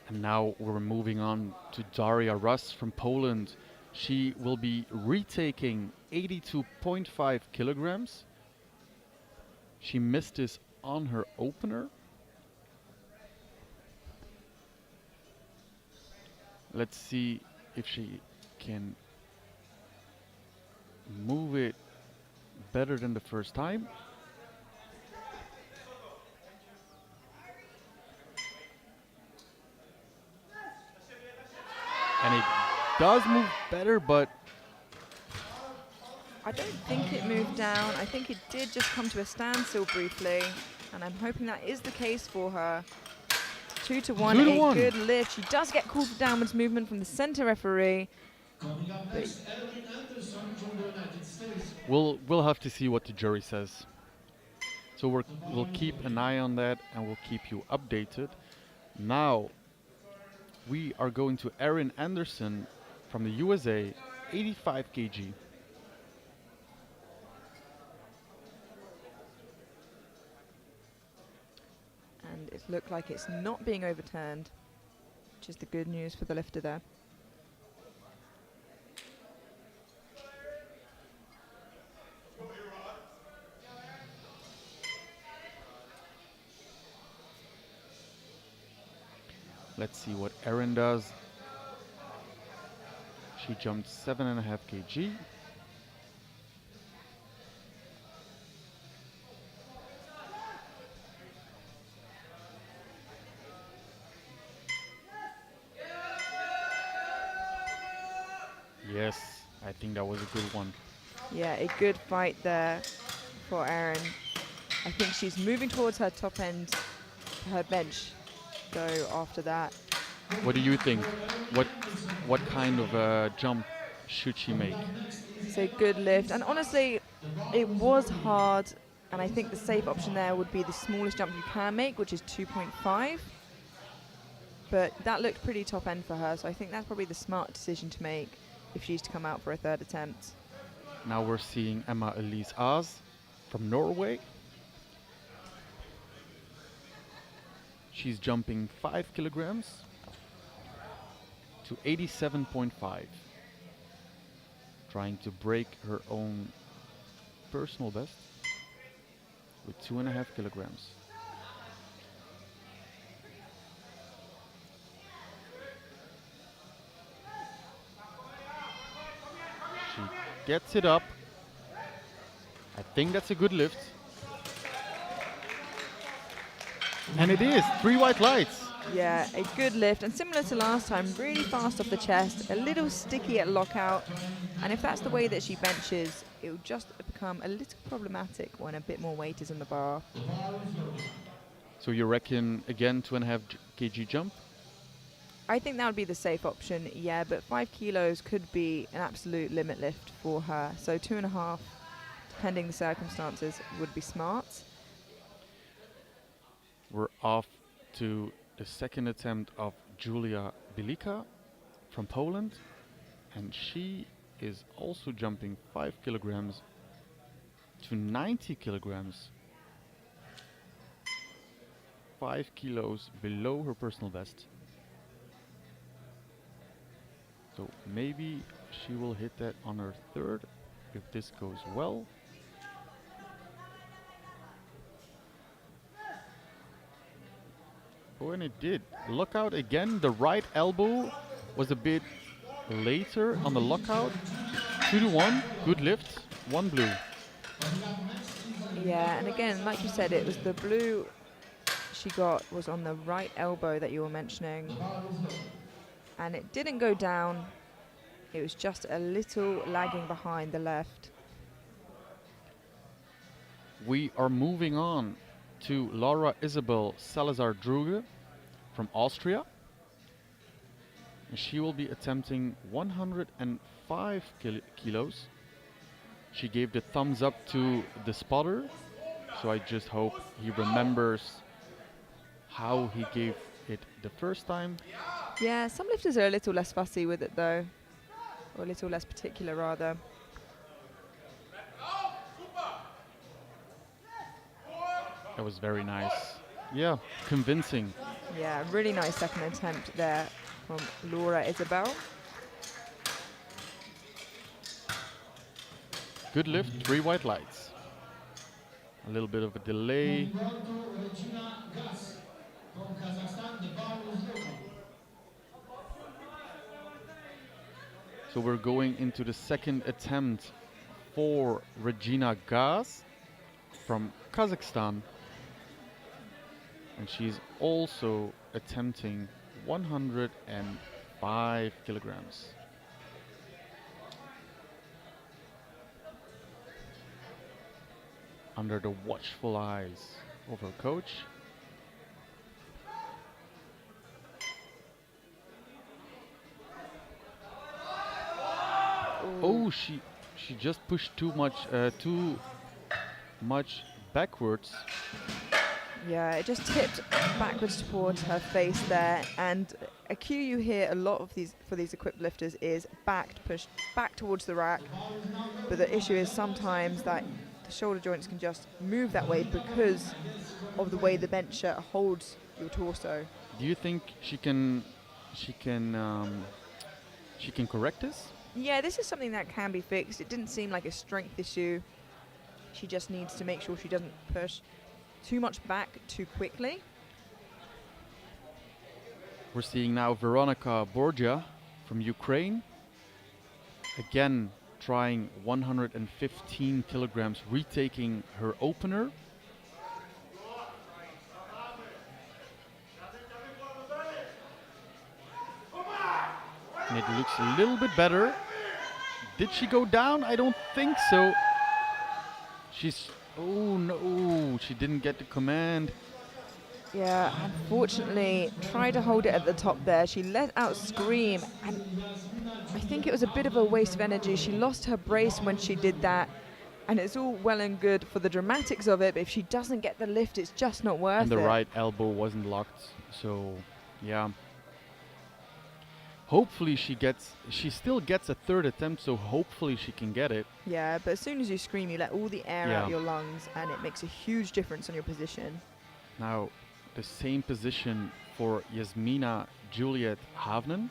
And now we're moving on to Daria Rus from Poland. She will be retaking 82.5 kilograms. She missed this on her opener. Let's see if she can move it better than the first time. And it does move better, but I don't think it moved down. I think it did just come to a standstill briefly, and I'm hoping that is the case for her. 2 to 1, 2 to a 1. good lift. She does get called for downwards movement from the center referee. Coming up next, Erin Anderson from the United States. we'll have to see what the jury says. So we'll keep an eye on that and we'll keep you updated. Now we are going to Erin Anderson from the USA, 85 kg. And it looked like it's not being overturned, which is the good news for the lifter there. Let's see what Erin does. She jumped 7.5 kg. Yes, I think that was a good one. Yeah, a good fight there for Erin. I think she's moving towards her top end, her bench. Go after that. What do you think? What kind of jump should she make? It's a good lift. And honestly, it was hard. And I think the safe option there would be the smallest jump you can make, which is 2.5. But that looked pretty top end for her. So I think that's probably the smart decision to make if she's to come out for a third attempt. Now we're seeing Emma Elise Aas from Norway. She's jumping 5 kilograms to 87.5. Trying to break her own personal best with 2.5 kilograms. She gets it up. I think that's a good lift. And it is 3 white lights. Yeah, a good lift. And similar to last time, really fast off the chest, a little sticky at lockout. And if that's the way that she benches, it will just become a little problematic when a bit more weight is in the bar. So you reckon, again, 2.5 kg jump? I think that would be the safe option, yeah, but 5 kilos could be an absolute limit lift for her. So 2.5, depending the circumstances, would be smart. We're off to the second attempt of Julia Bilika from Poland. And she is also jumping 5 kilograms to 90 kilograms. 5 kilos below her personal best. So maybe she will hit that on her third if this goes well. Oh, and it did. Lockout again. The right elbow was a bit later on the lockout. 2 to 1. Good lift. 1 blue. Yeah, and again, like you said, it was the blue she got was on the right elbow that you were mentioning. And it didn't go down. It was just a little lagging behind the left. We are moving on to Laura Isabel Salazar-Druge from Austria. And she will be attempting 105 kilos. She gave the thumbs up to the spotter, so I just hope he remembers how he gave it the first time. Yeah, some lifters are a little less fussy with it though, or a little less particular rather. That was very nice. Yeah, convincing. Yeah, really nice second attempt there from Laura Isabel. Good lift, 3 white lights. A little bit of a delay. So we're going into the second attempt for Regina Gaz from Kazakhstan. And she's also attempting 105 kilograms. Under the watchful eyes of her coach. Oh, she just pushed too much backwards. Yeah, it just tipped backwards towards her face there. And a cue you hear a lot of these for these equipped lifters is pushed back towards the rack. But the issue is sometimes that the shoulder joints can just move that way because of the way the bench shirt holds your torso. Do you think she can correct this? Yeah, this is something that can be fixed. It didn't seem like a strength issue. She just needs to make sure she doesn't push too much back too quickly. We're seeing now Veronika Borgia from Ukraine. Again, trying 115 kilograms, retaking her opener. And it looks a little bit better. Did she go down? I don't think so. Oh no, she didn't get the command. Yeah, unfortunately, tried to hold it at the top there. She let out a scream, and I think it was a bit of a waste of energy. She lost her brace when she did that, and it's all well and good for the dramatics of it, but if she doesn't get the lift, it's just not worth it. And the right elbow wasn't locked, so yeah. Hopefully she still gets a third attempt, so hopefully she can get it. Yeah, but as soon as you scream, you let all the air out your lungs, and it makes a huge difference on your position. Now, the same position for Jasmina Juliet Havnen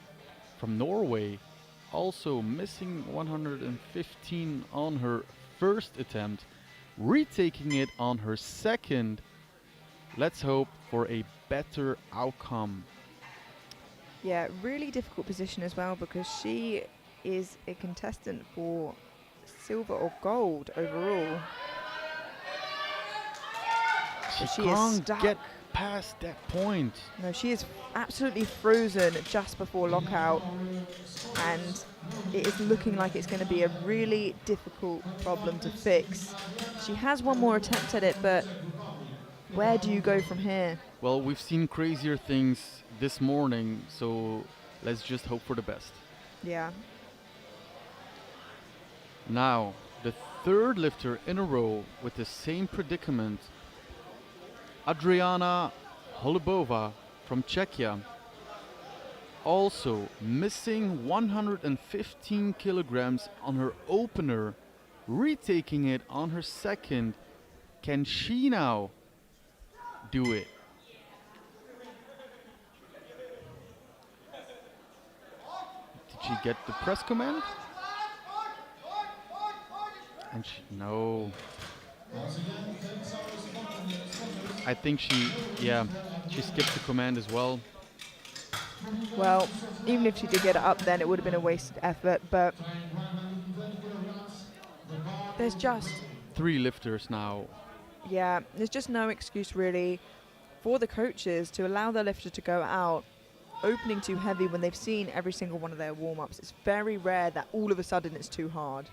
from Norway, also missing 115 on her first attempt, retaking it on her second. Let's hope for a better outcome. Yeah, really difficult position as well because she is a contestant for silver or gold overall. She can't get past that point. No, she is absolutely frozen just before lockout, and it is looking like it's going to be a really difficult problem to fix. She has one more attempt at it, but where do you go from here? Well, we've seen crazier things this morning, so let's just hope for the best. Yeah. Now, the third lifter in a row with the same predicament, Adriana Holubova from Czechia, also missing 115 kilograms on her opener, retaking it on her second. Can she now do it? Did she get the press command? And no. I think she skipped the command as well. Well, even if she did get it up, then it would have been a wasted effort, but there's just... 3 lifters now. Yeah, there's just no excuse really for the coaches to allow their lifter to go out opening too heavy when they've seen every single one of their warm-ups. It's very rare that all of a sudden it's too hard.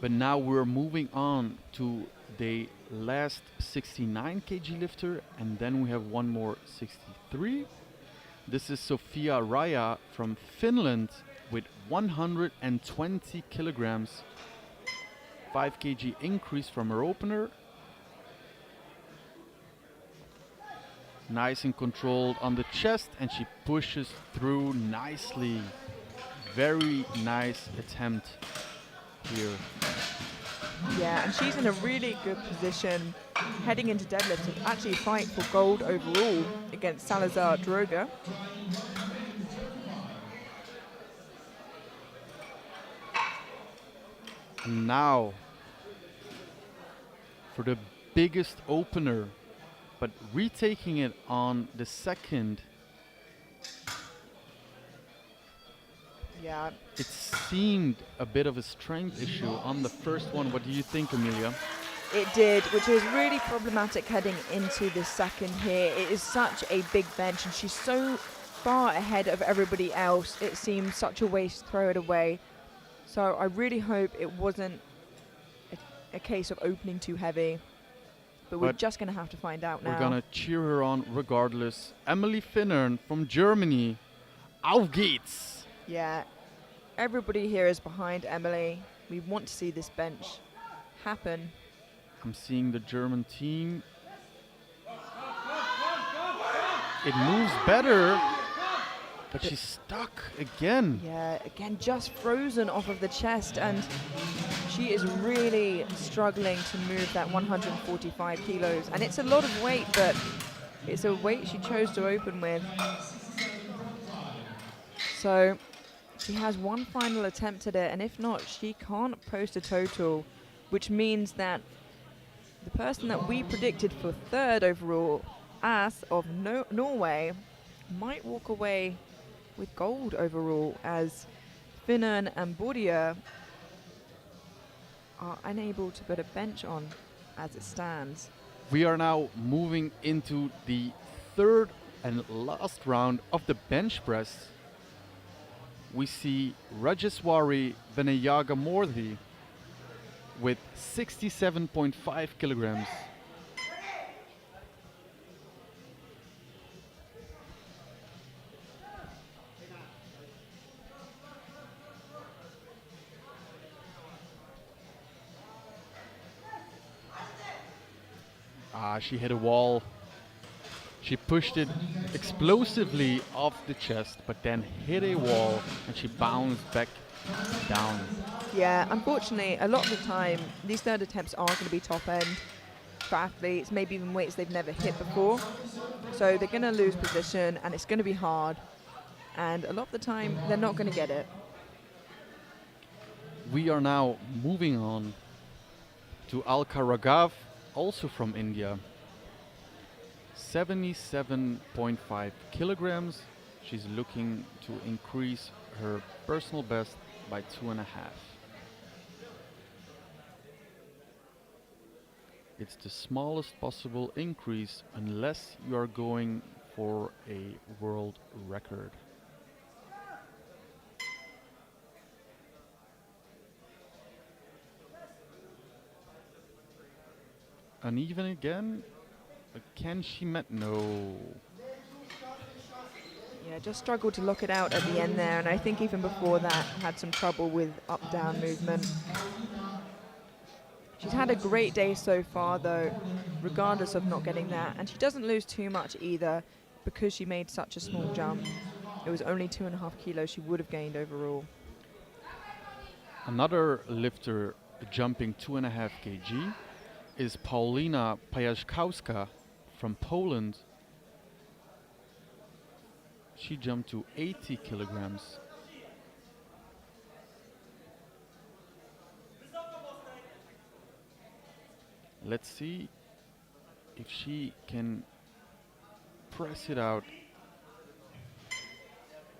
But now we're moving on to the last 69 kg lifter, and then we have one more 63. This is Sofia Raya from Finland with 120 kilograms. 5 kg increase from her opener. Nice and controlled on the chest, and she pushes through nicely. Very nice attempt here. Yeah, and she's in a really good position heading into deadlift to actually fight for gold overall against Salazar Droga. And now for the biggest opener, but retaking it on the second. Yeah, It seemed a bit of a strength issue on the first one. What do you think, Amelia? it did, which was really problematic heading into the second here. It is such a big bench, and she's so far ahead of everybody else. It seemed such a waste to throw it away. So I really hope it wasn't a case of opening too heavy. But we're But just going to have to find out now. we're gonna cheer her on regardless. Emily Finnern from Germany. Auf geht's! Yeah, everybody here is behind Emily. We want to see this bench happen. I'm seeing the German team. It moves better, but she's stuck again. Yeah, again, just frozen off of the chest, and she is really struggling to move that 145 kilos. And it's a lot of weight, but it's a weight she chose to open with. So she has one final attempt at it, and if not, she can't post a total, which means that the person that we predicted for third overall, As of Norway, might walk away with gold overall, as Finnern and Bordia are unable to put a bench on as it stands. We are now moving into the third and last round of the bench press. We see Rajeswari Venayagamurthy with 67.5 kilograms. She hit a wall. She pushed it explosively off the chest, but then hit a wall and she bounced back down. Yeah, unfortunately, a lot of the time, these third attempts are going to be top end for athletes, maybe even weights they've never hit before. So they're going to lose position, and it's going to be hard. And a lot of the time, they're not going to get it. We are now moving on to Alka Raghav, also from India. 77.5 kilograms. She's looking to increase her personal best by 2.5. It's the smallest possible increase unless you are going for a world record. Uneven again. Can she met? No. Yeah, just struggled to lock it out at the end there, and I think even before that had some trouble with up-down movement. She's had a great day so far though, regardless of not getting that, and she doesn't lose too much either because she made such a small jump. It was only 2.5 kilos she would have gained overall. Another lifter jumping 2.5 kg is Paulina Pajaszkowska from Poland. She jumped to 80 kilograms. Let's see if she can press it out.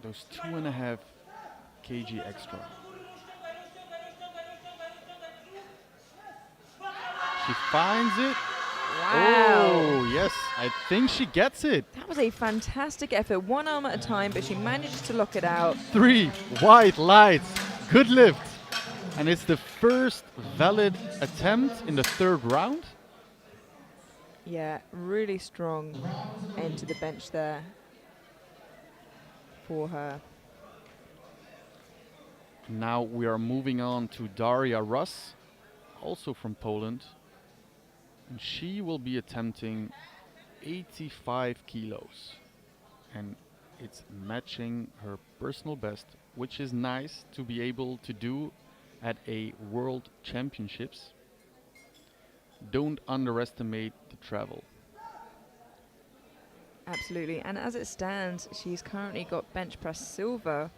Those 2.5 kg extra. She finds it. Wow. Oh, yes, I think she gets it. That was a fantastic effort, one arm at a time, but she managed to lock it out. 3 white lights. Good lift. And it's the first valid attempt in the third round. Yeah, really strong end to the bench there for her. Now we are moving on to Daria Russ, also from Poland. And she will be attempting 85 kilos. And it's matching her personal best, which is nice to be able to do at a World Championships. Don't underestimate the travel. Absolutely, and as it stands, she's currently got bench press silver.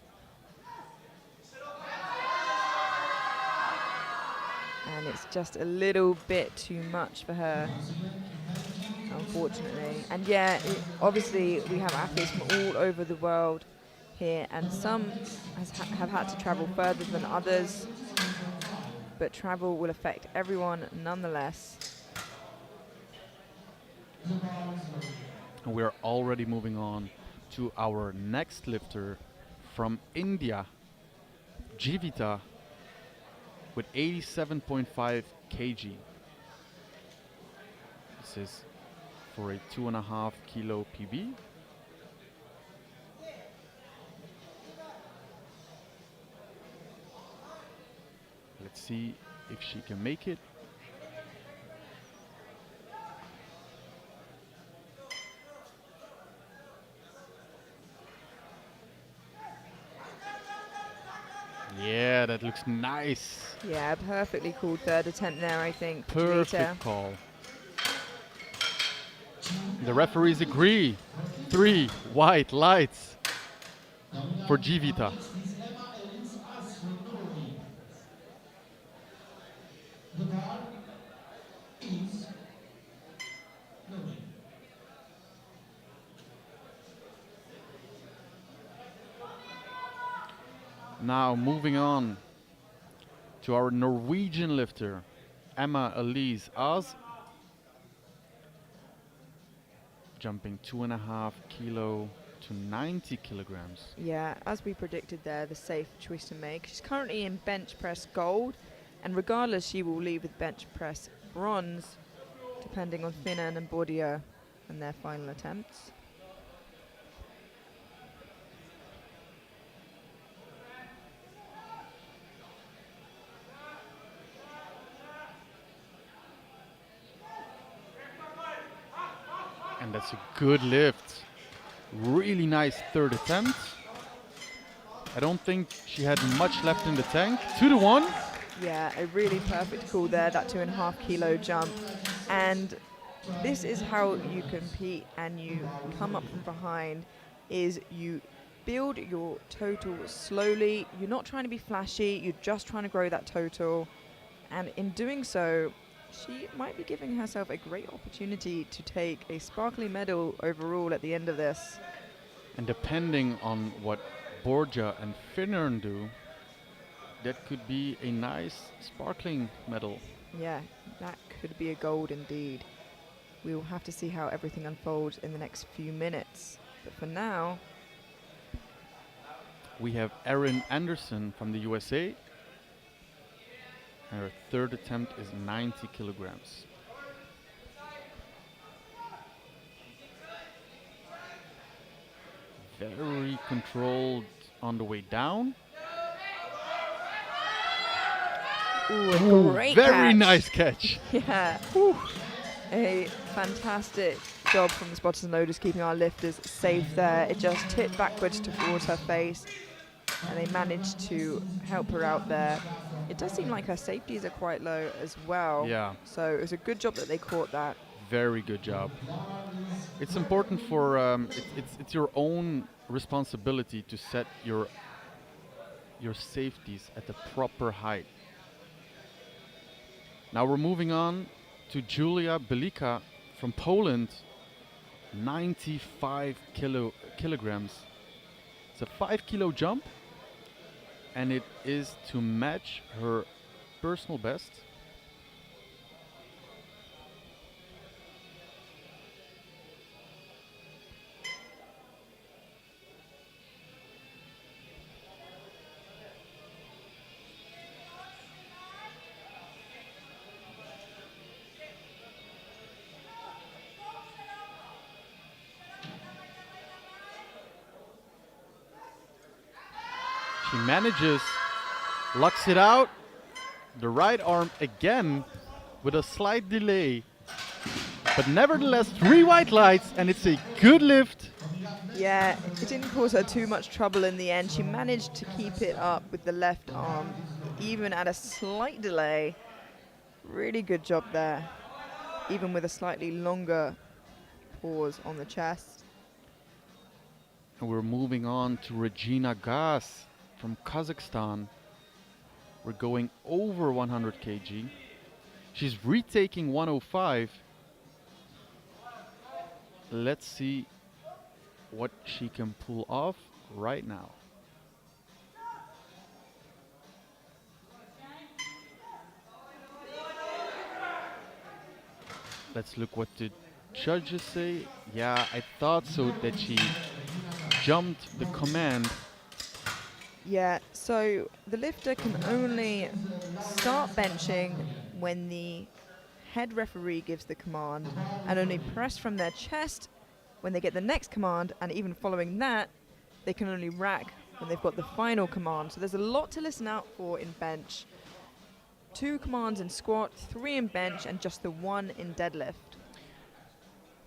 And it's just a little bit too much for her, unfortunately. And yeah, obviously we have athletes from all over the world here, and some have had to travel further than others, but travel will affect everyone nonetheless. And we're already moving on to our next lifter from India, Jivita, with 87.5 kg. This is for a 2.5 kilo PB. Let's see if she can make it. Yeah, that looks nice. Yeah, perfectly called third attempt there, I think. Perfect Jivita. call. The referees agree. 3 white lights for Jivita. The bar is loaded. Now moving on to our Norwegian lifter, Emma Elise Oz, jumping 2.5 kilo to 90 kilograms. Yeah, as we predicted there, the safe choice to make. She's currently in bench press gold, and regardless, she will leave with bench press bronze, depending on Finan and Bordia and their final attempts. And that's a good lift. Really nice third attempt. I don't think she had much left in the tank. 2-1. Yeah, a really perfect call there, that 2.5 kilo jump. And this is how you compete and you come up from behind, is you build your total slowly. You're not trying to be flashy, you're just trying to grow that total. And in doing so, she might be giving herself a great opportunity to take a sparkly medal overall at the end of this. And depending on what Borja and Finnern do, that could be a nice sparkling medal. Yeah, that could be a gold indeed. We will have to see how everything unfolds in the next few minutes. But for now, We have Erin Anderson from the USA. Her third attempt is 90 kilograms. Very controlled on the way down. ooh, a great Very catch. nice catch. Yeah. A fantastic job from the spotters and loaders, keeping our lifters safe there. It just tipped backwards towards her face, and they managed to help her out there. It does seem like her safeties are quite low as well. Yeah. So it was a good job that they caught that. Very good job. It's important for it's your own responsibility to set your safeties at the proper height. Now we're moving on to Julia Belika from Poland. 95 kilograms. It's a 5 kilo jump, and it is to match her personal best. She manages, locks it out, the right arm again with a slight delay. But nevertheless, 3 white lights, and it's a good lift. Yeah, it didn't cause her too much trouble in the end. She managed to keep it up with the left arm, even at a slight delay. Really good job there, even with a slightly longer pause on the chest. And we're moving on to Regina Gas from Kazakhstan. We're going over 100 kg. She's retaking 105. Let's see what she can pull off. right now. Let's look what the judges say. Yeah, I thought so that she jumped the command. Yeah, so the lifter can only start benching when the head referee gives the command, and only press from their chest when they get the next command, and even following that, they can only rack when they've got the final command. So there's a lot to listen out for in bench. 2 commands in squat, 3 in bench, and just the 1 in deadlift.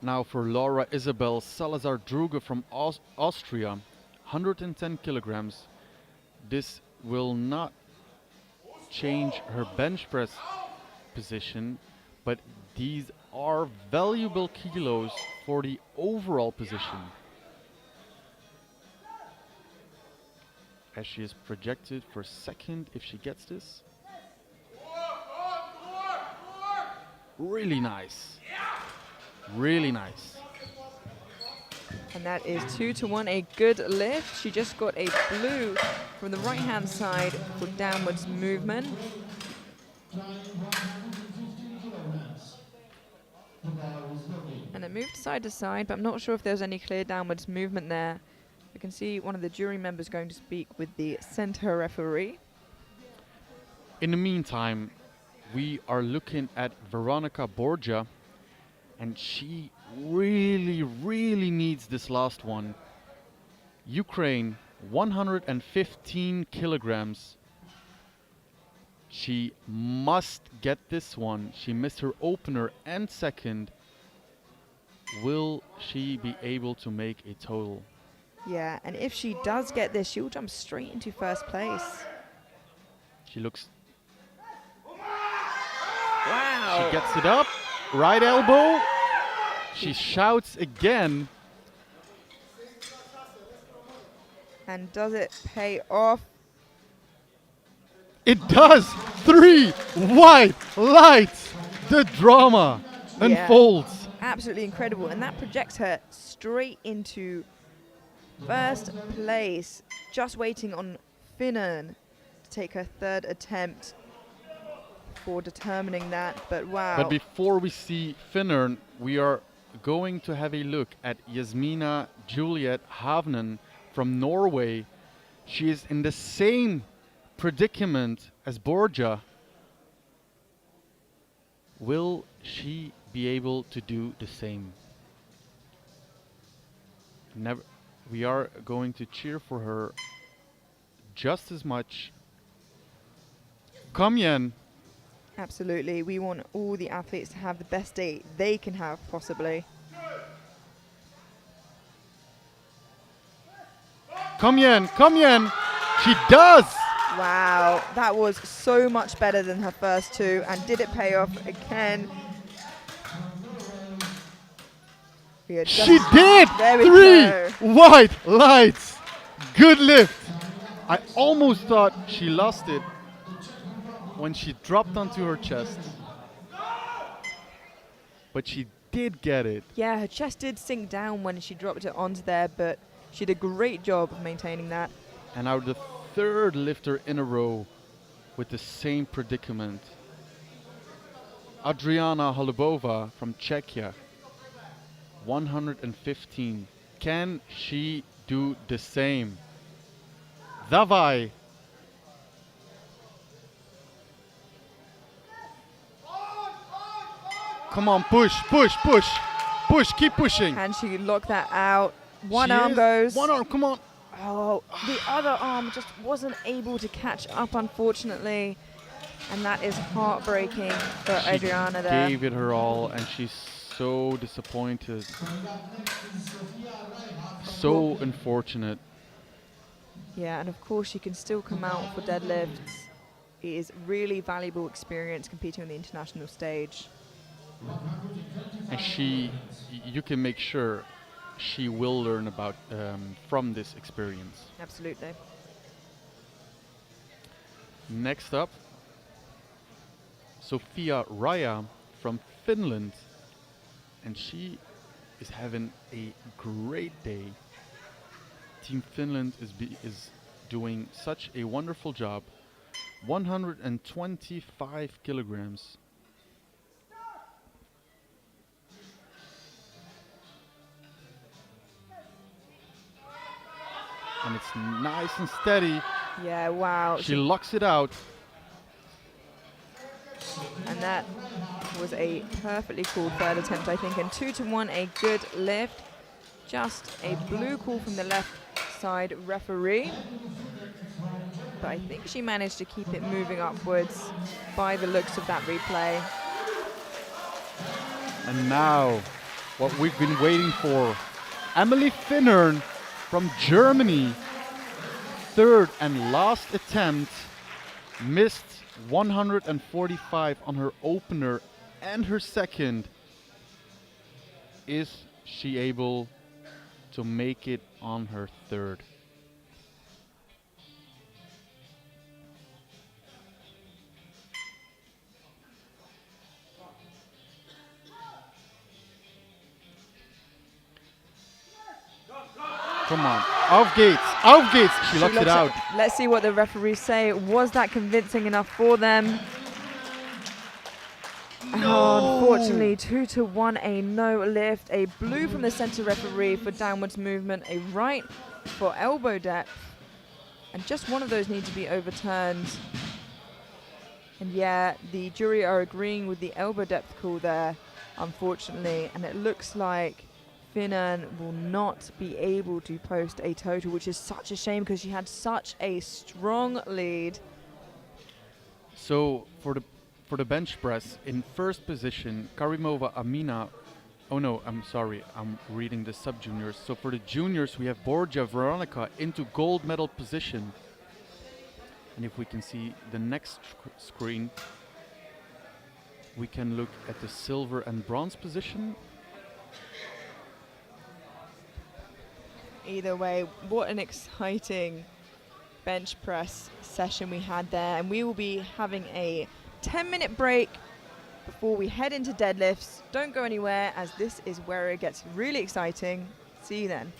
Now for Laura Isabel Salazar Druge from Austria, 110 kilograms. This will not change her bench press position, but these are valuable kilos for the overall position, as she is projected for second if she gets this. Really nice. Really nice. And that is 2 to 1, a good lift. She just got a blue from the right hand side for downwards movement. And it moved side to side, but I'm not sure if there's any clear downwards movement there. You can see one of the jury members going to speak with the center referee. In the meantime, we are looking at Veronika Borgia, and she really needs this last one. Ukraine, 115 kilograms. She must get this one. She missed her opener and second. Will she be able to make a total? Yeah, and if she does get this, she'll jump straight into first place. She looks... Wow. She gets it up. Right elbow. She shouts again. And does it pay off? It does! 3 white lights! The drama unfolds. Absolutely incredible. And that projects her straight into first place. Just waiting on Finnern to take her 3rd attempt for determining that. But wow. But before we see Finnern, we are going to have a look at Yasmina Juliet Havnen from Norway. She is in the same predicament as Borgia. Will she be able to do the same? Never. We are going to cheer for her just as much. Kom igen. Absolutely. We want all the athletes to have the best day they can have, possibly. Kom igen, kom igen. She does. Wow, that was so much better than her first 2. And did it pay off again? She did! There we 3 go. white lights. Good lift. I almost thought she lost it when she dropped onto her chest. But she did get it. Yeah, her chest did sink down when she dropped it onto there, but she did a great job of maintaining that. And now the 3rd lifter in a row with the same predicament. Adriana Holubova from Czechia, 115. Can she do the same? Dawaj! Come on, push, push, push, push, keep pushing. Can she lock that out? One arm goes. One arm, come on. Oh, the other arm just wasn't able to catch up, unfortunately. And that is heartbreaking for Adriana there. Gave it her all, and she's so disappointed. So unfortunate. Yeah, and of course she can still come out for deadlifts. It is really valuable experience competing on the international stage. And you can make sure she will learn about from this experience. Absolutely. Next up, Sofia Raya from Finland, and she is having a great day. Team Finland is doing such a wonderful job. 125 kilograms. And it's nice and steady. Yeah, wow. She locks it out. And that was a perfectly called third attempt, I think. And 2-1, a good lift. Just a blue call from the left side referee. But I think she managed to keep it moving upwards by the looks of that replay. And now, what we've been waiting for. Emily Finnern from Germany. Third and last attempt. Missed 145 on her opener and her second. Is she able to make it on her third? Come on, auf geht's, auf geht's. She locks it out. Let's see what the referees say. Was that convincing enough for them? Oh, unfortunately, 2-1, a no lift. A blue from the center referee for downwards movement. A right for elbow depth. And just one of those needs to be overturned. And yeah, the jury are agreeing with the elbow depth call there, unfortunately. And it looks like Finnern will not be able to post a total, which is such a shame because she had such a strong lead. So for the bench press, in first position, Karimova Amina. Oh no, I'm sorry, I'm reading the sub-juniors. So for the juniors, we have Borja Veronica into gold medal position. And if we can see the next screen, we can look at the silver and bronze position. Either way, what an exciting bench press session we had there. And we will be having a 10-minute break before we head into deadlifts. Don't go anywhere, as this is where it gets really exciting. See you then.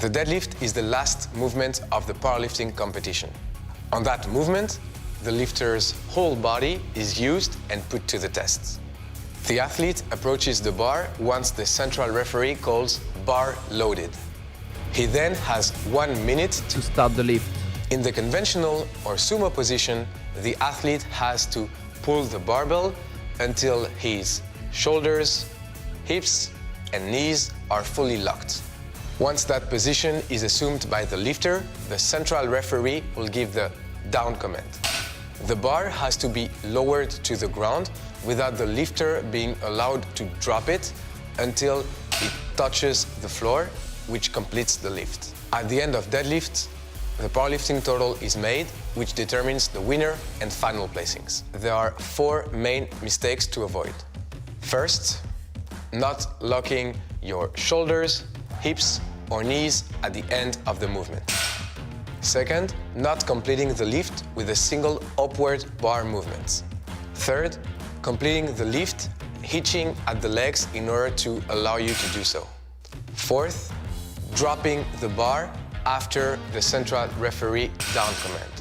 The deadlift is the last movement of the powerlifting competition. On that movement, the lifter's whole body is used and put to the test. The athlete approaches the bar once the central referee calls bar loaded. He then has 1 minute to start the lift. In the conventional or sumo position, the athlete has to pull the barbell until his shoulders, hips, and knees are fully locked. Once that position is assumed by the lifter, the central referee will give the down command. The bar has to be lowered to the ground without the lifter being allowed to drop it until it touches the floor, which completes the lift. At the end of deadlift, the powerlifting total is made, which determines the winner and final placings. There are 4 main mistakes to avoid. First, not locking your shoulders, hips, or knees at the end of the movement. Second, not completing the lift with a single upward bar movement. Third, completing the lift hitching at the legs in order to allow you to do so. Fourth, dropping the bar after the central referee down command.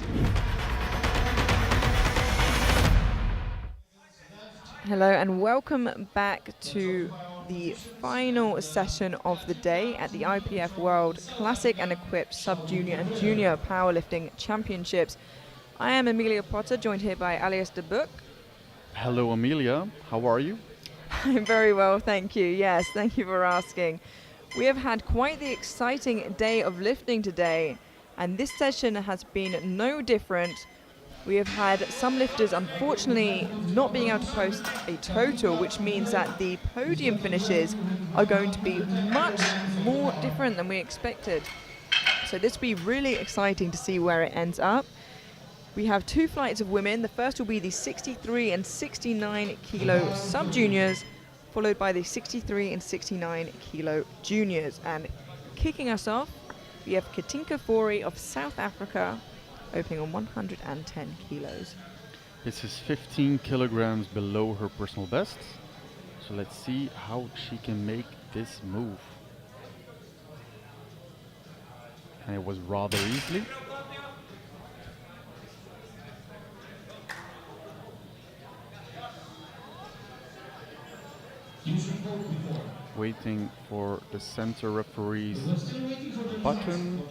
Hello and welcome back to the final session of the day at the IPF World Classic and Equipped Sub-Junior and Junior Powerlifting Championships. I am Amelia Potter, joined here by Alias de Boek. Hello, Amelia. How are you? I'm very well, thank you. Yes, thank you for asking. We have had quite the exciting day of lifting today, and this session has been no different. We have had some lifters unfortunately not being able to post a total, which means that the podium finishes are going to be much more different than we expected. So this will be really exciting to see where it ends up. We have 2 flights of women. The first will be the 63 and 69 kilo sub-juniors, followed by the 63 and 69 kilo juniors. And kicking us off, we have Katinka Fori of South Africa, opening on 110 kilos. This is 15 kilograms below her personal best. So let's see how she can make this move. And it was rather easily. Waiting for the center referee's button.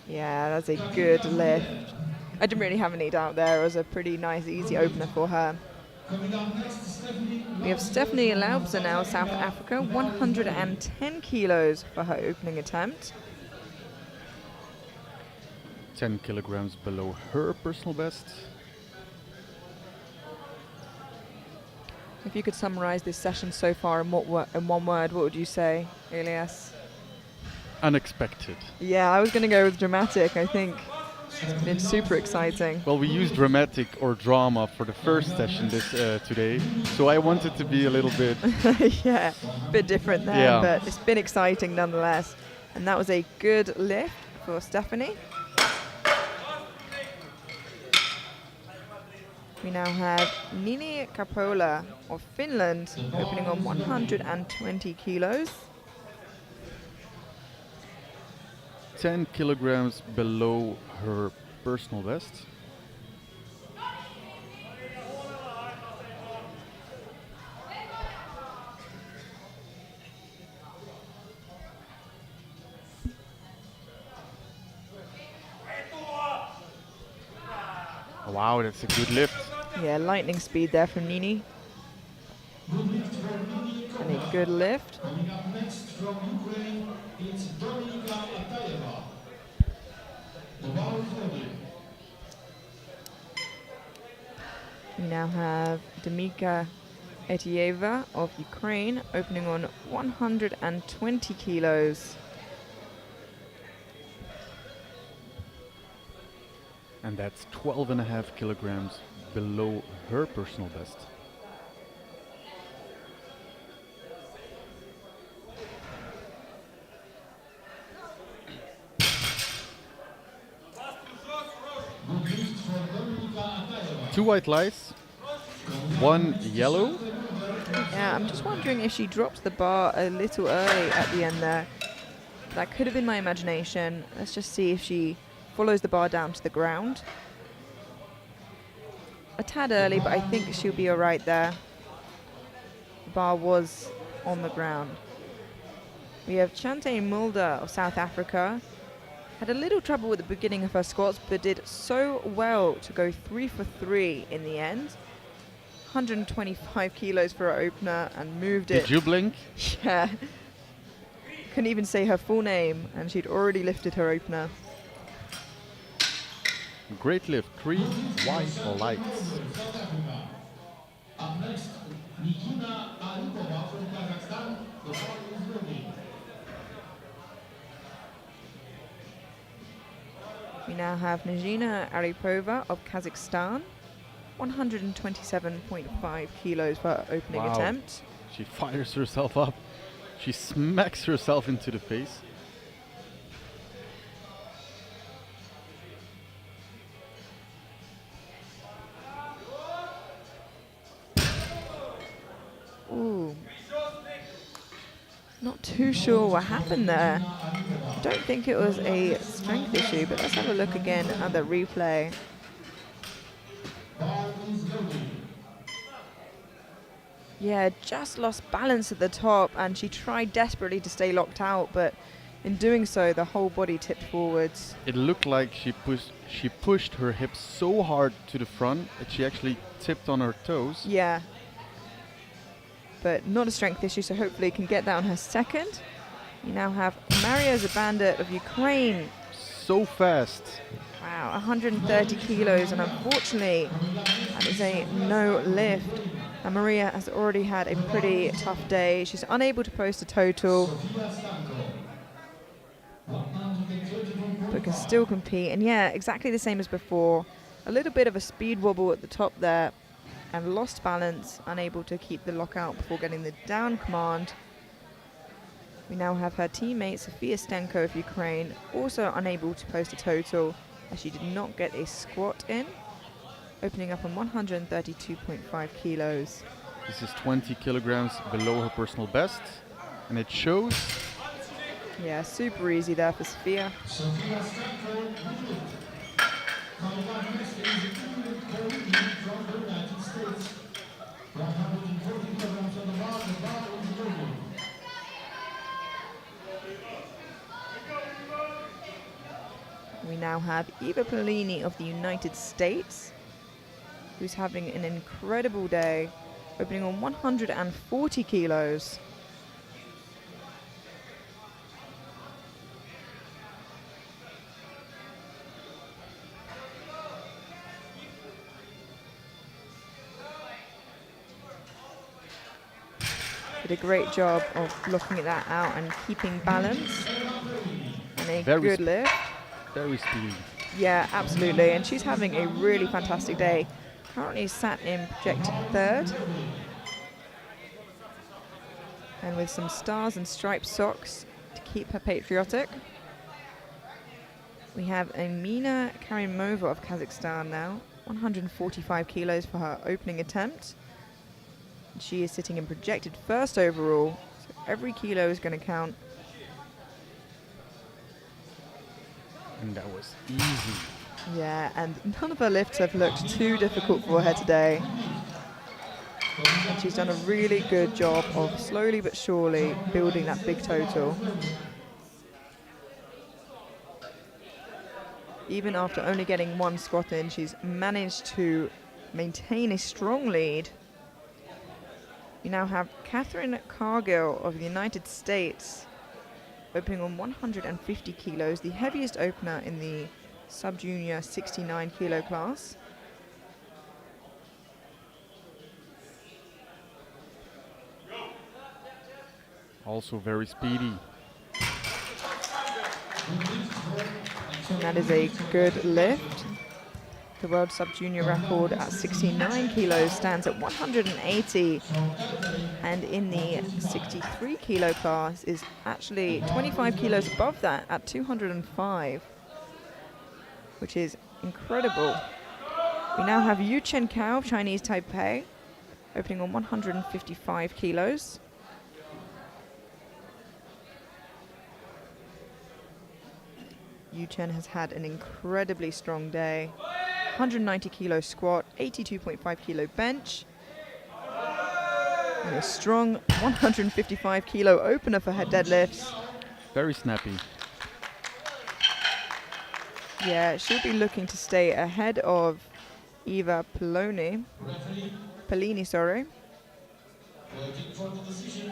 Yeah, that's a good lift. I didn't really have any doubt there. It was a pretty nice, easy opener for her. We have Stephanie Laubser now, South Africa, 110 kilos for her opening attempt. 10 kilograms below her personal best. If you could summarize this session so far in one word, what would you say, Elias? Unexpected. Yeah, I was going to go with dramatic. I think it's been super exciting. Well, we used dramatic or drama for the first session today, so I wanted to be a little bit... Yeah, a bit different there, Yeah. but it's been exciting nonetheless. And that was a good lift for Stephanie. We now have Nini Kapola of Finland, opening on 120 kilos. 10 kilograms below her personal best. Wow, that's a good lift. Yeah, lightning speed there from Nini. And a good lift. Coming up next from Ukraine, it's Dominika Atayeva. The bar is loaded. We now have Demika Etieva of Ukraine, opening on 120 kilos. And that's 12.5 kilograms below her personal best. Two white lights, one yellow, Yeah, I'm just wondering if she dropped the bar a little early at the end there. That could have been my imagination. Let's just see if she follows the bar down to the ground. A tad early, but I think she'll be all right there. The bar was on the ground. We have Chante Mulder of South Africa. Had a little trouble with the beginning of her squats, but did so well to go 3 for 3 in the end. 125 kilos for her opener and moved it. Did you blink? Yeah. Couldn't even say her full name, and she'd already lifted her opener. Great lift, 3 white lights. South Africa. Up next, Nikina Arikova from Kazakhstan. The ball is ready. We now have Nizhina Aripova of Kazakhstan. 127.5 kilos for her opening Wow. attempt. She fires herself up. She smacks herself into the face. Ooh. Not too sure what happened there. I don't think it was a strength issue, but let's have a look again at the replay. Ball is ready. Yeah, just lost balance at the top, and she tried desperately to stay locked out, but in doing so, the whole body tipped forwards. It looked like she pushed her hips so hard to the front that she actually tipped on her toes. Yeah. But not a strength issue, so hopefully can get that on her second. We now have Maria Zabanda of Ukraine. So fast. Wow, 130 kilos, and unfortunately, that is a no lift. And Maria has already had a pretty tough day. She's unable to post a total, but can still compete. And yeah, exactly the same as before. A little bit of a speed wobble at the top there, and lost balance, unable to keep the lockout before getting the down command. We now have her teammate Sofia Stenko of Ukraine, also unable to post a total, as she did not get a squat in, opening up on 132.5 kilos. This is 20 kilograms below her personal best, and it shows. Yeah, super easy there for Sofia. Sofia Stanko, deadlift. Coming up next is Ingrid Corey from the United States. 140 kilograms on the bar is ready. We now have Eva Polini of the United States, who's having an incredible day, opening on 140 kilos. Did a great job of blocking that out and keeping balance. And a Very good lift. Very speedy. Yeah, absolutely. And she's having a really fantastic day. Currently sat in projected third. And with some stars and striped socks to keep her patriotic. We have Amina Karimova of Kazakhstan now. 145 kilos for her opening attempt. She is sitting in projected first overall. So every kilo is going to count. And that was easy. Yeah, and none of her lifts have looked too difficult for her today. And she's done a really good job of slowly but surely building that big total. Even after only getting one squat in, she's managed to maintain a strong lead. We now have Catherine Cargill of the United States, opening on 150 kilos, the heaviest opener in the sub-junior 69 kilo class. Also very speedy. And that is a good lift. The world sub-junior record at 69 kilos stands at 180. And in the 63 kilo class is actually 25 kilos above that at 205, which is incredible. We now have Yu Chen Kao of Chinese Taipei, opening on 155 kilos. Yu Chen has had an incredibly strong day. 190 kilo squat, 82.5 kilo bench, and a strong 155 kilo opener for her deadlifts. Very snappy. Yeah, she'll be looking to stay ahead of Eva Pellini, sorry. Waiting for the decision.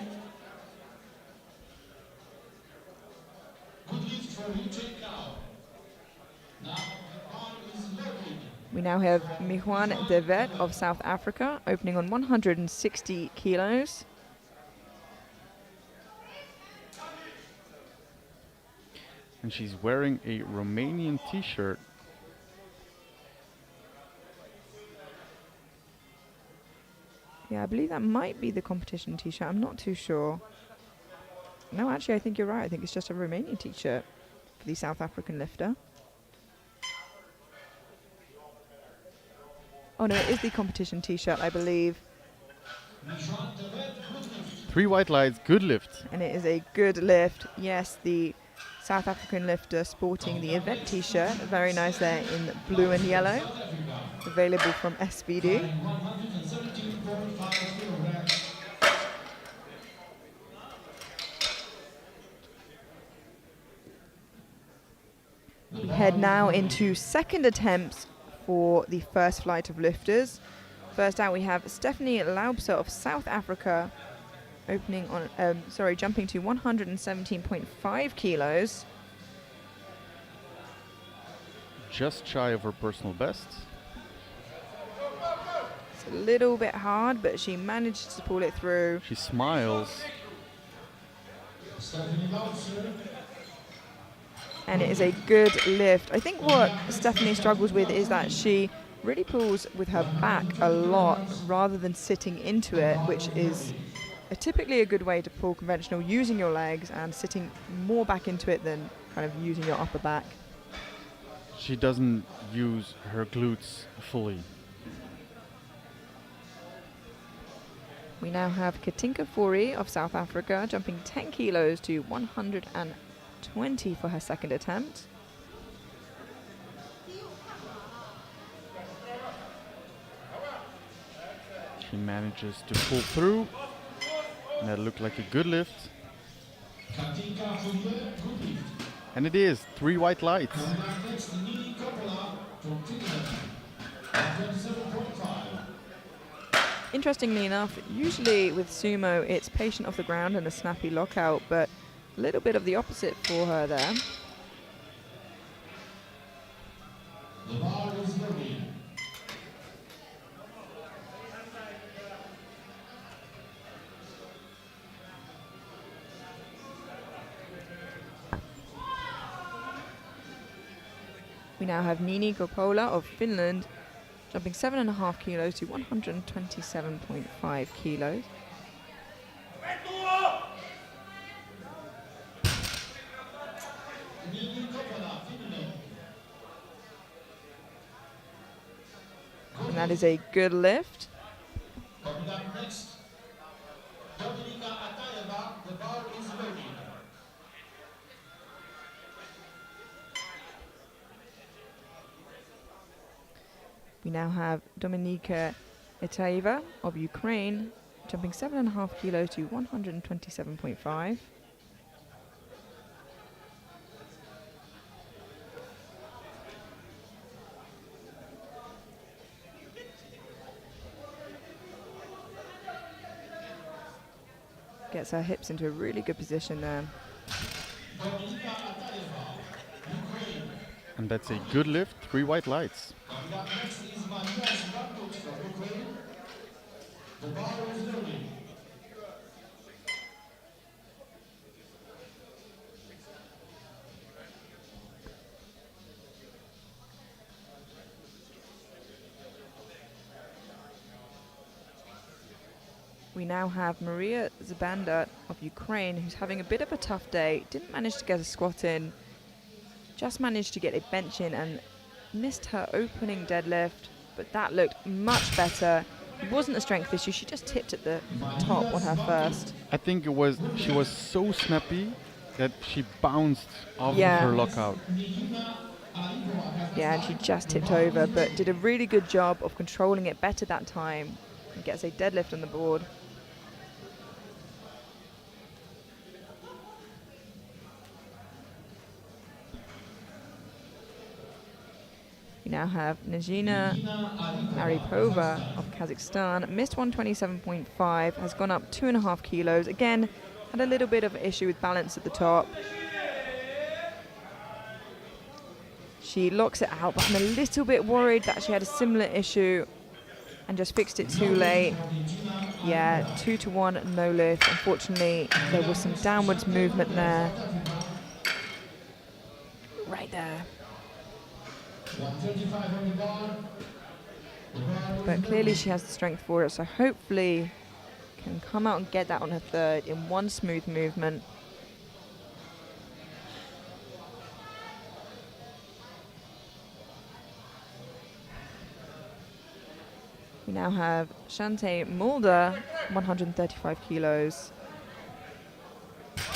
Good lift for Yu Chen now. Now the bar is loaded. We now have Mijuan Devet of South Africa, opening on 160 kilos. And she's wearing a Romanian t-shirt. Yeah, I believe that might be the competition t-shirt. I'm not too sure. No, actually, I think you're right. I think it's just a Romanian t-shirt for the South African lifter. Oh no, it is the competition t-shirt, I believe. 3 white lights, good lift. And it is a good lift. Yes, the South African lifter sporting the event t-shirt. Very nice there in blue and yellow. Available from SBD. 117.5 kilograms. We head now into second attempts for the first flight of lifters. First out we have Stephanie Laubser of South Africa, opening on, jumping to 117.5 kilos. Just shy of her personal best. It's a little bit hard, but she managed to pull it through. She smiles. Stephanie Laubser. And it is a good lift. I think what Stephanie struggles with is that she really pulls with her back a lot rather than sitting into it, which is typically a good way to pull conventional, using your legs and sitting more back into it than kind of using your upper back. She doesn't use her glutes fully. We now have Katinka Fourie of South Africa jumping 10 kilos to 120 for her second attempt. She manages to pull through. And that looked like a good lift. Katinka Fourie, good lift. And it is 3 white lights. Coming up next, Nini Coppola from Finland. 127.5. Interestingly enough, usually with sumo it's patient off the ground and a snappy lockout, but a little bit of the opposite for her there. The bar is loaded. We now have Nini Coppola of Finland jumping 7.5 kilos to 127.5 kilos. Nini Coppola, Finland. And that is a good lift. Coming up next, Dominika Atayeva, the bar is loaded. We now have Dominika Etaeva of Ukraine jumping 7.5 kilos to 127.5. Gets her hips into a really good position there. Dominika Atayeva, Ukraine. And that's a good lift, 3 white lights. Coming up next is Maria Zbakut from Ukraine. The bar is loaded. We now have Maria Zabanda of Ukraine, who's having a bit of a tough day. Didn't manage to get a squat in, just managed to get a bench in and missed her opening deadlift, but that looked much better. It wasn't a strength issue. She just tipped at the top on her first. I think she was so snappy that she bounced off Yeah. of her lockout. Yeah, and she just tipped over, but did a really good job of controlling it better that time and gets a deadlift on the board. We now have Najina Aripova of Kazakhstan. Missed 127.5, has gone up 2.5 kilos. Again, had a little bit of issue with balance at the top. She locks it out, but I'm a little bit worried that she had a similar issue and just fixed it too late. Yeah, 2-to-1 no lift. Unfortunately, there was some downwards movement there. Right there. But clearly she has the strength for it, so hopefully can come out and get that on her third in one smooth movement. We now have Shante Mulder, 135 kilos.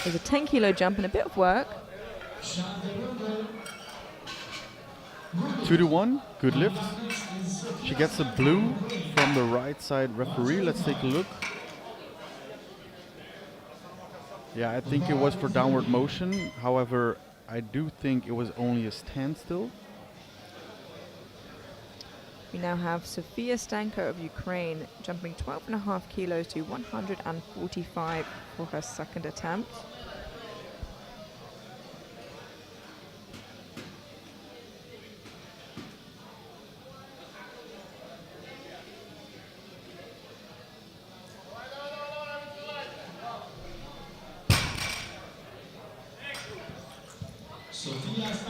There's a 10 kilo jump and a bit of work. 2-to-1, good lift. She gets a blue from the right side referee. Let's take a look. Yeah, I think it was for downward motion. However, I do think it was only a standstill. We now have Sofia Stanko of Ukraine jumping 12.5 kilos to 145 for her second attempt.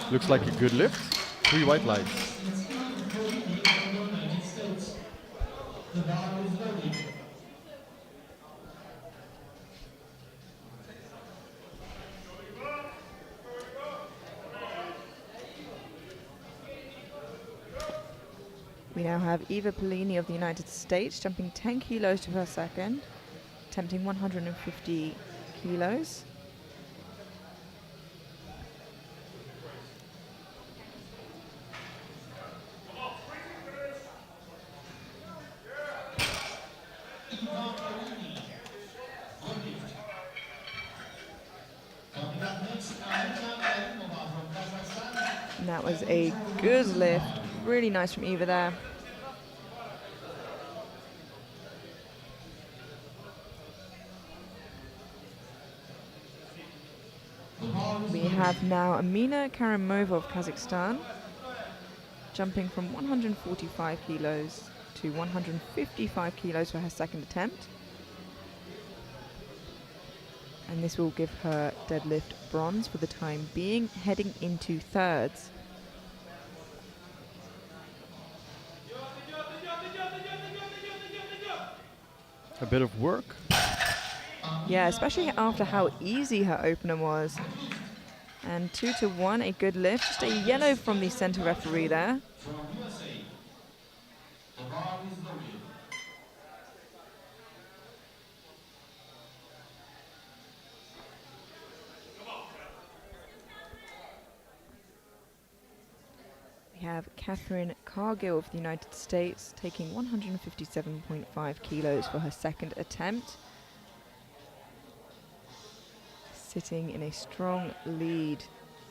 Looks like a good lift. 3 white lights. We now have Eva Polini of the United States jumping 10 kilos to her second, attempting 150 kilos. And that was a good lift. Really nice from Eva there. We have now Amina Karimova of Kazakhstan jumping from 145 kilos to 155 kilos for her second attempt. And this will give her deadlift bronze for the time being, heading into thirds. A bit of work. Yeah, especially after how easy her opener was. And 2-to-1, a good lift. Just a yellow from the center referee there. We have Catherine Cargill of the United States taking 157.5 kilos for her second attempt. Sitting in a strong lead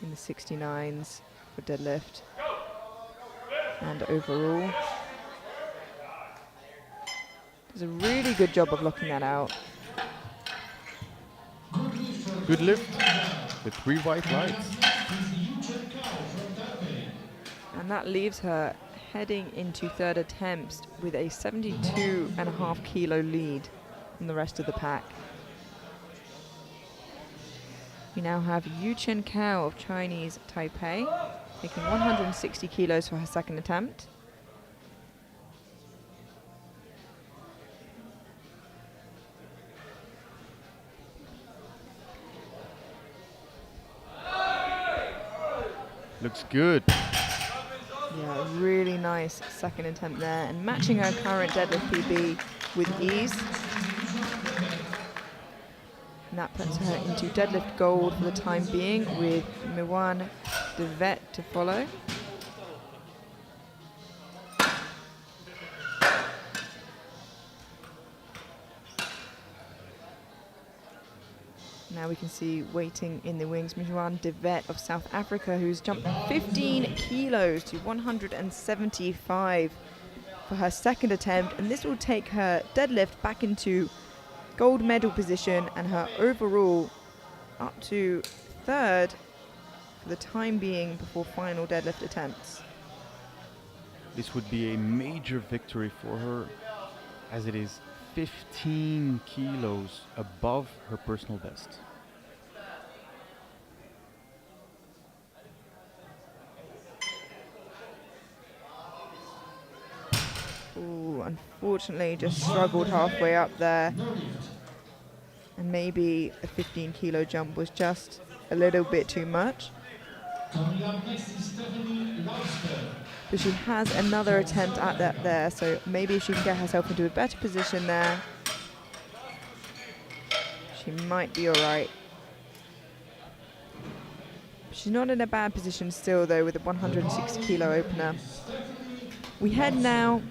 in the 69s for deadlift and overall. Does a really good job of locking that out. Good lift with 3 white lights. And that leaves her heading into third attempts with a 72.5 kilo lead from the rest of the pack. We now have Yu Chen Kao of Chinese Taipei, taking 160 kilos for her second attempt. Looks good. Yeah, really nice second attempt there, and matching her current deadlift PB with ease. And that puts her into deadlift gold for the time being, with Miwan Devet to follow. Now we can see waiting in the wings Miwan Devet of South Africa, who's jumped 15 kilos to 175 for her second attempt, and this will take her deadlift back into gold medal position and her overall up to third for the time being before final deadlift attempts. This would be a major victory for her, as it is 15 kilos above her personal best. Ooh, unfortunately just struggled halfway up there. And maybe a 15 kilo jump was just a little bit too much. Coming up next is Stephanie Lobster. But she has another attempt at that there, so maybe if she can get herself into a better position there, she might be alright. She's not in a bad position still though, with a 160 kilo opener. We head now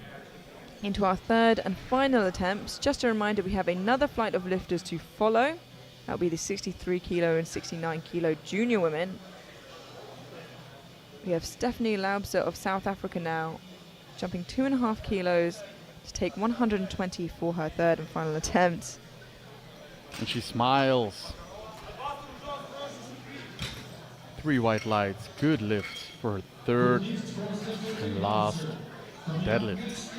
into our third and final attempts. Just a reminder, we have another flight of lifters to follow. That'll be the 63 kilo and 69 kilo junior women. We have Stephanie Laubser of South Africa now, jumping 2.5 kilos to take 120 for her third and final attempt. And she smiles. 3 white lights, good lift for her third and last deadlift.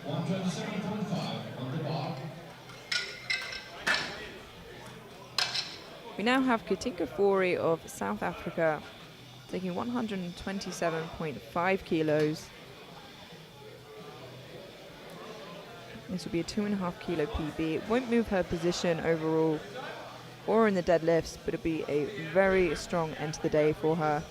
127.5 on the bar. We now have Katinka Fori of South Africa taking 127.5 kilos. This will be a 2.5 kilo PB. It won't move her position overall or in the deadlifts, but it'll be a very strong end to the day for her.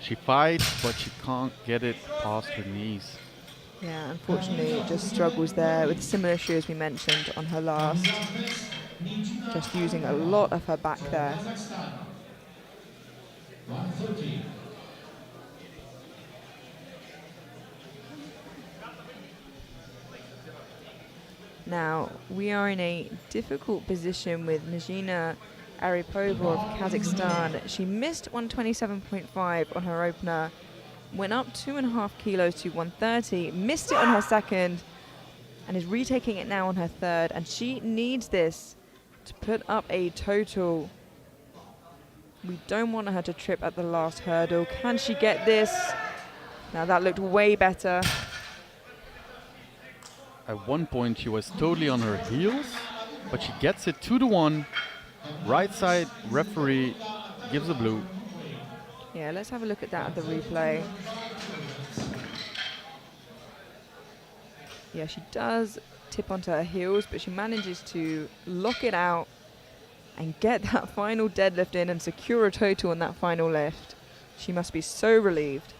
She fights, but she can't get it past her knees. Yeah, unfortunately it just struggles there with a similar issue as we mentioned on her last. Just using a lot of her back there. 130. Now, we are in a difficult position with Nizhina Aripova of Kazakhstan. She missed 127.5 on her opener, went up 2.5 kilos to 130, missed it on her second, and is retaking it now on her third, and she needs this to put up a total. We don't want her to trip at the last hurdle. Can she get this? Now that looked way better. At one point she was totally on her heels, but she gets it 2-1. Right side referee gives a blue. Yeah, let's have a look at that at the replay. Yeah, she does tip onto her heels, but she manages to lock it out and get that final deadlift in and secure a total on that final lift. She must be so relieved.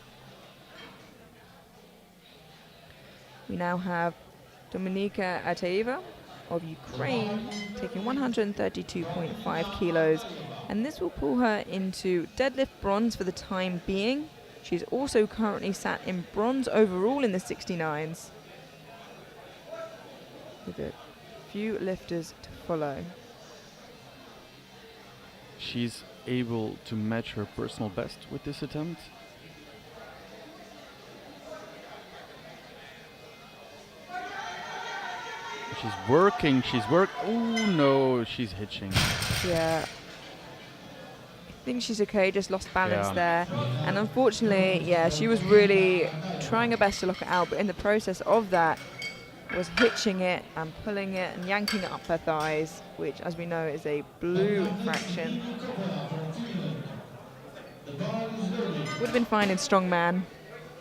We now have Dominika Ataeva of Ukraine taking 132.5 kilos, and this will pull her into deadlift bronze for the time being. She's also currently sat in bronze overall in the 69s, with a few lifters to follow. She's able to match her personal best with this attempt. She's working. Oh no, she's hitching. Yeah. I think she's okay, just lost balance Yeah. there. And unfortunately, yeah, she was really trying her best to lock it out, but in the process of that was hitching it and pulling it and yanking it up her thighs, which, as we know, is a blue infraction. Would have been fine in strongman,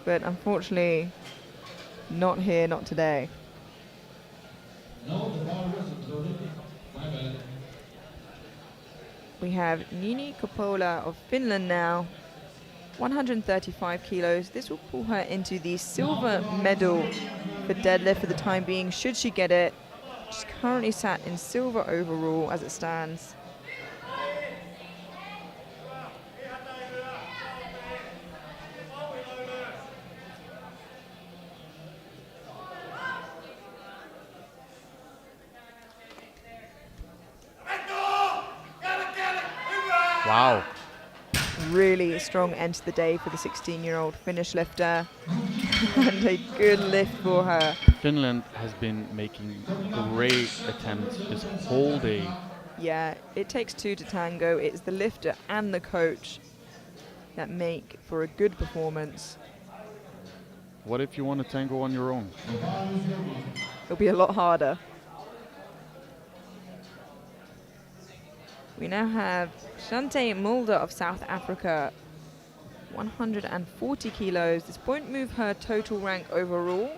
but unfortunately not here, not today. No, the bar wasn't loaded. My bad. We have Nini Coppola of Finland now, 135 kilos. This will pull her into the silver medal for deadlift for the time being, should she get it. She's currently sat in silver overall as it stands. Wow. Really strong end to the day for the 16-year-old Finnish lifter. And a good lift for her. Finland has been making great attempts this whole day. Yeah, it takes two to tango. It's the lifter and the coach that make for a good performance. What if you want to tango on your own? It'll be a lot harder. We now have Shante Mulder of South Africa, 140 kilos. This won't move her total rank overall,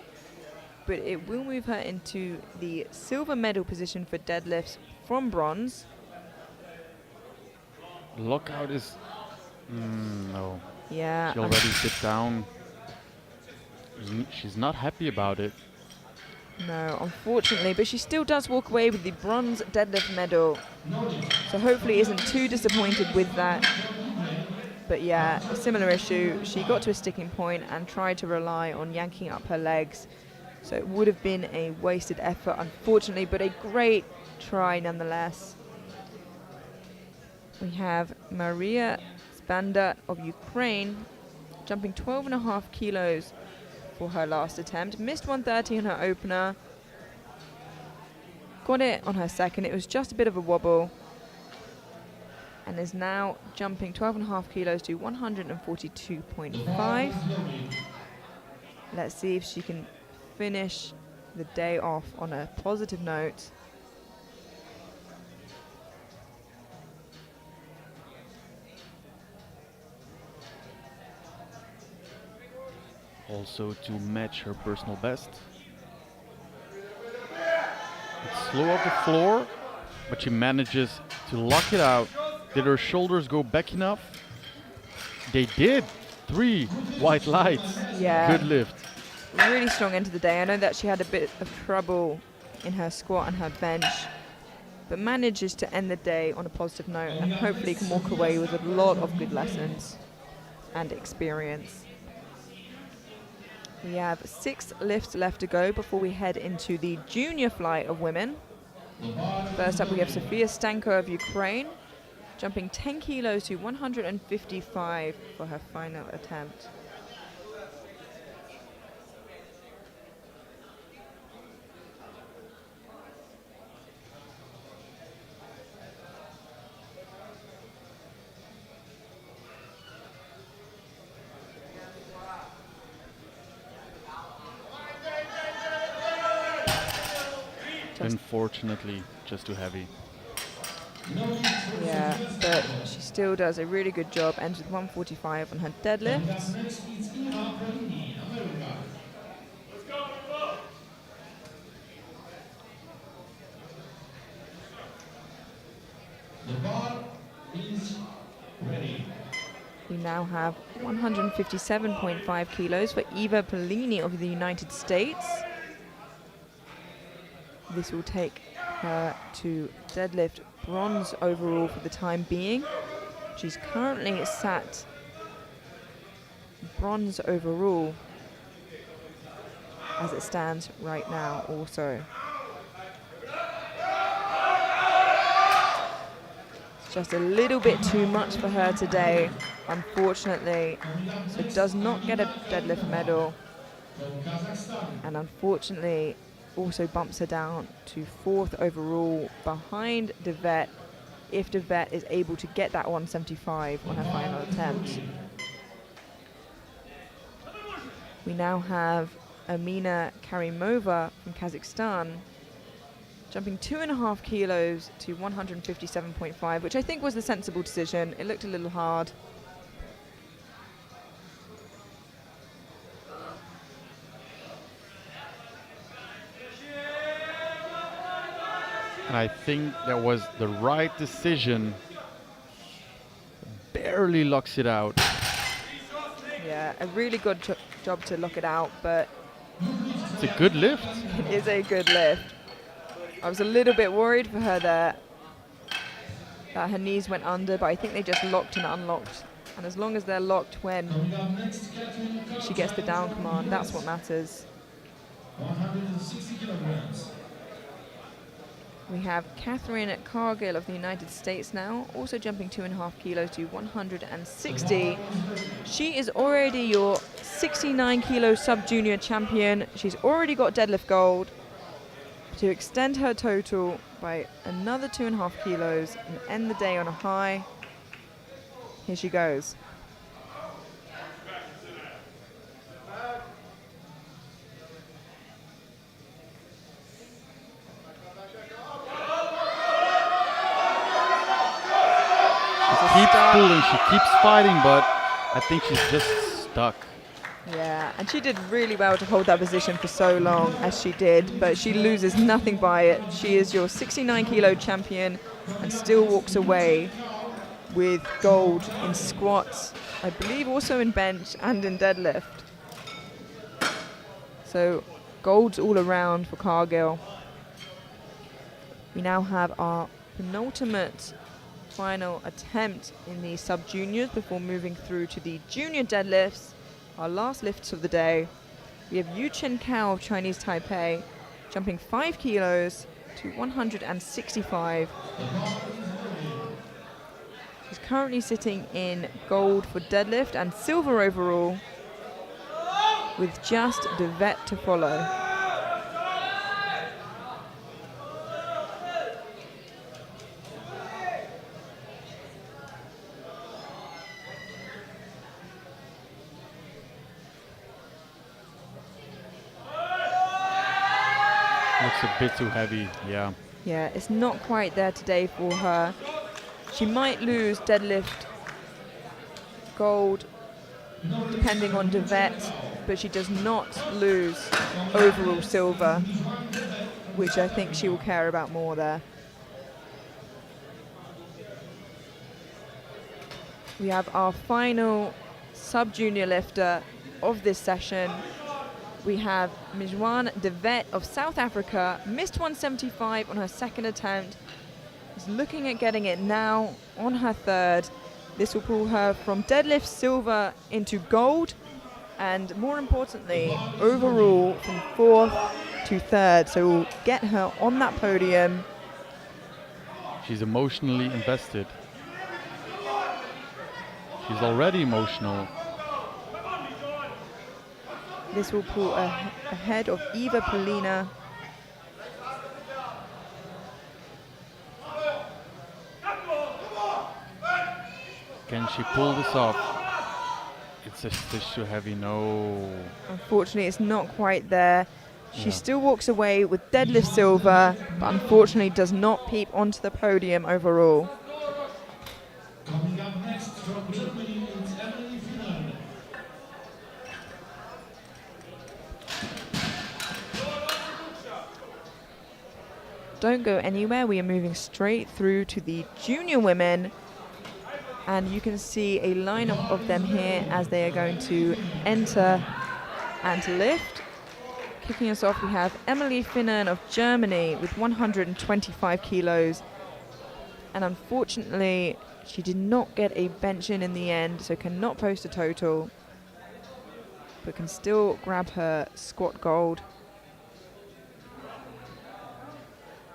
but it will move her into the silver medal position for deadlifts from bronze. Lockout is... no. Yeah, She already dipped down. She's not happy about it. no, unfortunately, but she still does walk away with the bronze deadlift medal. So hopefully isn't too disappointed with that. But yeah, a similar issue. She got to a sticking point and tried to rely on yanking up her legs. So it would have been a wasted effort, unfortunately, but a great try nonetheless. We have Maria Spanda of Ukraine, jumping 12.5 kilos for her last attempt. Missed 130 on her opener. Got it on her second. It was just a bit of a wobble. And is now jumping 12.5 kilos to 142.5. Let's see if she can finish the day off on a positive note. Also to match her personal best. It's slow off the floor, but she manages to lock it out. Did her shoulders go back enough? They did. 3 white lights. Yeah. Good lift. Really strong end of the day. I know that she had a bit of trouble in her squat and her bench, but manages to end the day on a positive note and hopefully can walk away with a lot of good lessons and experience. We have 6 lifts left to go before we head into the junior flight of women. First up, we have Sofia Stanko of Ukraine, jumping 10 kilos to 155 for her final attempt. Unfortunately, just too heavy. Yeah, but she still does a really good job. Ends with 145 on her deadlifts. The bar is ready. We now have 157.5 kilos for Eva Polini of the United States. This will take her to deadlift bronze overall for the time being. She's currently sat bronze overall as it stands right now also. It's just a little bit too much for her today, unfortunately. So does not get a deadlift medal. And unfortunately also bumps her down to 4th overall behind Devet, if Devet is able to get that 175 on her final attempt. We now have Amina Karimova from Kazakhstan jumping 2.5 kilos to 157.5, which I think was the sensible decision. It looked a little hard. And I think that was the right decision. Barely locks it out. Yeah, a really good job to lock it out, but It's a good lift. it is a good lift. I was a little bit worried for her there, that her knees went under, but I think they just locked and unlocked. And as long as they're locked when she gets the down command, that's what matters. 160 kilograms. We have Catherine Cargill of the United States now, also jumping 2.5 kilos to 160. She is already your 69 kilo sub-junior champion. She's already got deadlift gold. To extend her total by another 2.5 kilos and end the day on a high, here she goes. Keeps pulling, she keeps fighting, but I think she's just stuck. Yeah, and she did really well to hold that position for so long as she did, but she loses nothing by it. She is your 69 kilo champion and still walks away with gold in squats, I believe also in bench and in deadlift. So golds all around for Cargill. We now have our penultimate final attempt in the sub-juniors before moving through to the junior deadlifts. Our last lifts of the day. We have Yu Chen Kao of Chinese Taipei jumping 5 kilos to 165. She's currently sitting in gold for deadlift and silver overall, with just Devet to follow. Looks a bit too heavy, yeah. Yeah, it's not quite there today for her. She might lose deadlift gold depending on Devet, but she does not lose overall silver, which I think she will care about more there. We have our final sub-junior lifter of this session. We have Mijwan Devet of South Africa, missed 175 on her second attempt. Is looking at getting it now on her third. This will pull her from deadlift silver into gold, and more importantly, overall from 4th to 3rd. So we'll get her on that podium. She's emotionally invested. She's already emotional. This will pull ahead of Eva Polina. Can she pull this off? It's just too heavy, no. Unfortunately, it's not quite there. She Yeah. still walks away with deadlift silver, but unfortunately does not peep onto the podium overall. Coming up next from Germany, it's Emily Finland. Don't go anywhere. We are moving straight through to the junior women. And you can see a lineup of them here as they are going to enter and lift. Kicking us off, we have Emily Finnan of Germany with 125 kilos. And unfortunately, she did not get a bench in the end, so cannot post a total, but can still grab her squat gold.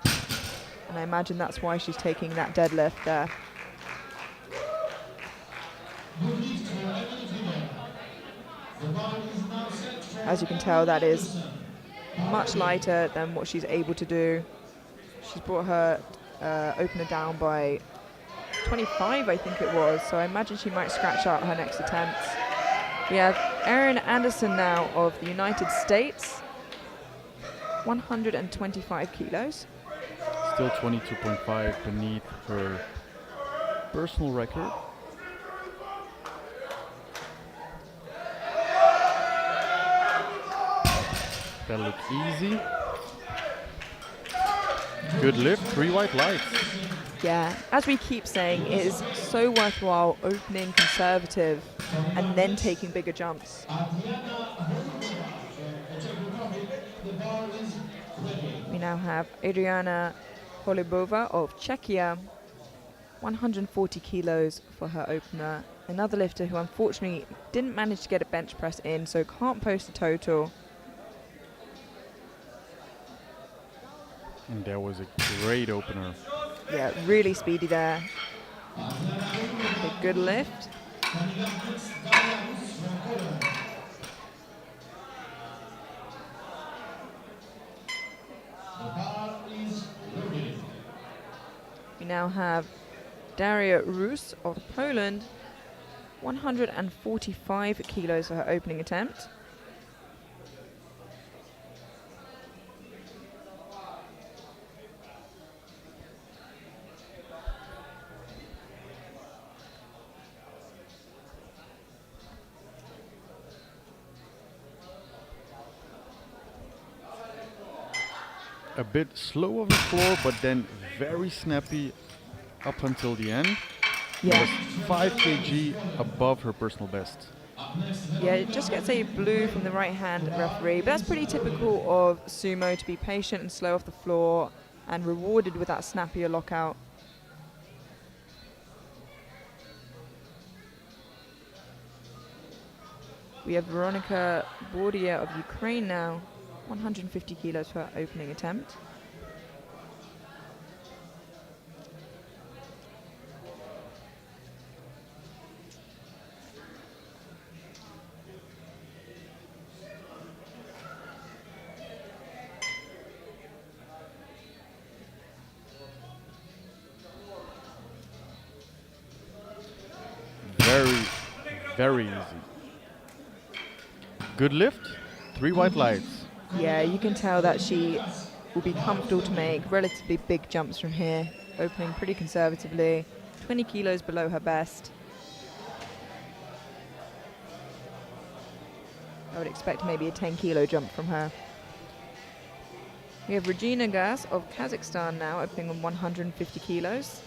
And I imagine that's why she's taking that deadlift there. As you can tell, that is much lighter than what she's able to do. She's brought her opener down by 25, I think it was, so I imagine she might scratch out her next attempts. We have Erin Anderson now of the United States, 125 kilos. Still 22.5 beneath her personal record. That looked easy. Good lift, 3 white lights. Yeah, as we keep saying, it is so worthwhile opening conservative and then taking bigger jumps. We now have Adriana Polibova of Czechia, 140 kilos for her opener. Another lifter who unfortunately didn't manage to get a bench press in, so can't post a total. And that was a great opener. Yeah, really speedy there. A good lift. We now have Daria Rus of Poland, 145 kilos for her opening attempt. A bit slow on the floor, but then very snappy up until the end. Yeah. It was 5 kg above her personal best. Yeah, it just gets a blue from the right hand referee, but that's pretty typical of sumo, to be patient and slow off the floor and rewarded with that snappier lockout. We have Veronika Bordia of Ukraine now, 150 kilos for her opening attempt. Very easy. Good lift, 3 white lights. Yeah, you can tell that she will be comfortable to make relatively big jumps from here, opening pretty conservatively, 20 kilos below her best. I would expect maybe a 10 kilo jump from her. We have Regina Gas of Kazakhstan now, opening on 150 kilos.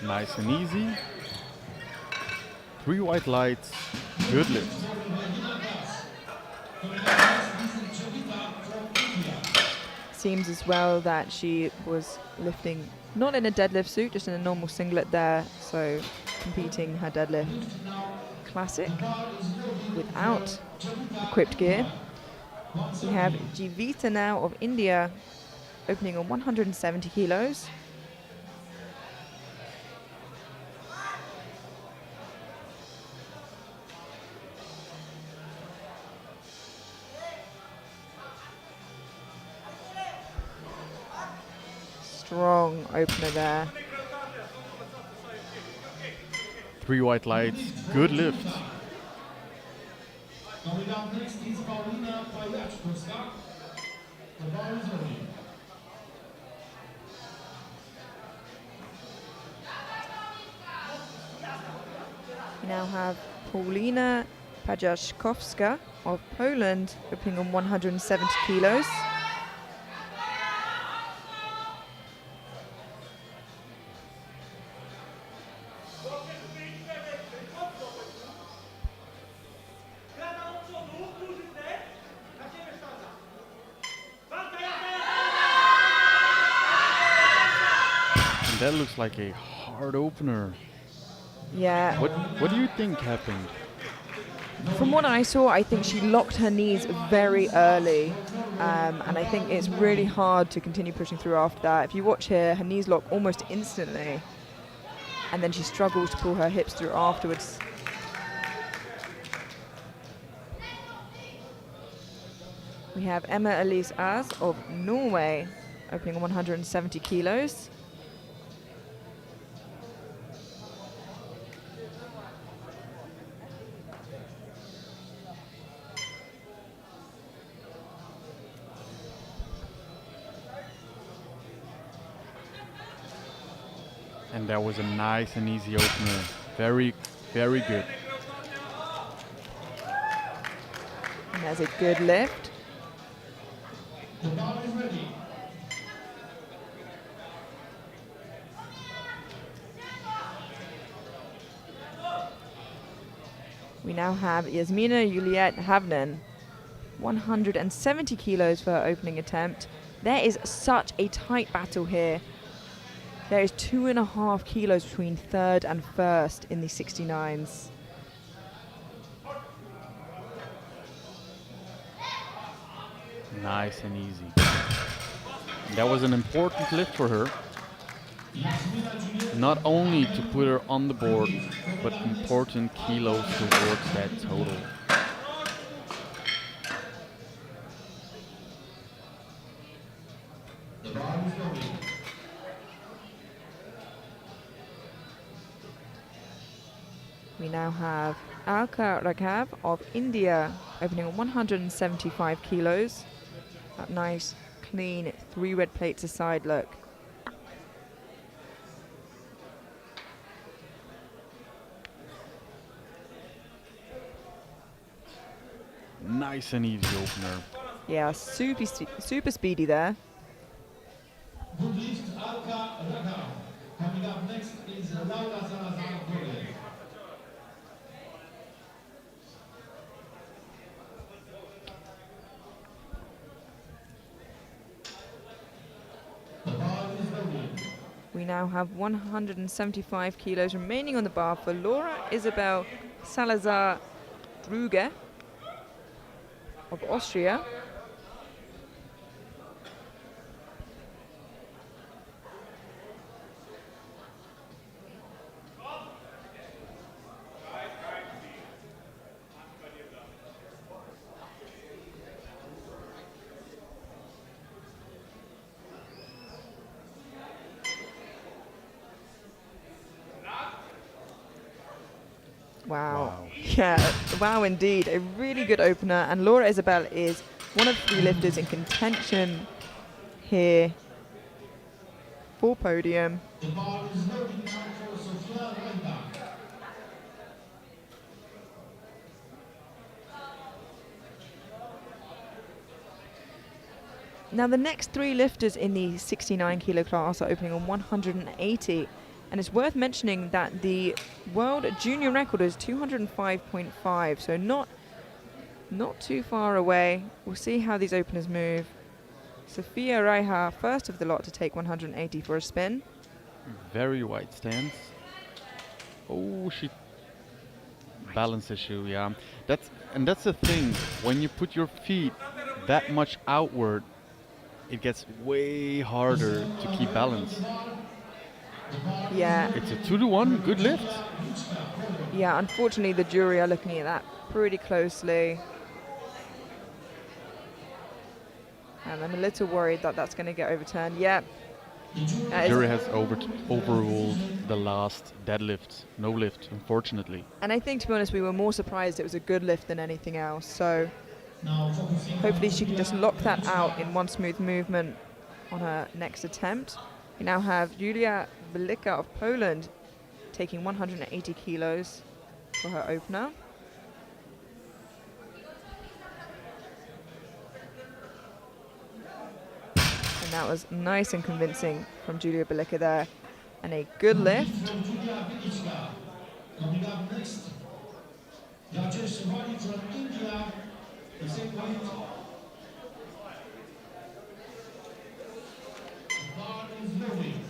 Nice and easy. 3 white lights, good lift. Seems as well that she was lifting not in a deadlift suit, just in a normal singlet there, so competing her deadlift classic without equipped gear. We have Jivita now of India, opening on 170 kilos. Strong opener there. 3 white lights, good lift. Coming up next is Paulina Pajackowska. The bar is ready. We now have Paulina Pajaszkowska of Poland, opening on 170 kilos. And that looks like a hard opener. Yeah, What do you think happened? From what I saw, I think she locked her knees very early. And I think it's really hard to continue pushing through after that. If you watch here, her knees lock almost instantly. And then she struggles to pull her hips through afterwards. We have Emma Elise As of Norway, opening on 170 kilos. And that was a nice and easy opener. Very, very good. And there's a good lift. The ball is ready. We now have Yasmina Juliet Havnen, 170 kilos for her opening attempt. There is such a tight battle here. There is 2.5 kilos between third and first in the 69s. Nice and easy. That was an important lift for her. Not only to put her on the board, but important kilos towards that total. The ball is ready. We now have Alka Raghav of India opening on 175 kilos. That nice, clean, 3 red plates aside look. Nice and easy opener. Yeah, super speedy there. Good lift, Alka Raghav. Coming up next is Laura Salazar of Norway. The ball is ready. We now have 175 kilos remaining on the bar for Laura Isabel Salazar Druge of Austria. Wow. Yeah, wow indeed. A really good opener. And Laura Isabel is one of the 3 lifters in contention here for podium. The ball is loading now for Sofia Reinbach. Now the next 3 lifters in the 69 kilo class are opening on 180. And it's worth mentioning that the world junior record is 205.5, so not too far away. We'll see how these openers move. Sofia Reiha, first of the lot to take 180 for a spin. Very wide stance. Oh, she balance issue, yeah. That's the thing. When you put your feet that much outward, it gets way harder to keep balance. Yeah. It's a 2-to-1, good lift. Yeah, unfortunately the jury are looking at that pretty closely. And I'm a little worried that that's going to get overturned. Yeah. The jury has overruled the last deadlift, no lift, unfortunately. And I think, to be honest, we were more surprised it was a good lift than anything else. So hopefully she can just lock that out in one smooth movement on her next attempt. We now have Julia Velika of Poland taking 180 kilos for her opener. And that was nice and convincing from Julia Velika there. And a good lift. Coming up next, Rajesh Wali from India, the same weight. Bar is loading.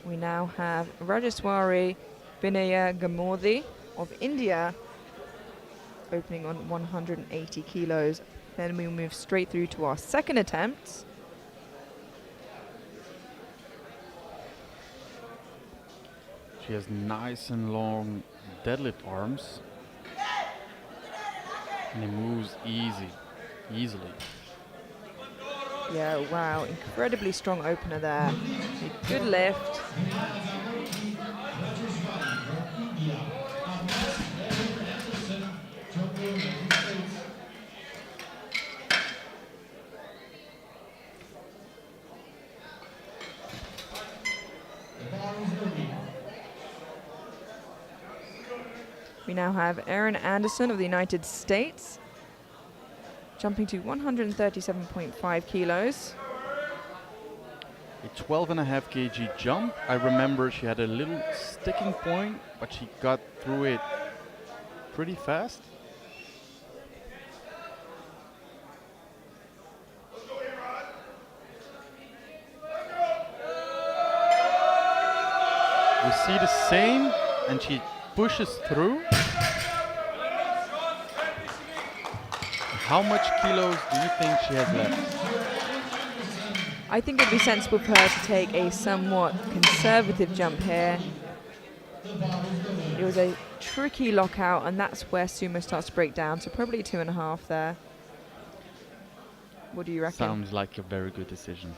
We now have Rajeshwari Vinaya Gamorthi of India opening on 180 kilos. Then we move straight through to our second attempt. She has nice and long deadlift arms. And it moves easily. Yeah, wow, incredibly strong opener there. A good lift. We now have Erin Anderson of the United States jumping to 137.5 kilos. A 12.5 kg jump. I remember she had a little sticking point, but she got through it pretty fast. We see the same, and she pushes through. How much kilos do you think she has left? I think it'd be sensible for her to take a somewhat conservative jump here. It was a tricky lockout, and that's where sumo starts to break down, so probably 2.5 there. What do you reckon? Sounds like a very good decision.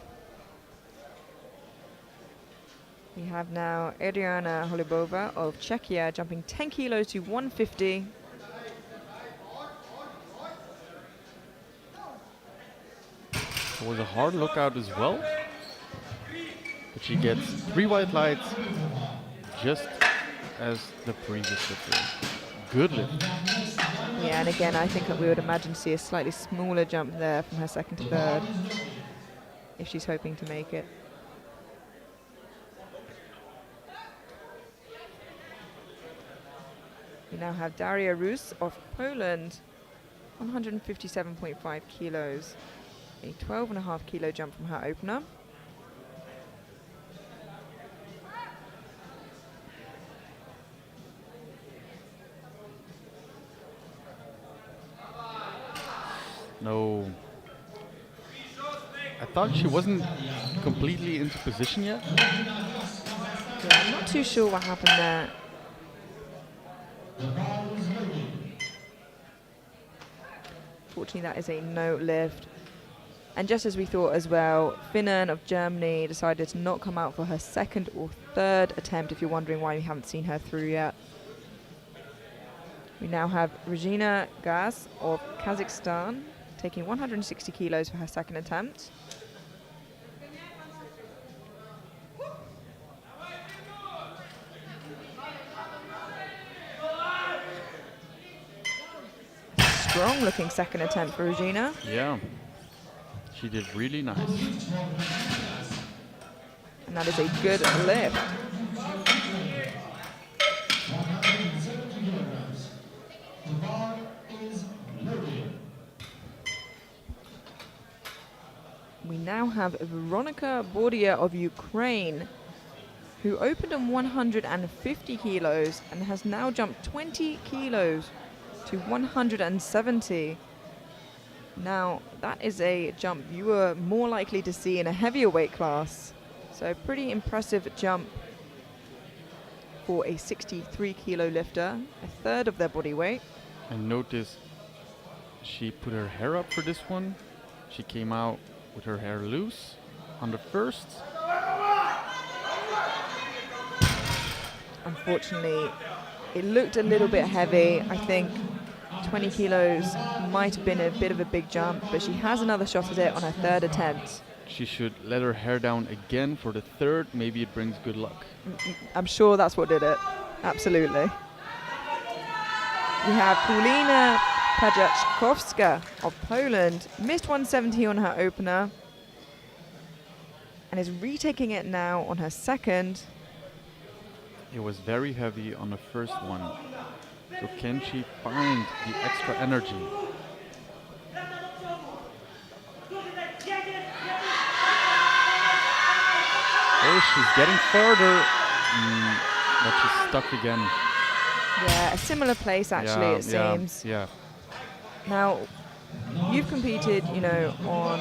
We have now Adriana Holubova of Czechia jumping 10 kilos to 150. It was a hard lookout as well, but she gets 3 white lights just as the previous lifter. Good lift. Yeah, and again, I think that we would imagine to see a slightly smaller jump there from her second to third if she's hoping to make it. We now have Daria Rus of Poland, 157.5 kilos. A 12.5 kilo jump from her opener. No. I thought she wasn't completely into position yet. Yeah, I'm not too sure what happened there. Fortunately, that is a no lift. And just as we thought as well, Finan of Germany decided to not come out for her second or third attempt, if you're wondering why we haven't seen her through yet. We now have Regina Gaz of Kazakhstan taking 160 kilos for her second attempt. Strong looking second attempt for Regina. Yeah. She did really nice. And that is a good lift. We now have Veronika Bordia of Ukraine, who opened on 150 kilos and has now jumped 20 kilos to 170. Now, that is a jump you were more likely to see in a heavier weight class. So pretty impressive jump for a 63 kilo lifter, a third of their body weight. And notice she put her hair up for this one. She came out with her hair loose on the first. Unfortunately, it looked a little bit heavy. I think 20 kilos might have been a bit of a big jump, but she has another shot at it on her third attempt. She should let her hair down again for the third. Maybe it brings good luck. I'm sure that's what did it. Absolutely. We have Paulina Pajaczkowska of Poland. Missed 170 on her opener and is retaking it now on her second. It was very heavy on the first one. So can she find the extra energy? Oh, she's getting further. But she's stuck again. Yeah, a similar place actually, Yeah, it seems. Yeah. Now, you've competed, you know, on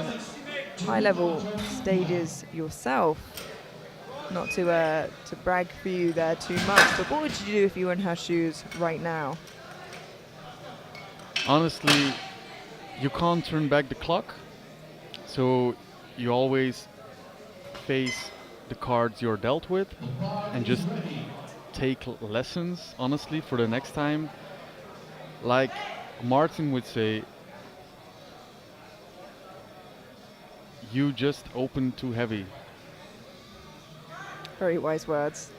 high-level stages yourself. Not to brag for you there too much, but what would you do if you were in her shoes right now? Honestly, you can't turn back the clock, so you always face the cards you're dealt with and just take lessons, honestly, for the next time. Like Martin would say, you just opened too heavy. Very wise words.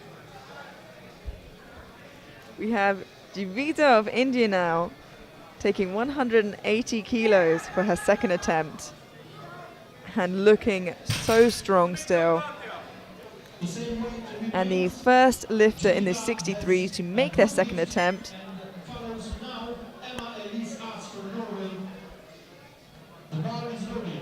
We have Jivita of India now, taking 180 kilos for her second attempt and looking so strong still. And the first lifter in the 63 to make their second attempt. Follows now Emma Elise Arts from Norway. The bar is loaded.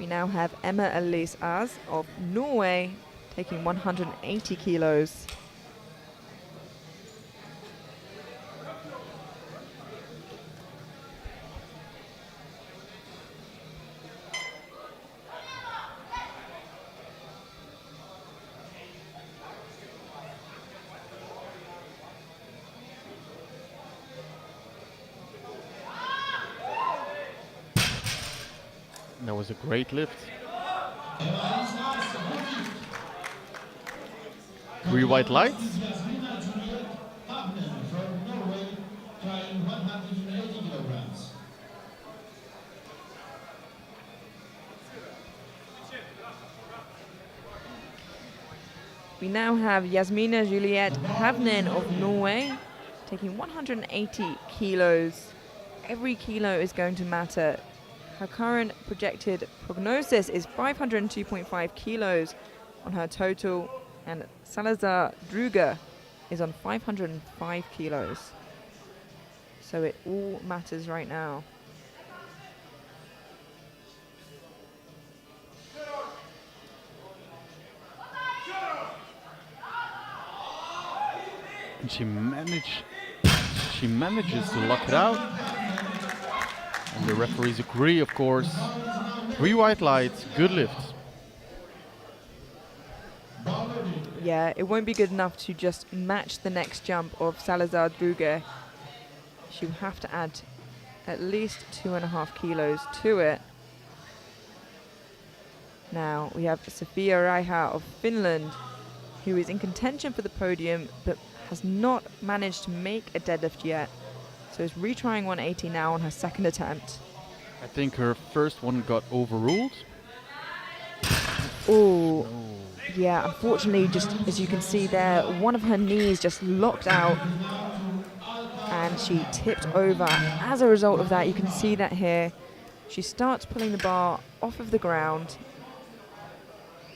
We now have Emma Elise As of Norway taking 180 kilos. That was a great lift. Emma Elise Arts, Three white lights. Jasmina Juliet Havnen from Norway, trying 180 kilograms. We now have Yasmina Juliet Havnen of Norway taking 180 kilos. Every kilo is going to matter. Her current projected prognosis is 502.5 kilos on her total, and Salazar Druga is on 505 kilos. So it all matters right now. And she manages to lock it out. And the referees agree, of course. Three white lights, good lift. Yeah, it won't be good enough to just match the next jump of Salazar Druga. She'll have to add at least 2.5 kilos to it. Now we have Sofia Raiha of Finland, who is in contention for the podium but has not managed to make a deadlift yet. So is retrying 180 now on her second attempt. I think her first one got overruled. Oh, yeah, unfortunately, just as you can see there, one of her knees just locked out and she tipped over. As a result of that, you can see that here. She starts pulling the bar off of the ground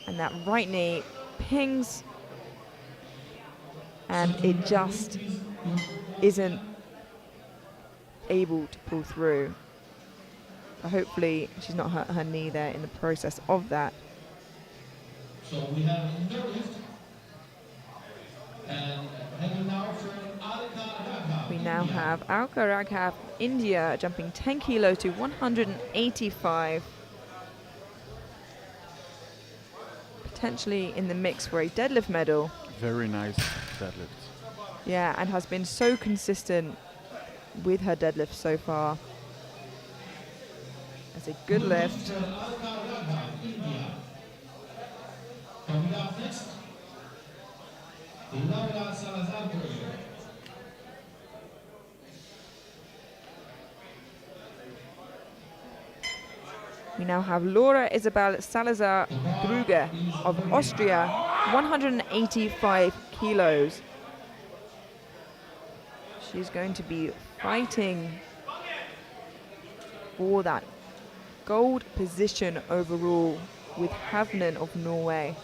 and that right knee pings and it just isn't able to pull through. But hopefully she's not hurt her knee there in the process of that. So we have no lift. And heading now for Alka Raghav. We now have Alka Raghav, India, jumping 10 kilos to 185. Potentially in the mix for a deadlift medal. Very nice deadlift. Yeah, and has been so consistent with her deadlift so far. That's a good lift. Coming up next, Laura Salazar. We now have Laura Isabel Salazar Gruger of Austria, 185 kilos. She's going to be fighting for that gold position overall with Havnen of Norway.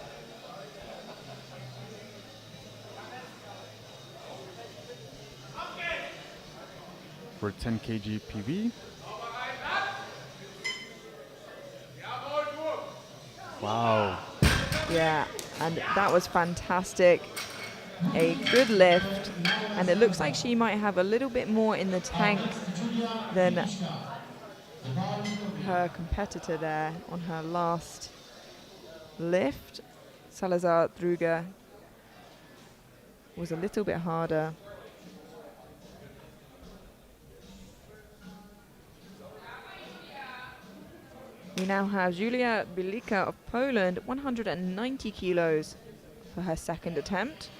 For 10 kg PB. Wow. Yeah, and that was fantastic. A good lift, and it looks like she might have a little bit more in the tank than her competitor there on her last lift. Salazar Druga was a little bit harder. We now have Julia Bilika of Poland, 190 kilos for her second attempt.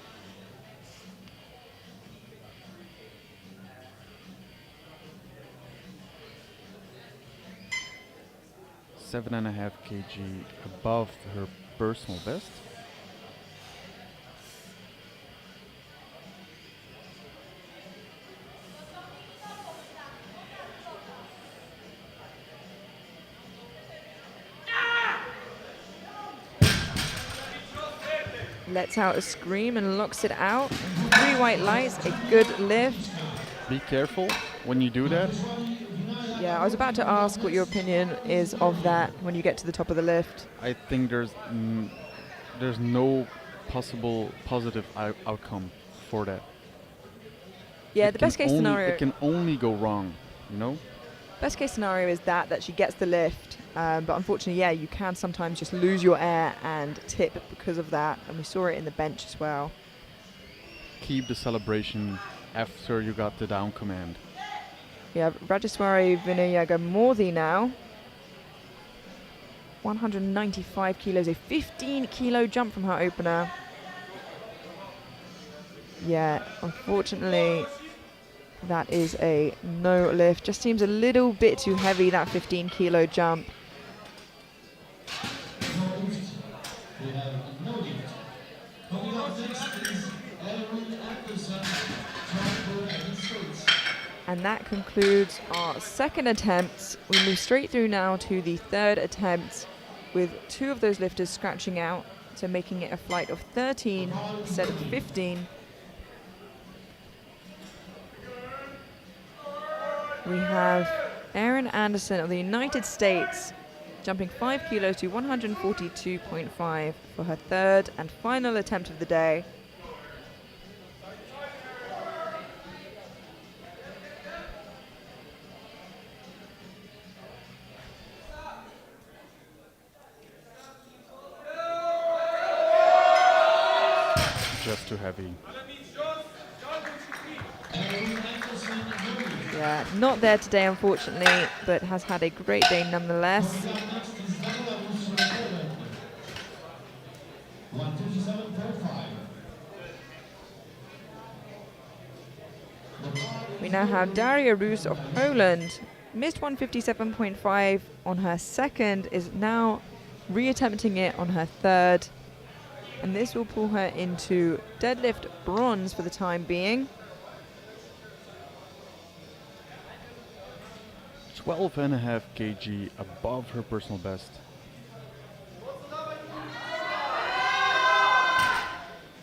Seven and a half kg above her personal best. Lets out a scream and locks it out. 3 white lights, a good lift. Be careful when you do that. Yeah, I was about to ask what your opinion is of that when you get to the top of the lift. I think there's no possible positive outcome for that. Yeah, It the can best case only- scenario. It can only go wrong, you know? Best case scenario is that she gets the lift, but unfortunately, yeah, you can sometimes just lose your air and tip because of that, and we saw it in the bench as well. Keep the celebration after you got the down command. We have Rajeswari Vinayagamurthy now. 195 kilos, a 15-kilo jump from her opener. Yeah, unfortunately, that is a no lift. Just seems a little bit too heavy, that 15-kilo jump. We have no lift. Coming up next is Erin Anderson from the United States. And that concludes our second attempt. We move straight through now to the third attempt, with 2 of those lifters scratching out, so making it a flight of 13 instead of 15. We have Erin Anderson of the United States jumping 5 kilos to 142.5 for her third and final attempt of the day. Just too heavy. Yeah, not there today, unfortunately, but has had a great day nonetheless. 157.5. We now have Daria Rus of Poland. Missed 157.5 on her second, is now reattempting it on her third. And this will pull her into deadlift bronze for the time being. 12 and a half kg above her personal best.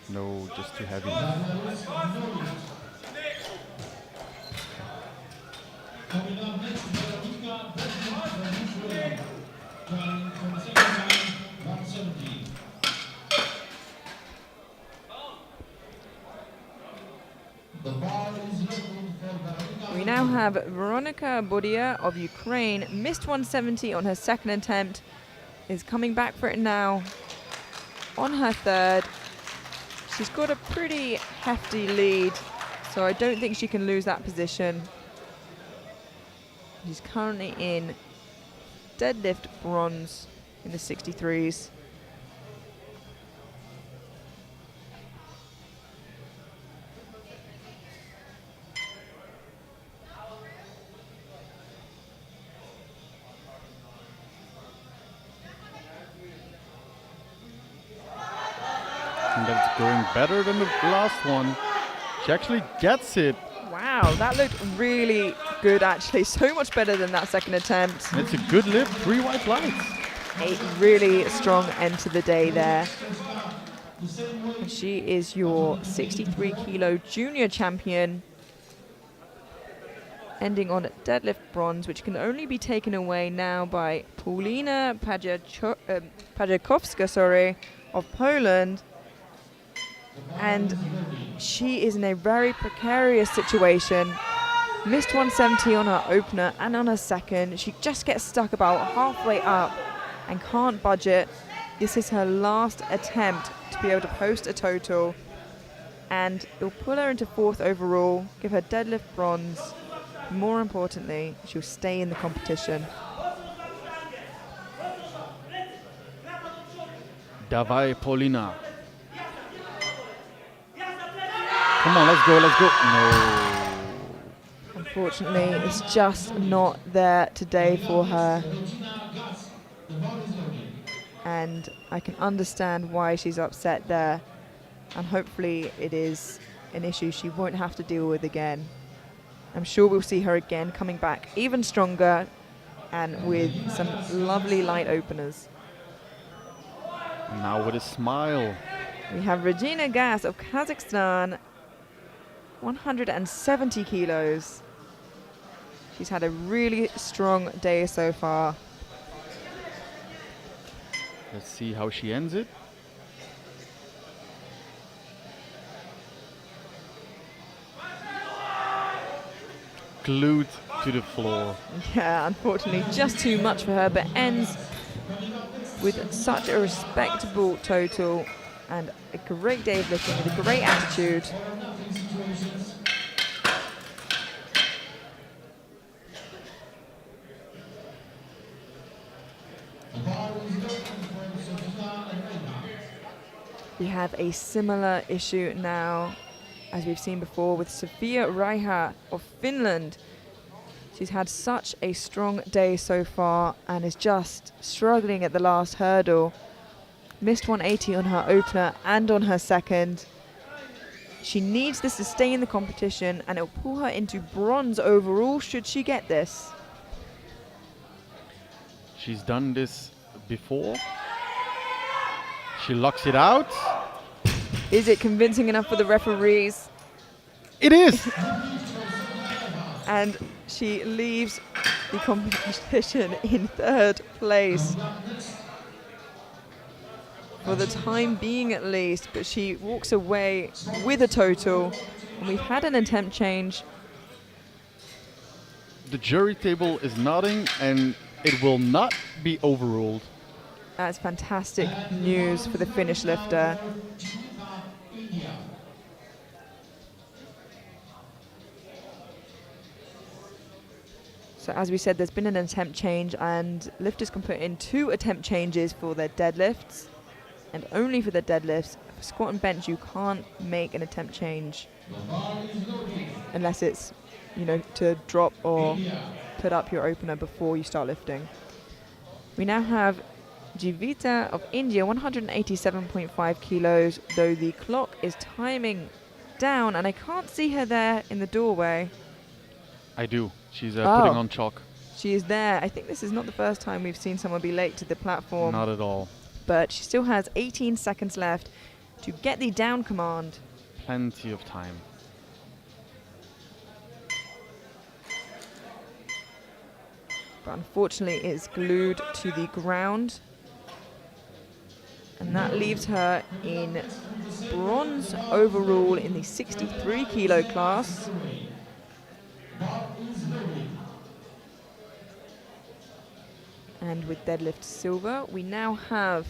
No, just too heavy. Coming up next, Veronica Bergman from Israel. Trying from second time, 170. The bar is leveled for Veronica. We now have Veronika Bodia of Ukraine. Missed 170 on her second attempt. Is coming back for it now on her third. She's got a pretty hefty lead, so I don't think she can lose that position. She's currently in deadlift bronze in the 63s. And that's going better than the last one. She actually gets it. Wow, that looked really good actually. So much better than that second attempt. And it's a good lift, 3 white lights. A really strong end to the day there. And she is your 63 kilo junior champion. ending on deadlift bronze, which can only be taken away now by Paulina Pajakowska, of Poland. And she is in a very precarious situation. Missed 170 on her opener and on her second. She just gets stuck about halfway up and can't budge. This is her last attempt to be able to post a total, and it'll pull her into 4th overall, give her deadlift bronze. More importantly, she'll stay in the competition. Dawaj, Paulina. Come on, let's go, let's go. No. Unfortunately, it's just not there today for her. And I can understand why she's upset there. And hopefully it is an issue she won't have to deal with again. I'm sure we'll see her again coming back even stronger and with some lovely light openers. Now with a smile. We have Regina Gas of Kazakhstan, 170 kilos. She's had a really strong day so far. Let's see how she ends it. Glued to the floor. Yeah, unfortunately, just too much for her, but ends with such a respectable total and a great day of lifting with a great attitude. We have a similar issue now, as we've seen before, with Sofia Raiha of Finland. She's had such a strong day so far and is just struggling at the last hurdle. Missed 180 on her opener and on her second. She needs this to stay in the competition, and it'll pull her into bronze overall should she get this. She's done this before. She locks it out. Is it convincing enough for the referees? It is! And she leaves the competition in 3rd place. For the time being at least, but she walks away with a total. And we've had an attempt change. The jury table is nodding and it will not be overruled. That's fantastic news for the Finnish lifter. So as we said, there's been an attempt change, and lifters can put in 2 attempt changes for their deadlifts, and only for the deadlifts. For squat and bench, you can't make an attempt change unless it's, to drop or put up your opener before you start lifting. We now have Jivita of India, 187.5 kilos, though the clock is timing down, and I can't see her there in the doorway. I do. She's putting on chalk. She is there. I think this is not the first time we've seen someone be late to the platform. Not at all. But she still has 18 seconds left to get the down command. Plenty of time. But unfortunately it's glued to the ground. And that leaves her in bronze overall in the 63 kilo class. And with deadlift silver, we now have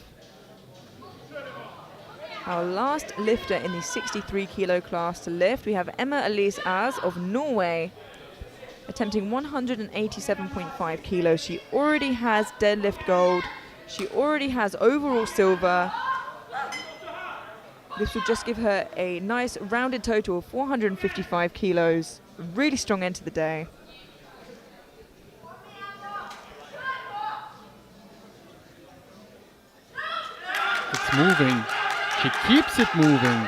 our last lifter in the 63 kilo class to lift. We have Emma Elise Az of Norway, attempting 187.5 kilos. She already has deadlift gold. She already has overall silver. This will just give her a nice rounded total of 455 kilos. A really strong end to the day. It's moving. She keeps it moving.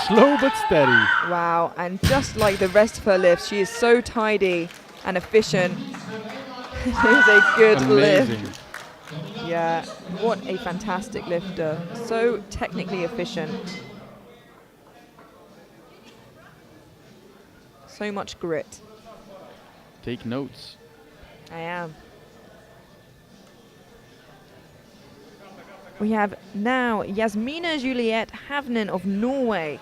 Slow but steady. Wow, and just like the rest of her lifts, she is so tidy and efficient. It is a good Amazing. lift. Yeah, what a fantastic lifter. So technically efficient. So much grit. Take notes. I am. We have now Jasmine Juliette Havnen of Norway.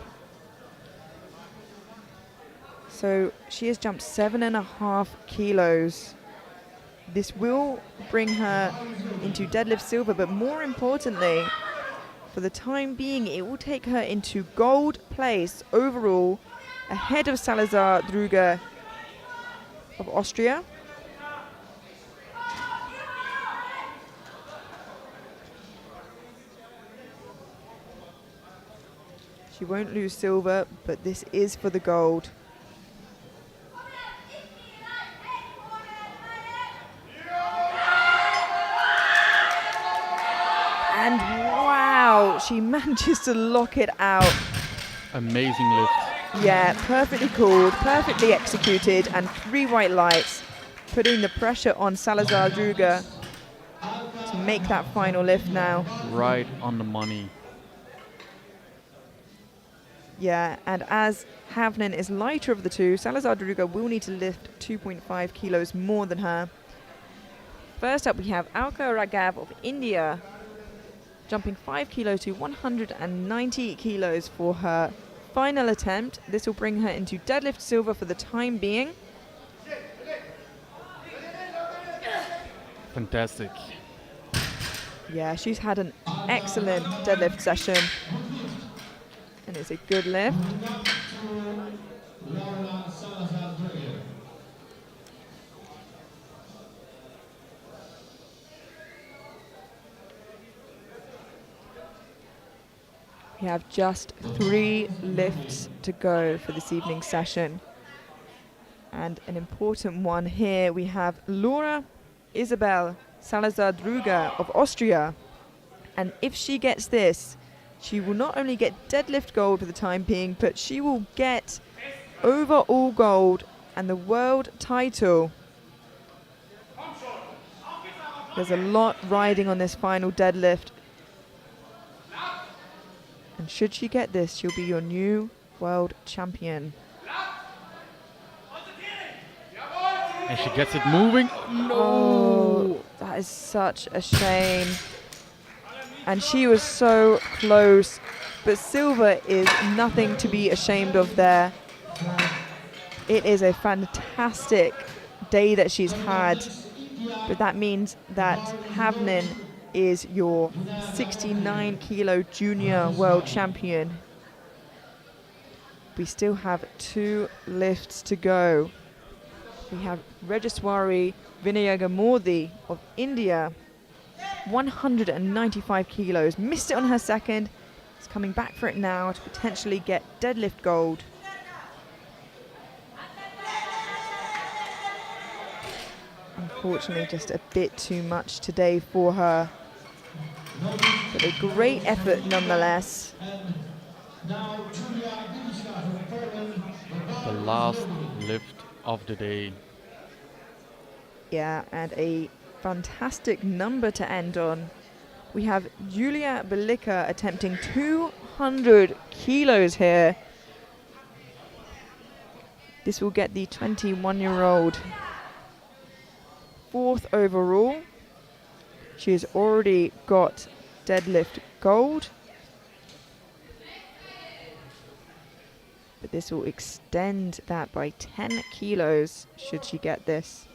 So she has jumped 7.5 kilos. This will bring her into deadlift silver, but more importantly, for the time being, it will take her into gold place overall, ahead of Salazar Druger of Austria. She won't lose silver, but this is for the gold. And wow, she manages to lock it out. Amazing lift. Yeah, perfectly called, perfectly executed, and 3 white lights, putting the pressure on Salazar Druger to make that final lift now. Right on the money. Yeah, and as Havnen is lighter of the two, Salazar Druger will need to lift 2.5 kilos more than her. First up, we have Alka Raghav of India, jumping 5 kilos to 190 kilos for her final attempt. This will bring her into deadlift silver for the time being. Fantastic. Yeah, she's had an excellent deadlift session. And it's a good lift. We have just 3 lifts to go for this evening's session. And an important one here, we have Laura Isabel Salazar Druger of Austria. And if she gets this, she will not only get deadlift gold for the time being, but she will get overall gold and the world title. There's a lot riding on this final deadlift. And should she get this, she'll be your new world champion. And she gets it moving. Oh, that is such a shame. And she was so close, but silver is nothing to be ashamed of there. It is a fantastic day that she's had, but that means that Havnen is your 69 kilo junior world champion. We still have 2 lifts to go. We have Regiswari Vinayagamurthy of India, 195 kilos, missed it on her second. Is coming back for it now to potentially get deadlift gold. Unfortunately, just a bit too much today for her. But a great effort nonetheless. The last lift of the day. Yeah, and a fantastic number to end on. We have Julia Belika attempting 200 kilos here. This will get the 21-year-old 4th overall. She has already got deadlift gold. But this will extend that by 10 kilos should she get this.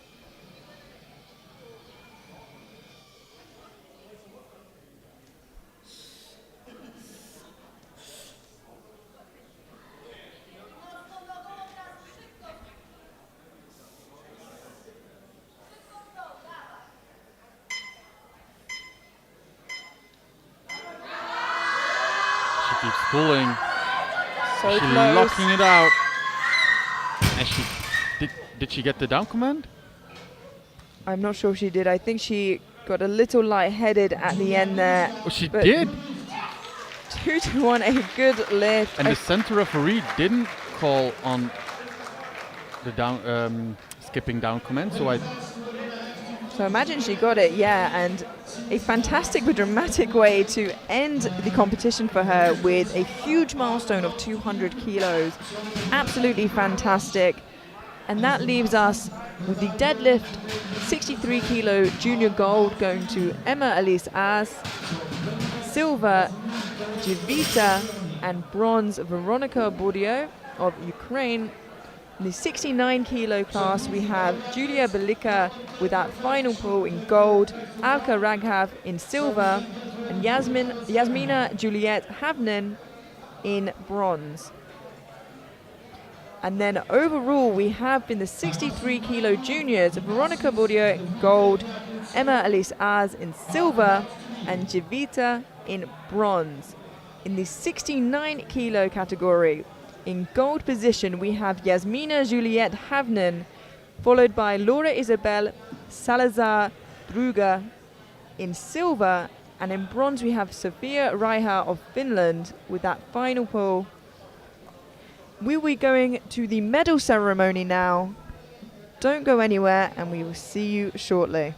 She keeps pulling. So She's close. locking it out. And she did she get the down command? I'm not sure if she did. I think she got a little lightheaded at the end there. Oh, she But did. 2-1, a good lift. And the center referee didn't call on the down skipping down command. So imagine she got it, yeah, and a fantastic but dramatic way to end the competition for her with a huge milestone of 200 kilos. Absolutely fantastic. And that leaves us with the deadlift 63 kilo junior gold going to Emma Elise Az, silver Jivita, and bronze Veronika Bordio of Ukraine. In the 69 kilo class, we have Julia Belika with that final pull in gold, Alka Raghav in silver, and Yasmina Juliet Havnen in bronze. And then overall, we have in the 63 kilo juniors, Veronika Bordio in gold, Emma Elise Az in silver, and Jivita in bronze. In the 69 kilo category, in gold position, we have Yasmina Juliet Havnen, followed by Laura Isabel Salazar Druga in silver, and in bronze we have Sofia Raiha of Finland with that final pull. We'll be going to the medal ceremony now. Don't go anywhere, and we will see you shortly.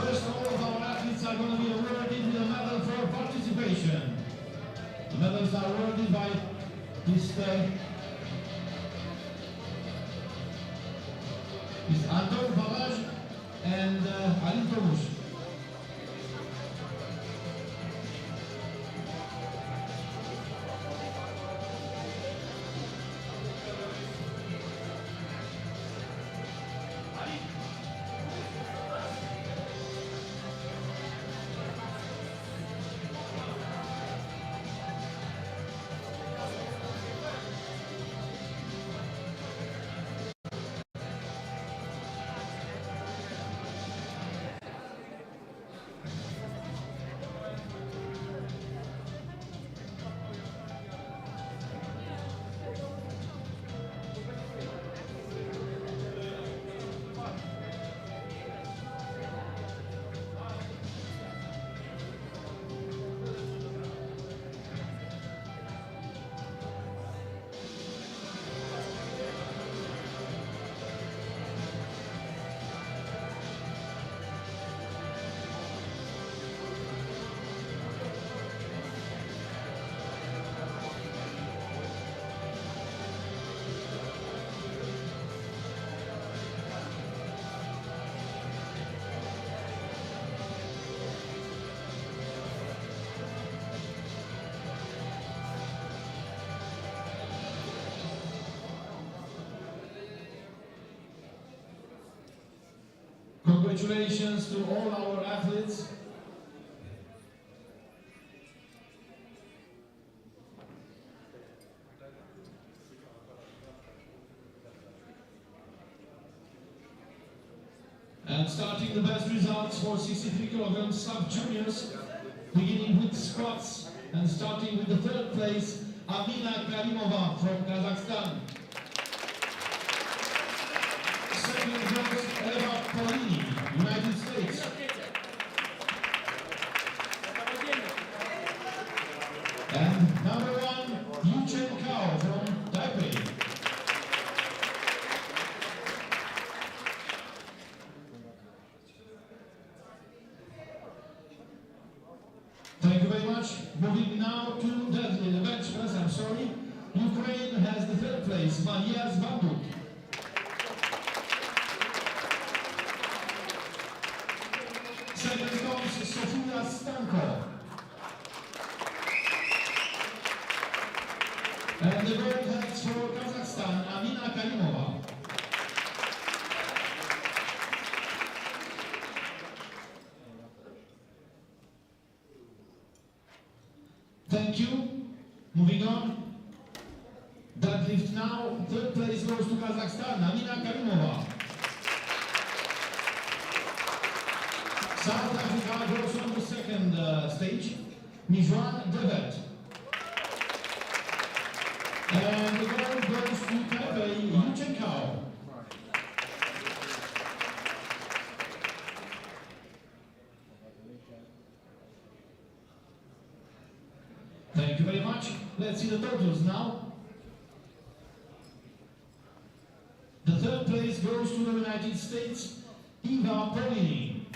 First, all of our athletes are going to be awarded with a medal for participation. The medals are awarded by this Anton Pavage and Alin Tomush. Congratulations to all our athletes. And starting the best results for 63 kg sub-juniors, beginning with squats and starting with the third place, Amina Karimova from Kazakhstan. Second goes Eva Polini, United States. And number one, Yuchen Kao from Taipei. Thank you very much. Moving now to the bench press, I'm sorry. Ukraine has the third place, Maria Zvanduk. Second comes Sofia Stanko. And the gold heads for Kazakhstan, Amina Karimova. Thank you. Moving on. Deadlift now. Third place goes to Kazakhstan, Amina Karimova. South Africa goes on the second stage, Mijuan Devet. And the gold goes to Taipei, Yuchen Kao. Thank you very much. Let's see the totals now. The third place goes to the United States, Eva Polini.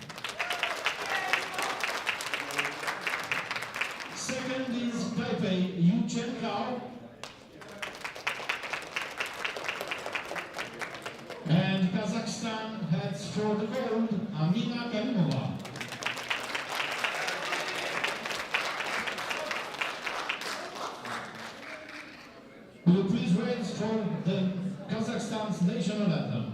Second is Taipei, Yuchen Kao. And Kazakhstan heads for the gold, Amina Karimova. Will you please raise for the Kazakhstan's national anthem?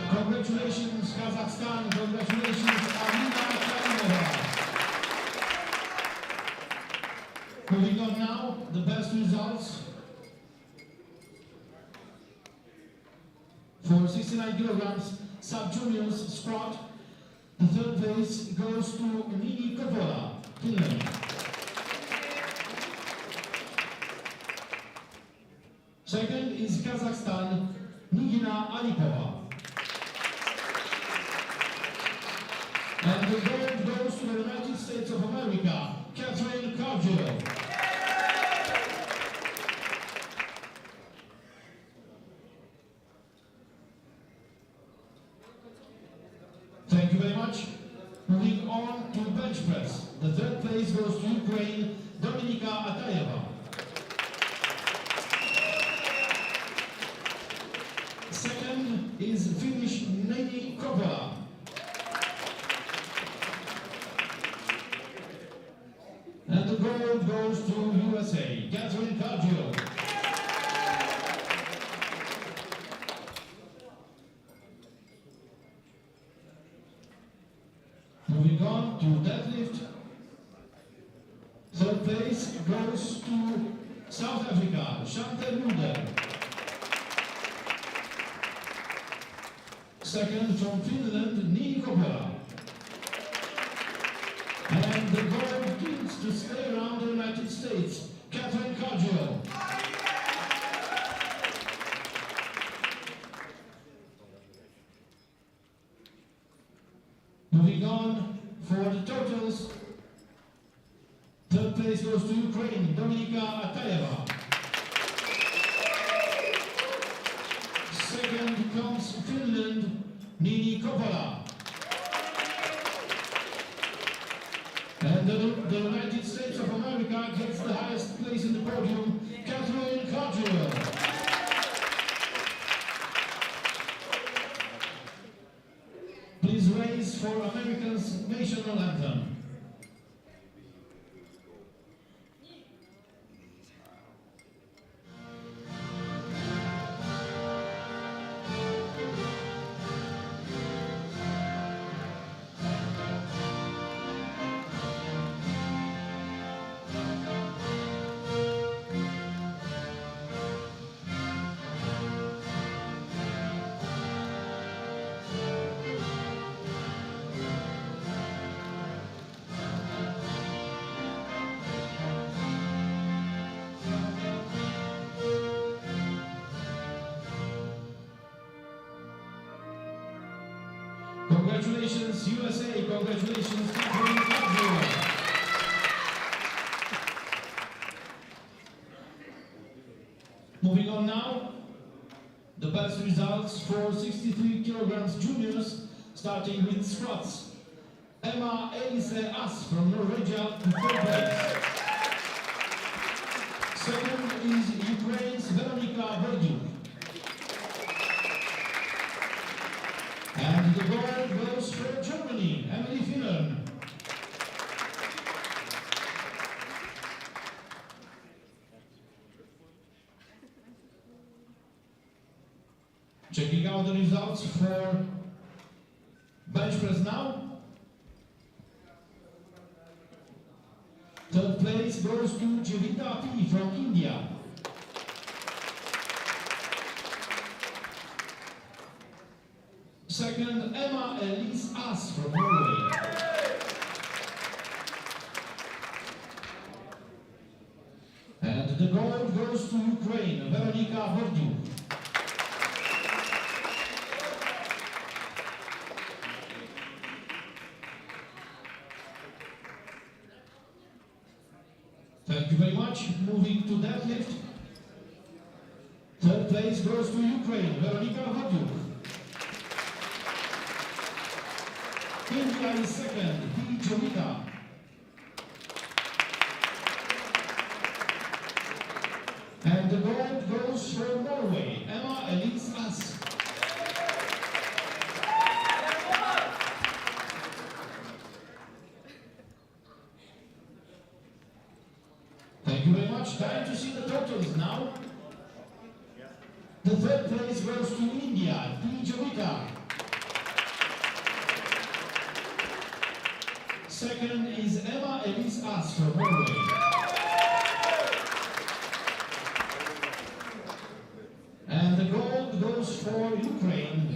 Congratulations, Kazakhstan. Congratulations, Amina Karimova. Moving on now, the best results for 69 kilograms sub-juniors squat. The third place goes to Nini Kopola, Finland. Second is Kazakhstan, Nigina Alipova. And the gold goes to the United States of America, Catherine Cargill. Thank you very much. Moving on to bench press. The third place goes to Ukraine, Dominika Atayeva. Second is Finnish Nini Kopola. And the gold goes to USA, Catherine Cargill. Moving on to deadlift. Third place goes to South Africa, Chantal Mulder. Second from Finland, Nini Kopola. And the gold teams to stay around the United States, Catherine Cargill. Moving on for the totals. Third place goes to Ukraine, Dominika Atayeva. Second comes Finland, Nini Kopola. And the United States of America gets the highest place in the podium, Catherine Cargill. Please raise for America's national anthem. Congratulations, USA! Congratulations, Catherine Cargill! Moving on now, the best results for 63 kilograms juniors, starting with squats. Emma Elise Ass from Norwegia to third place. Second is Ukraine's Veronika Verduk. And the gold goes for Germany, Emily Finnern. Checking out the results for bench press now. Third place goes to Jivita P from India. Second, Emma Elise Ass from Norway. And the gold goes to Ukraine, Veronika Verduk. Thank you very much. Moving to deadlift. Third place goes to Ukraine, Veronika Verduk. India is second, P. Jovita. And the gold goes for Norway, Emma Elise Ass. Thank you very much. Time to see the totals now. The third place goes to India, P. Jovita. Second is Emma Elise Ass from Norway. And the gold goes for Ukraine,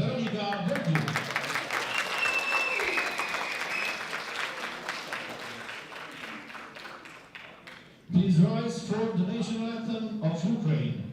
rise for the national anthem of Ukraine.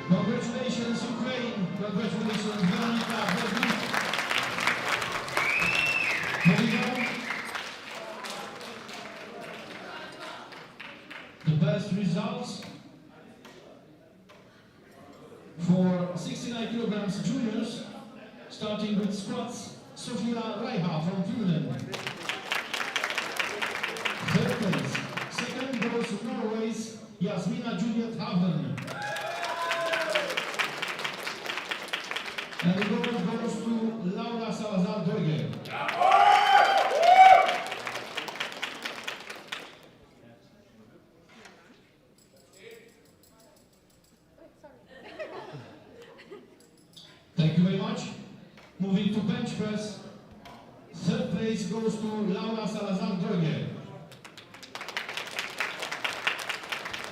Congratulations, Ukraine. Congratulations, Veronica. Moving on. The best results for 69 kilograms juniors, starting with squats, Sofia Raiha from Finland. Third place. Second goes to Norway's Jasmina Juliet Havnen. And the gold goes to Laura Salazar Dorge. Thank you very much. Moving to bench press. Third place goes to Laura Salazar Dorge.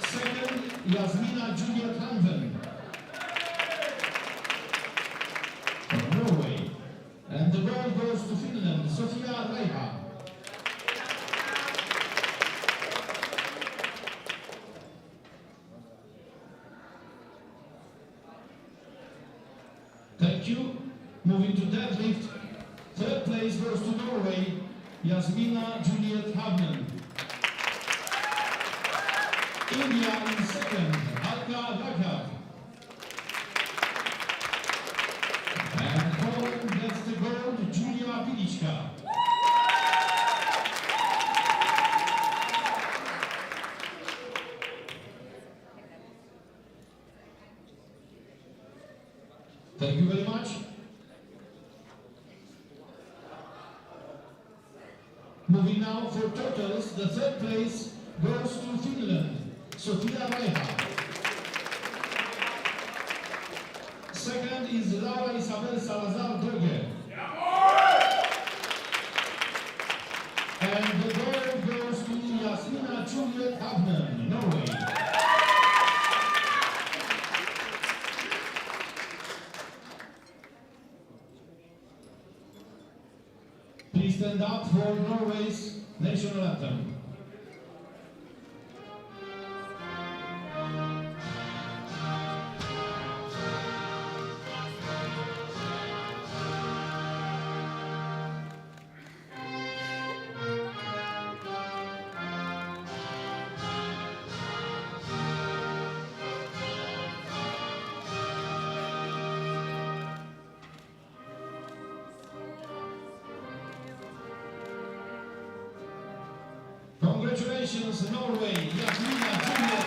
Second, Jasmina Juliet Hanven from Norway. And the gold goes to Finland, Sofia Raiha. Thank you. Moving to deadlift. Third place goes to Norway, Jasmina Juliet Havnen. India in second, Alka Raghav. And Poland gets the gold, Julia Pilichka. Thank you very much. Moving now for totals, the third place goes to Finland, Sofia Raiha. Second is Laura Isabel Salazar Dorge. And the gold goes to Jasmina Juliet Havnen, Norway. Please stand up for Norway's national anthem. Congratulations, Norway, Jasmina Juliet